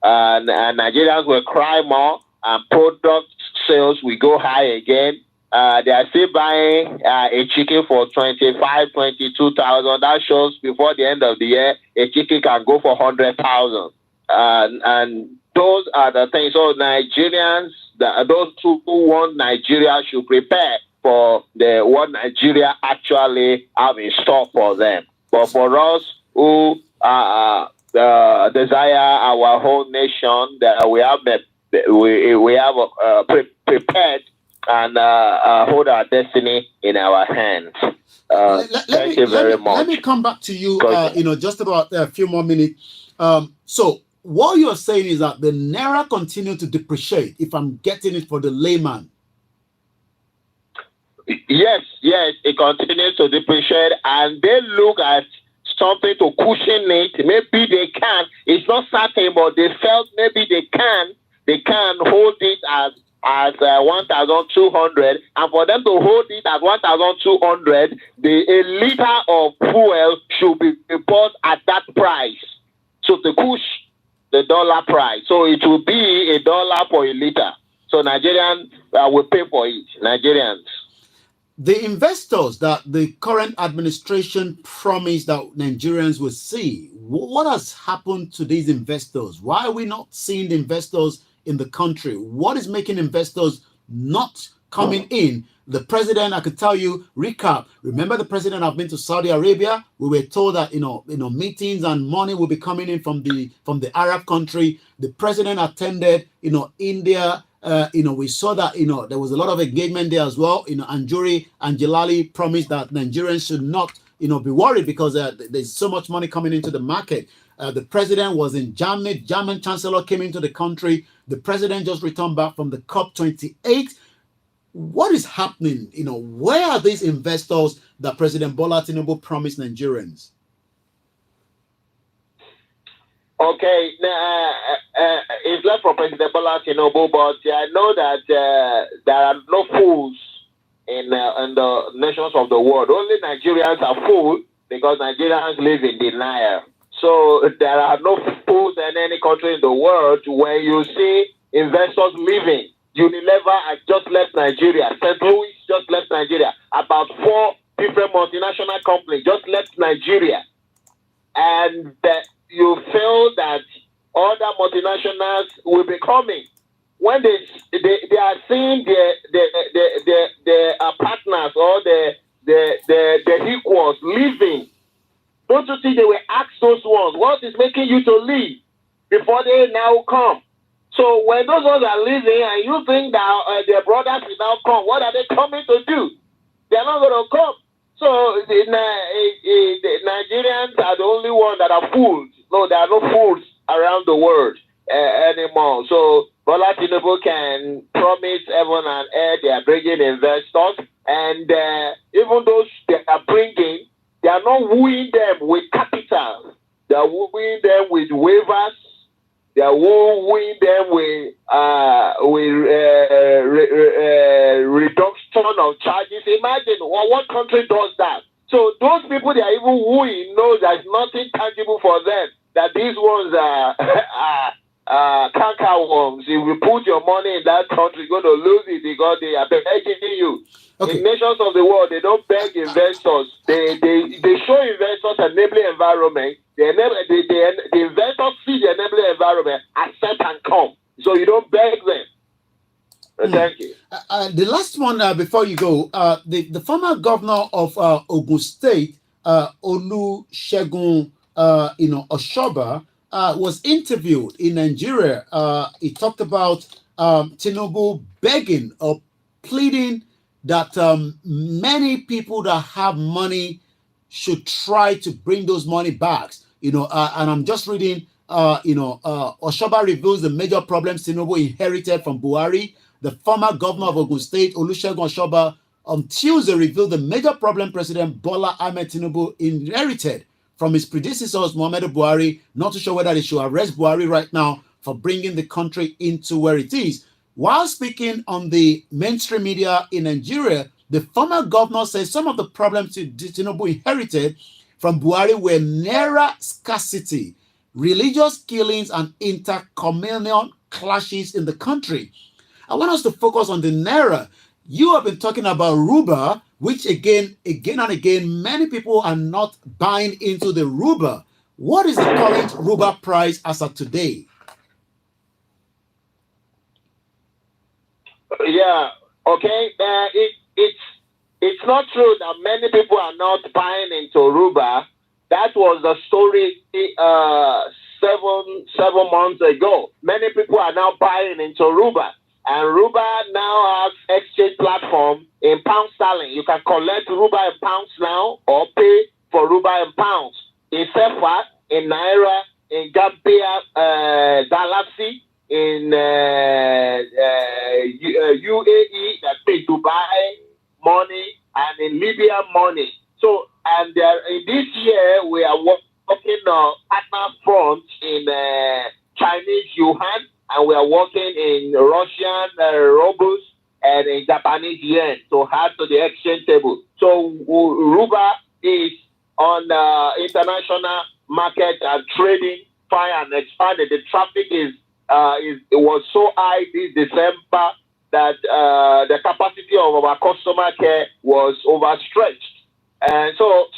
and Nigerians will cry more, and product sales will go high again. They are still buying a chicken for 25,000, 22,000. That shows before the end of the year, a chicken can go for 100,000. And those are the things. So Nigerians, those who want Nigeria should prepare for what Nigeria actually have in store for them. But for us who desire our whole nation, that we have prepared and hold our destiny in our hands. Thank you very much. Let me come back to you, just about a few more minutes. So what you're saying is that the naira continue to depreciate, if I'm getting it for the layman. Yes, it continues to depreciate, and they look at something to cushion it. Maybe they can. It's not certain, but they felt maybe they can hold it as 1,200, and for them to hold it at 1,200, a liter of fuel should be bought at that price. So to push the dollar price, so it will be $1 for a liter. So Nigerians will pay for it. Nigerians. The investors that the current administration promised that Nigerians will see, what has happened to these investors? Why are we not seeing the investors in the country? What is making investors not coming in. The president, I could tell you, recap. Remember, the president have been to Saudi Arabia. We were told that meetings and money will be coming in from the Arab country. The president attended India. We saw that there was a lot of engagement there as well. Anjuri and Jalali promised that Nigerians should not be worried because there's so much money coming into the market. The president was in Germany. German chancellor came into the country. The president just returned back from the COP28. What is happening? Where are these investors that President Bola Tinubu promised Nigerians? Okay, it's left for President Bola Tinubu, but I know that there are no fools in the nations of the world. Only Nigerians are fools because Nigerians live in denial. So there are no fools in any country in the world. When you see investors leaving, Unilever has just left Nigeria. St. Louis just left Nigeria. About 4 different multinational companies just left Nigeria. And you feel that other multinationals will be coming. When they are seeing their partners or their equals leaving, don't you think they will ask those ones, what is making you to leave before they now come? So when those ones are leaving and you think that their brothers will now come, what are they coming to do? They're not going to come. So the Nigerians are the only ones that are fools. No, there are no fools around the world anymore. So Bola Tinubu can promise heaven and earth they are bringing investors. And even those they are bringing, they are not wooing them with capital. They are wooing them with waivers. They are wooing them with reduction of charges. Imagine what country does that. So those people they are even wooing know there's nothing tangible for them. That these ones are canker worms. If you put your money in that country, you're going to lose it because they are begging you. Okay. In nations of the world, they don't beg investors. They show investors an enabling environment. The investors see the enabling environment, accept and come. So you don't beg them. Thank you. The last one before you go, the former governor of Ogun State, Olusegun Oshoba, was interviewed in Nigeria. He talked about Tinubu begging or pleading that many people that have money should try to bring those money back. And I'm just reading, Oshoba reveals the major problems Tinubu inherited from Buhari. The former governor of Ogun State, Olusegun Oshoba, on Tuesday revealed the major problem President Bola Ahmed Tinubu inherited from his predecessors, Muhammadu Buhari. Not too sure whether they should arrest Buhari right now for bringing the country into where it is. While speaking on the mainstream media in Nigeria, the former governor says some of the problems Tinubu inherited from Buhari were naira scarcity, religious killings, and intercommunal clashes in the country. I want us to focus on the naira. You have been talking about Ruba, which again and again, many people are not buying into the Ruba. What is the current Ruba price as of today? Yeah, okay. It's not true that many people are not buying into Ruba. That was the story 7 months ago. Many people are now buying into Ruba. And Ruba now has exchange platform in pound sterling. You can collect Ruba in pounds now or pay for Ruba in pounds. In Sefa, in Naira, in Gambia, Dalasi, in UAE, that pay Dubai money, and in Libya money. So, and in this year, we are working on partner front in Chinese yuan, and we are working in Russian rubles and in Japanese yen to add to the exchange table. So Ruba is on the international market and trading fine and expanded. The traffic it was so high this December that the capacity of our customer care was overstretched. And so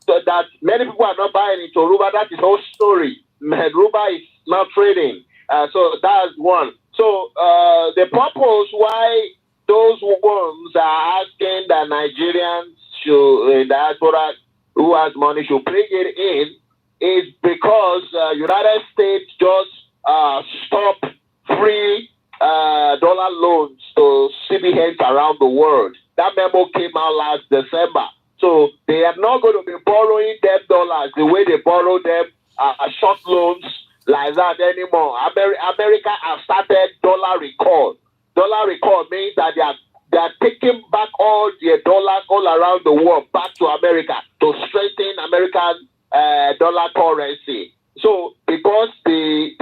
that many people are not buying into Ruba. That is the whole story. Ruba is not trading. So that's one. So the purpose why those those ones are asking that Nigerians should, diaspora who has money should bring it in, is because United States just stop free dollar loans to CBNs around the world. That memo came out last December. So they are not going to be borrowing them dollars the way they borrow them short loans like that anymore. America have started dollar recall. Dollar recall means that they are taking back all their dollars all around the world back to America to strengthen American dollar currency. So because the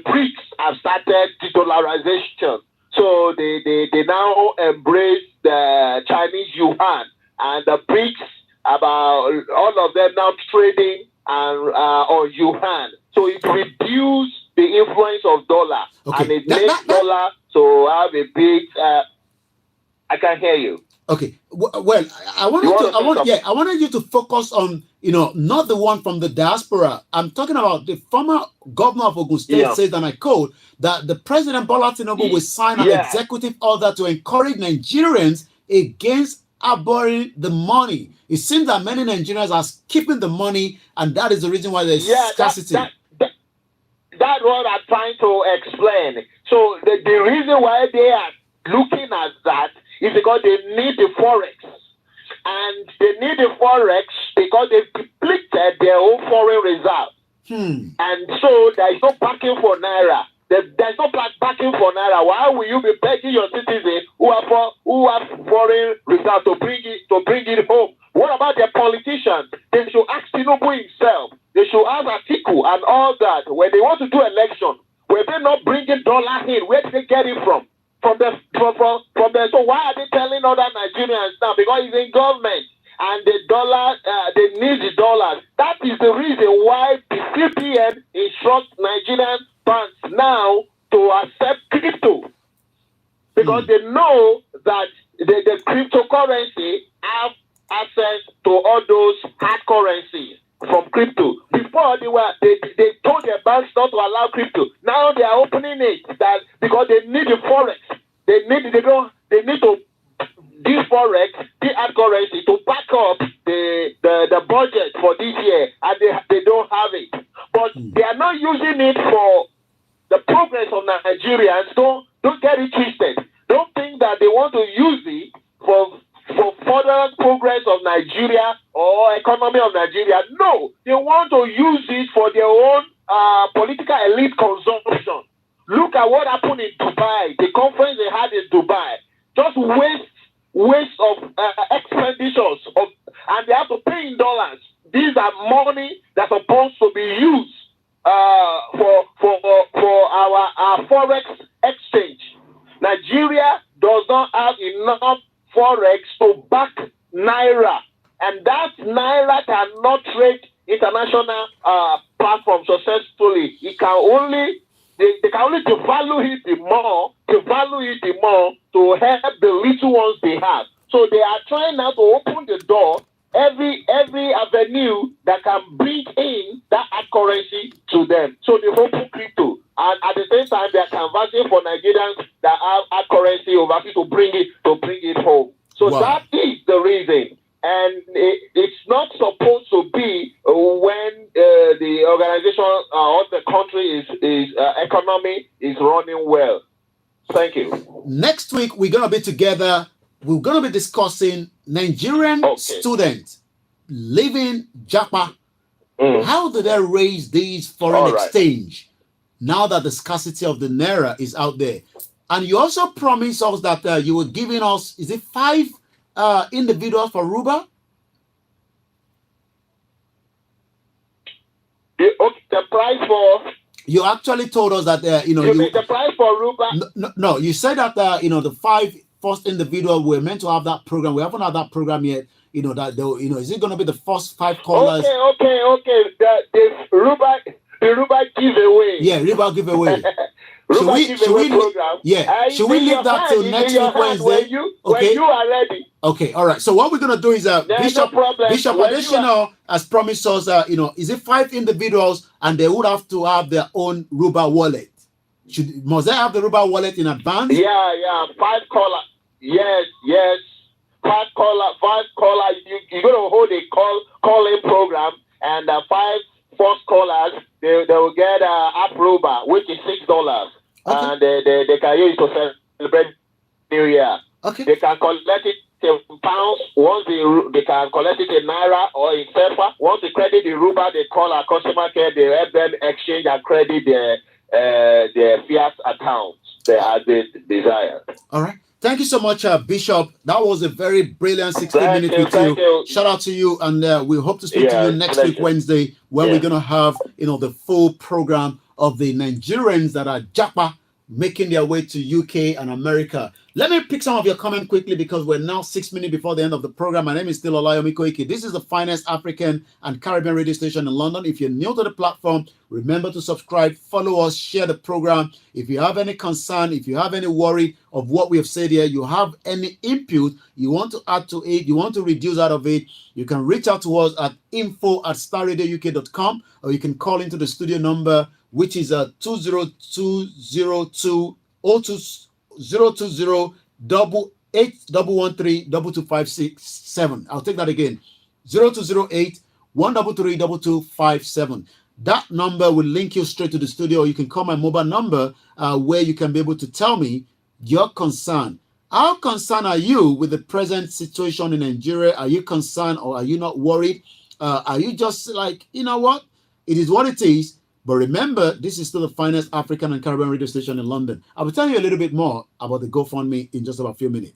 BRICS have started de-dollarization, so they now embrace the Chinese yuan, and the BRICS, about all of them now trading on yuan. So it reduces the influence of dollar, and it makes dollar to have a big. I can hear you. Okay. Well, I wanted you to focus on, not the one from the diaspora. I'm talking about the former governor of Ogun State says, and I quote, that the President Bola Tinubu will sign an executive order to encourage Nigerians against abhorring the money. It seems that many Nigerians are keeping the money, and that is the reason why there's scarcity. That's what I'm trying to explain. So the reason why they are looking at that is because they need the forex, and they need the forex because they've depleted their own foreign reserve, and so there is no backing for naira. There's no backing for naira. Why will you be begging your citizens who have foreign reserve to bring it home? What about their politicians? They should ask Tinubu himself. They should ask Atiku and all that. When they want to do election, were they not bringing dollar in? Where did they get it from? From the so why are they telling other Nigerians now? Because it's in government, and the dollar, they need the dollars. That is the reason why the CBN instructs Nigerian banks now to accept crypto, because they know that the cryptocurrency have access to all those hard currencies from crypto. Before they told their banks not to allow crypto. Now they are opening it that because they need the forex. They need to this forex, the hard currency to back up the budget for this year, and they don't have it. But they are not using it for the progress of Nigerians. Don't get it twisted. Don't think that they want to use it for further progress of Nigeria or economy of Nigeria. No, they want to use it for their own political elite consumption. Look at what happened in Dubai, the conference they had in Dubai. Just waste of expenditures, and they have to pay in dollars. These are money that's supposed to be used for our forex exchange. Nigeria does not have enough forex to back naira, and that naira cannot trade international platform successfully. It can only they can only devalue it the more to help the little ones they have. So they are trying now to open the door, every avenue that can bring in that hard currency to them. So they open crypto, and at the same time they are canvassing for Nigerians that have hard currency overseas to bring it home. So that is the reason. And it's not supposed to be when the organization or the country is economy is running well. Thank you. Next week we're gonna be together. We're gonna be discussing Nigerian students living Japa. How do they raise these foreign exchange now that the scarcity of the naira is out there? And you also promised us that you were giving us, is it 5 individuals for Ruba? The price for... You actually told us that, You mean the price for Ruba? No, you said that, the 5 first individuals were meant to have that program. We haven't had that program yet. Is it going to be the first 5 callers? Okay. The Ruba giveaway. Yeah, Ruba giveaway. Should we leave that till next week Wednesday? When you are ready. Okay, all right. So what we're gonna do is Bishop Additional has promised us is it 5 individuals, and they would have to have their own Ruba wallet. Must I have the Yoruba wallet in advance? Yeah. 5 caller. Yes. 5 caller. You're gonna hold a call-in program, and 5 first callers they will get app Yoruba, which is $6, and they can use it to celebrate New Year. Okay. They can collect it in pounds. Once they can collect it in naira or in sefa. Once they credit the Yoruba, they call our customer care. They help them exchange and credit their fiat accounts as they desire. All right. Thank you so much, Bishop. That was a very brilliant 60 minutes with Thank you. Shout out to you, and we hope to speak to you next week, Wednesday, when we're going to have, the full program of the Nigerians that are Japa making their way to UK and America. Let me pick some of your comments quickly because we're now 6 minutes before the end of the program. My name is still OLAYOMI KOIKI. This is the finest African and Caribbean radio station in London. If you're new to the platform, remember to subscribe, follow us, share the program. If you have any concern, if you have any worry of what we have said here, you have any input you want to add to it, you want to reduce out of it, you can reach out to us at info@starradiouk.com, or you can call into the studio number, which is 20202 020-813-2257. I'll take that again. 0208-133-2257. That number will link you straight to the studio. You can call my mobile number where you can be able to tell me your concern. How concerned are you with the present situation in Nigeria? Are you concerned or are you not worried? Are you just like, you know what? It is what it is. But remember, this is still the finest African and Caribbean radio station in London. I will tell you a little bit more about the GoFundMe in just about a few minutes.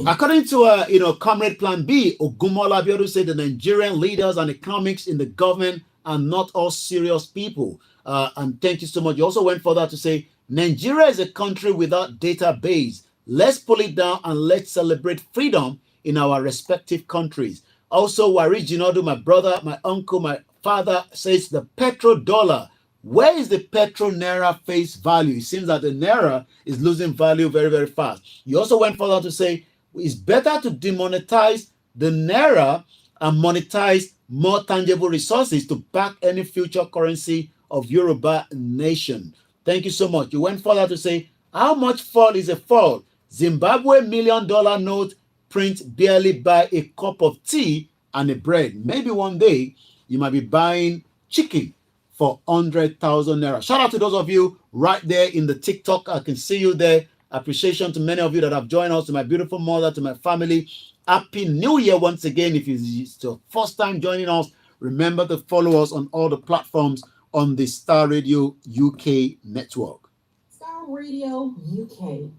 According to Comrade Plan B, Ogumola Abiodun said the Nigerian leaders and economics in the government are not all serious people. And thank you so much. You also went further to say Nigeria is a country without database. Let's pull it down and let's celebrate freedom in our respective countries. Also, Wari Jinodu, my brother, my uncle, my father says the petrodollar. Where is the petro naira face value? It seems that the naira is losing value very, very fast. You also went further to say it's better to demonetize the naira and monetize more tangible resources to back any future currency of Yoruba nation. Thank you so much. You went further to say how much fall is a fall? Zimbabwe $1 million note print barely buy a cup of tea and a bread. Maybe one day you might be buying chicken for 100,000 naira. Shout out to those of you right there in the TikTok. I can see you there. Appreciation to many of you that have joined us, to my beautiful mother, to my family. Happy New Year once again. If it's your first time joining us, remember to follow us on all the platforms on the Star Radio UK network. Star Radio UK.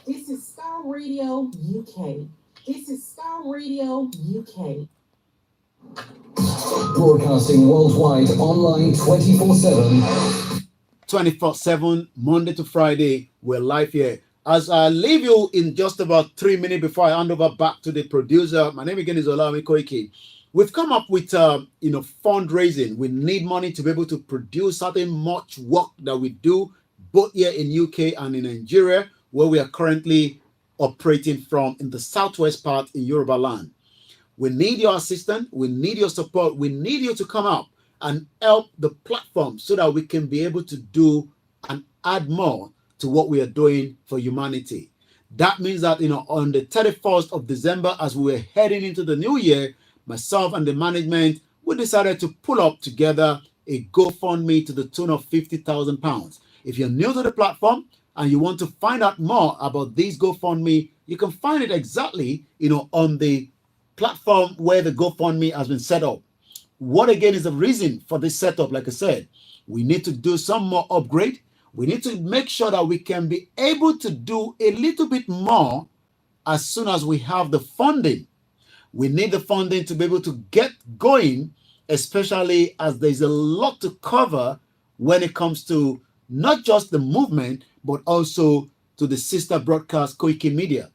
This is Star Radio UK. This is Star Radio UK. Broadcasting worldwide, online 24/7. 24/7, Monday to Friday, we're live here. As I leave you in just about 3 minutes before I hand over back to the producer, my name again is OLAYOMI KOIKI. We've come up with fundraising. We need money to be able to produce certain much work that we do both here in UK and in Nigeria, where we are currently operating from in the southwest part in Yoruba land. We need your assistance. We need your support. We need you to come out and help the platform so that we can be able to do and add more to what we are doing for humanity. That means that, on the 31st of December, as we were heading into the new year, myself and the management, we decided to pull up together a GoFundMe to the tune of £50,000. If you're new to the platform and you want to find out more about these GoFundMe, you can find it exactly, on the platform where the GoFundMe has been set up. What again is the reason for this setup? Like I said, we need to do some more upgrade. We need to make sure that we can be able to do a little bit more as soon as we have the funding. We need the funding to be able to get going, especially as there's a lot to cover when it comes to not just the movement, but also to the sister broadcast Koikimedia.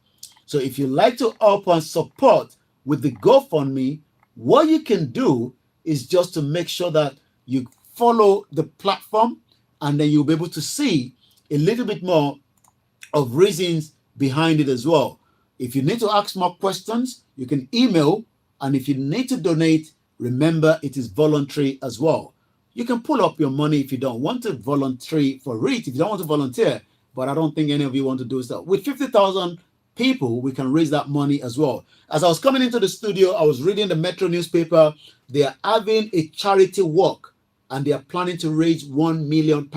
So if you like to help and support with the GoFundMe, what you can do is just to make sure that you follow the platform, and then you'll be able to see a little bit more of reasons behind it as well. If you need to ask more questions, you can email, and if you need to donate, Remember, it is voluntary as well. You can pull up your money if you don't want to volunteer for it, if you don't want to volunteer, but I don't think any of you want to do so. With 50,000 people, we can raise that money as well. As I was coming into the studio, I was reading the Metro newspaper. They are having a charity walk and they are planning to raise £1 million.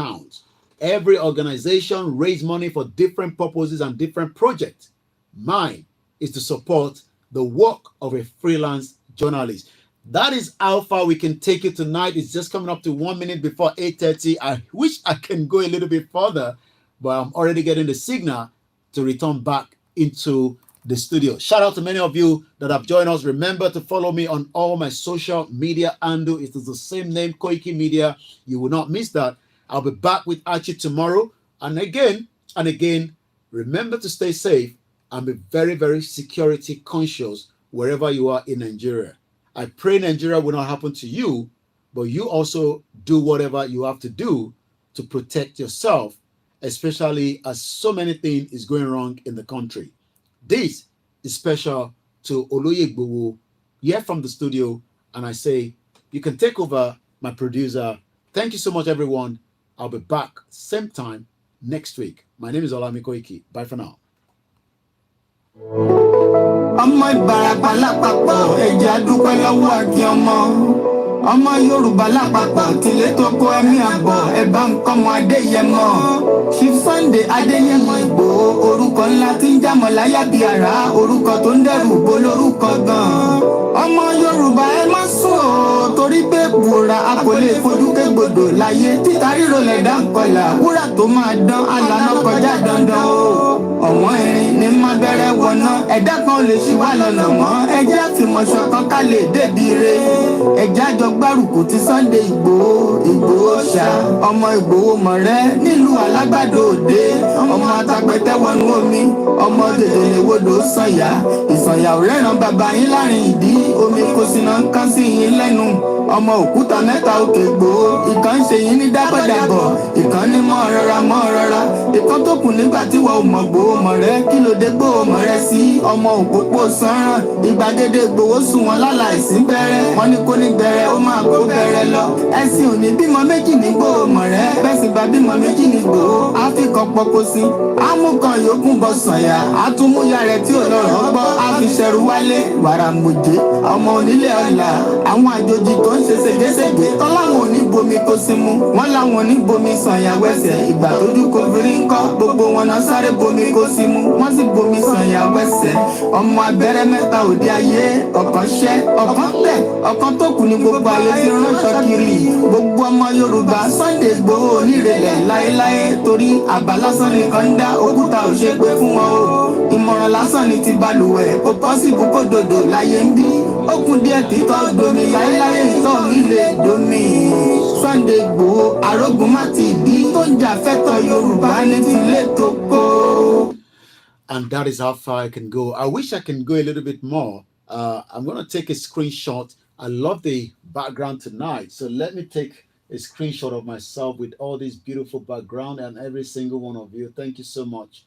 Every organization raise money for different purposes and different projects. Mine is to support the work of a freelance journalist. That is how far we can take it tonight. It's just coming up to 1 minute before 8:30. I wish I can go a little bit further, but I'm already getting the signal to return back into the studio. Shout out to many of you that have joined us. Remember to follow me on all my social media handle. It is the same name, Koikimedia. You will not miss that. I'll be back with Archie tomorrow. And again, remember to stay safe and be very, very security conscious wherever you are in Nigeria. I pray Nigeria will not happen to you, but you also do whatever you have to do to protect yourself, especially as so many things is going wrong in the country. This is special to Oloye here from the studio, and I say you can take over, my producer. Thank you so much, everyone. I'll be back same time next week. My name is OLAYOMI KOIKI. Bye for now. ọmọ Ìbàràpá lápapọ̀ ẹ̀jẹ̀ àdúpẹ́ lọ́wọ́ àti ọmọ Yorùbá lápapọ̀ tìlé tó kó ẹ̀mí àbọ̀ ẹ̀bá nǹkan ọmọ Adéyẹmọ Chief Sunday Adéyẹmọ Ìgbòho orúkọ ńlá tí ń jámọ̀ láyà bí àrá orúkọ tó ń dẹrù bo lórúkọ gan ọmọ Yorùbá ẹ má sùn o torí pé bùrà a kò lè fojú kégbodò láyé títa ríro lẹ̀dá ń kọlà wúrà tó máa dán alànà kọjá dandan o ọ̀wọ́n irin ní má bẹ̀rẹ̀ wọ̀nà ẹ̀dá kan lè ṣì wá lọ́nà mọ́ ẹjẹ́ àfìmọ̀ṣọ kan ká lè débi re ẹjẹ́ àjọ gbárùkù ti Sunday Ìgbòho ṣá ọmọ Ìgbòho mọ̀rẹ́ nílùú Alágbàdo Òde ọmọ atapẹ̀tẹ̀ wọnú omi ọmọ dèdèlè wodò sànyà ìsànyà ò rẹ́ràn bàbá yín láàrin ìdí omi kò sì náà ń kán sí yín lẹ́nu ọmọ òkúta mẹ́ta òkè Ìgbòho ìkan ń ṣe yín ní dábọ̀dàbọ̀ ìkan ní mọ́ rọra ìkan tó kù nígbà tí wọ́n mọ̀ Ìgbòho mọ̀rẹ́ kí ló dé Ìgbòho mọ̀rẹ́ sí ọmọ òpópó sánràn ìgbàgede Ìgbòho sùn wọn láláìsí bẹ̀rẹ̀ wọn ní kó ní bẹ̀rẹ̀ ó máa kó bẹ̀rẹ̀ lọ ẹ̀sìn ò ní bímọ méjì ní Ìgbòho mọ̀rẹ́ bẹ́ẹ̀ sì bá bímọ méjì ní Ìgbòho áfíkọ̀ pọ̀pọ̀ sí amúkan yòókù bọ̀ sànyà àtúmúyà rẹ̀ tí ò lọ́rọ̀ gbọ́ àfiṣẹ́rù wálé wàràmùjẹ́ ọmọ onílé ọ̀la àwọn àjòjì tó ń ṣe ségesège tọ́láwọn ò ní bomi kó sí mu wọ́n láwọn ò ní bomi sànyà wẹ́sẹ̀ ìgbà tójú kò fi rí ńkọ́ gbogbo wọn náà sáré bomi kó sí mu wọ́n sì bomi sànyà wẹ́sẹ̀ ọmọ abẹ́rẹ́ mẹ́ta òde ayé ọ̀kan ṣẹ́ ọ̀kan tẹ̀ ọ̀kan tó kù ní gbogbo ayé tí ránṣọ kiri gbogbo ọmọ Yorùbá Sunday Ìgbòho onírèlẹ̀ láéláé torí àbá lásán nìkan ń dá òkúta ò ṣe pé fún wọn o ìmọ̀ràn lásán ni ti balùwẹ̀ kò pọ́sibú kó dòdò láyé ń bí ó kún díẹ̀ títọ́ domi láéláé ìtọ́ mi lè domi Sunday Ìgbòho arógun má ti bí tó ń jà fẹ́tọ̀ Yorùbá ní tilé tó kó. And that is how far I can go. I wish I can go a little bit more. I'm going to take a screenshot. I love the background tonight. So let me take a screenshot of myself with all this beautiful background and every single one of you. Thank you so much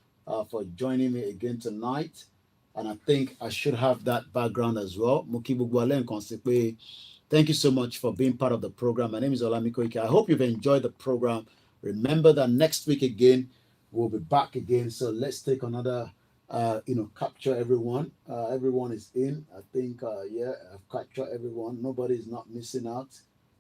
for joining me again tonight. And I think I should have that background as well. Thank you so much for being part of the program. My name is OLAYOMI KOIKI. I hope you've enjoyed the program. Remember that next week again, we'll be back again. So let's take another, capture everyone. Everyone is in. I think, I've captured everyone. Nobody's not missing out.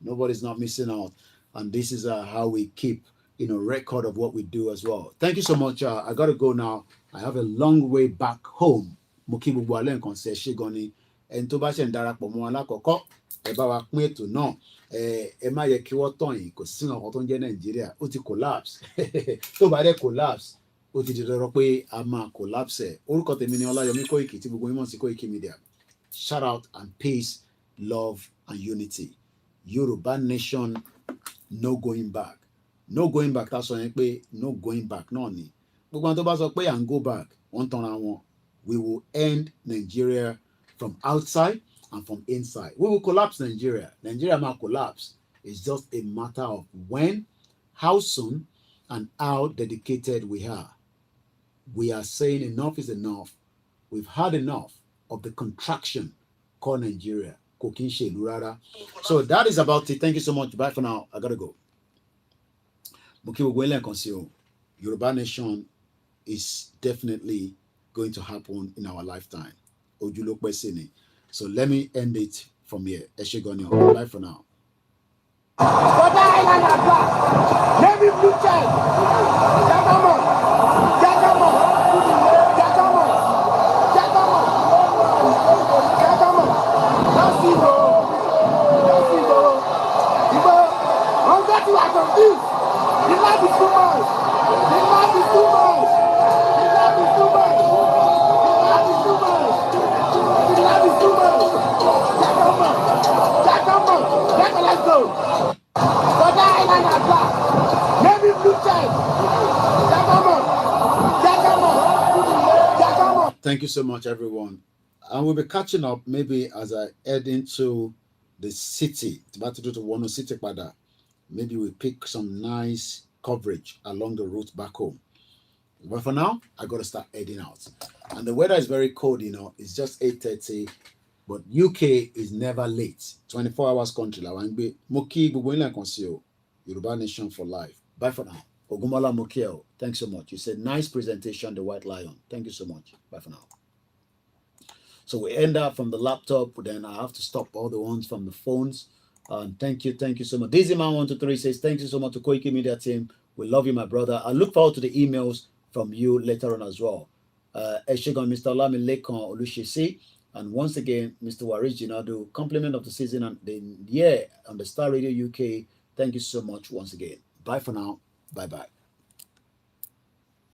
Nobody's not missing out. And this is how we keep, record of what we do as well. Thank you so much. I got to go now. I have a long way back home. And tó bá ṣe ń darapọ̀ mọ́ alákọ̀ọ́kọ́ ẹ bá wa pín ètò náà ẹ má yẹ kí wọ́n tàn yín kò sí nǹkan tó ń jẹ́ Nàìjíríà ó ti collapse tó bá dé collapse ó ti di dandan pé a máa collapse ẹ̀ orúkọ tèmi ni Ọláyọmí Kóìkì tí gbogbo yín mọ̀ sí Koikimedia. Shout out and peace, love and unity. Yoruba nation, no going back. No going back, tá sọ yẹn pé no going back náà ni gbogbo àwọn tó bá sọ pé à ń go back wọ́n tanra wọn. We will end Nigeria from outside and from inside. We will collapse Nigeria. Nigeria might collapse. It's just a matter of when, how soon, and how dedicated we are. We are saying enough is enough. We've had enough of the contraction called Nigeria. So that is about it. Thank you so much. Bye for now. I gotta go. Yoruba Nation is definitely going to happen in our lifetime. So let me end it from here. Bye for now. Navy blue check. Jagama. Jagama. Jagama. Jagama. Jagama. That's it, bro. That's it, bro. I'm getting like confused. The life is too much. The life is too much. The life is too much. The life is too much. The life is too much. Jagama. Jagama. Jagama, let's go. For that island as well. Navy blue check. Thank you so much, everyone. And we'll be catching up maybe as I head into the city. It's about to do to Wano City Pada. Maybe we pick some nice coverage along the route back home. But for now, I got to start heading out. And the weather is very cold, you know. It's just 8:30. But UK is never late. 24 hours country. Moki Yoruba Nation for life. Bye for now. Ogumala Mokiel, thanks so much. You said nice presentation, the White Lion. Thank you so much. Bye for now. So we end up from the laptop, then I have to stop all the ones from the phones. Thank you so much. Daisyman123 says, thank you so much to Koikimedia team. We love you, my brother. I look forward to the emails from you later on as well. Eshegon, Mr. Olami Lekon Olushisi. And once again, Mr. Warij Jinadu, compliment of the season and the year on the Star Radio UK. Thank you so much once again. Bye for now. Bye-bye.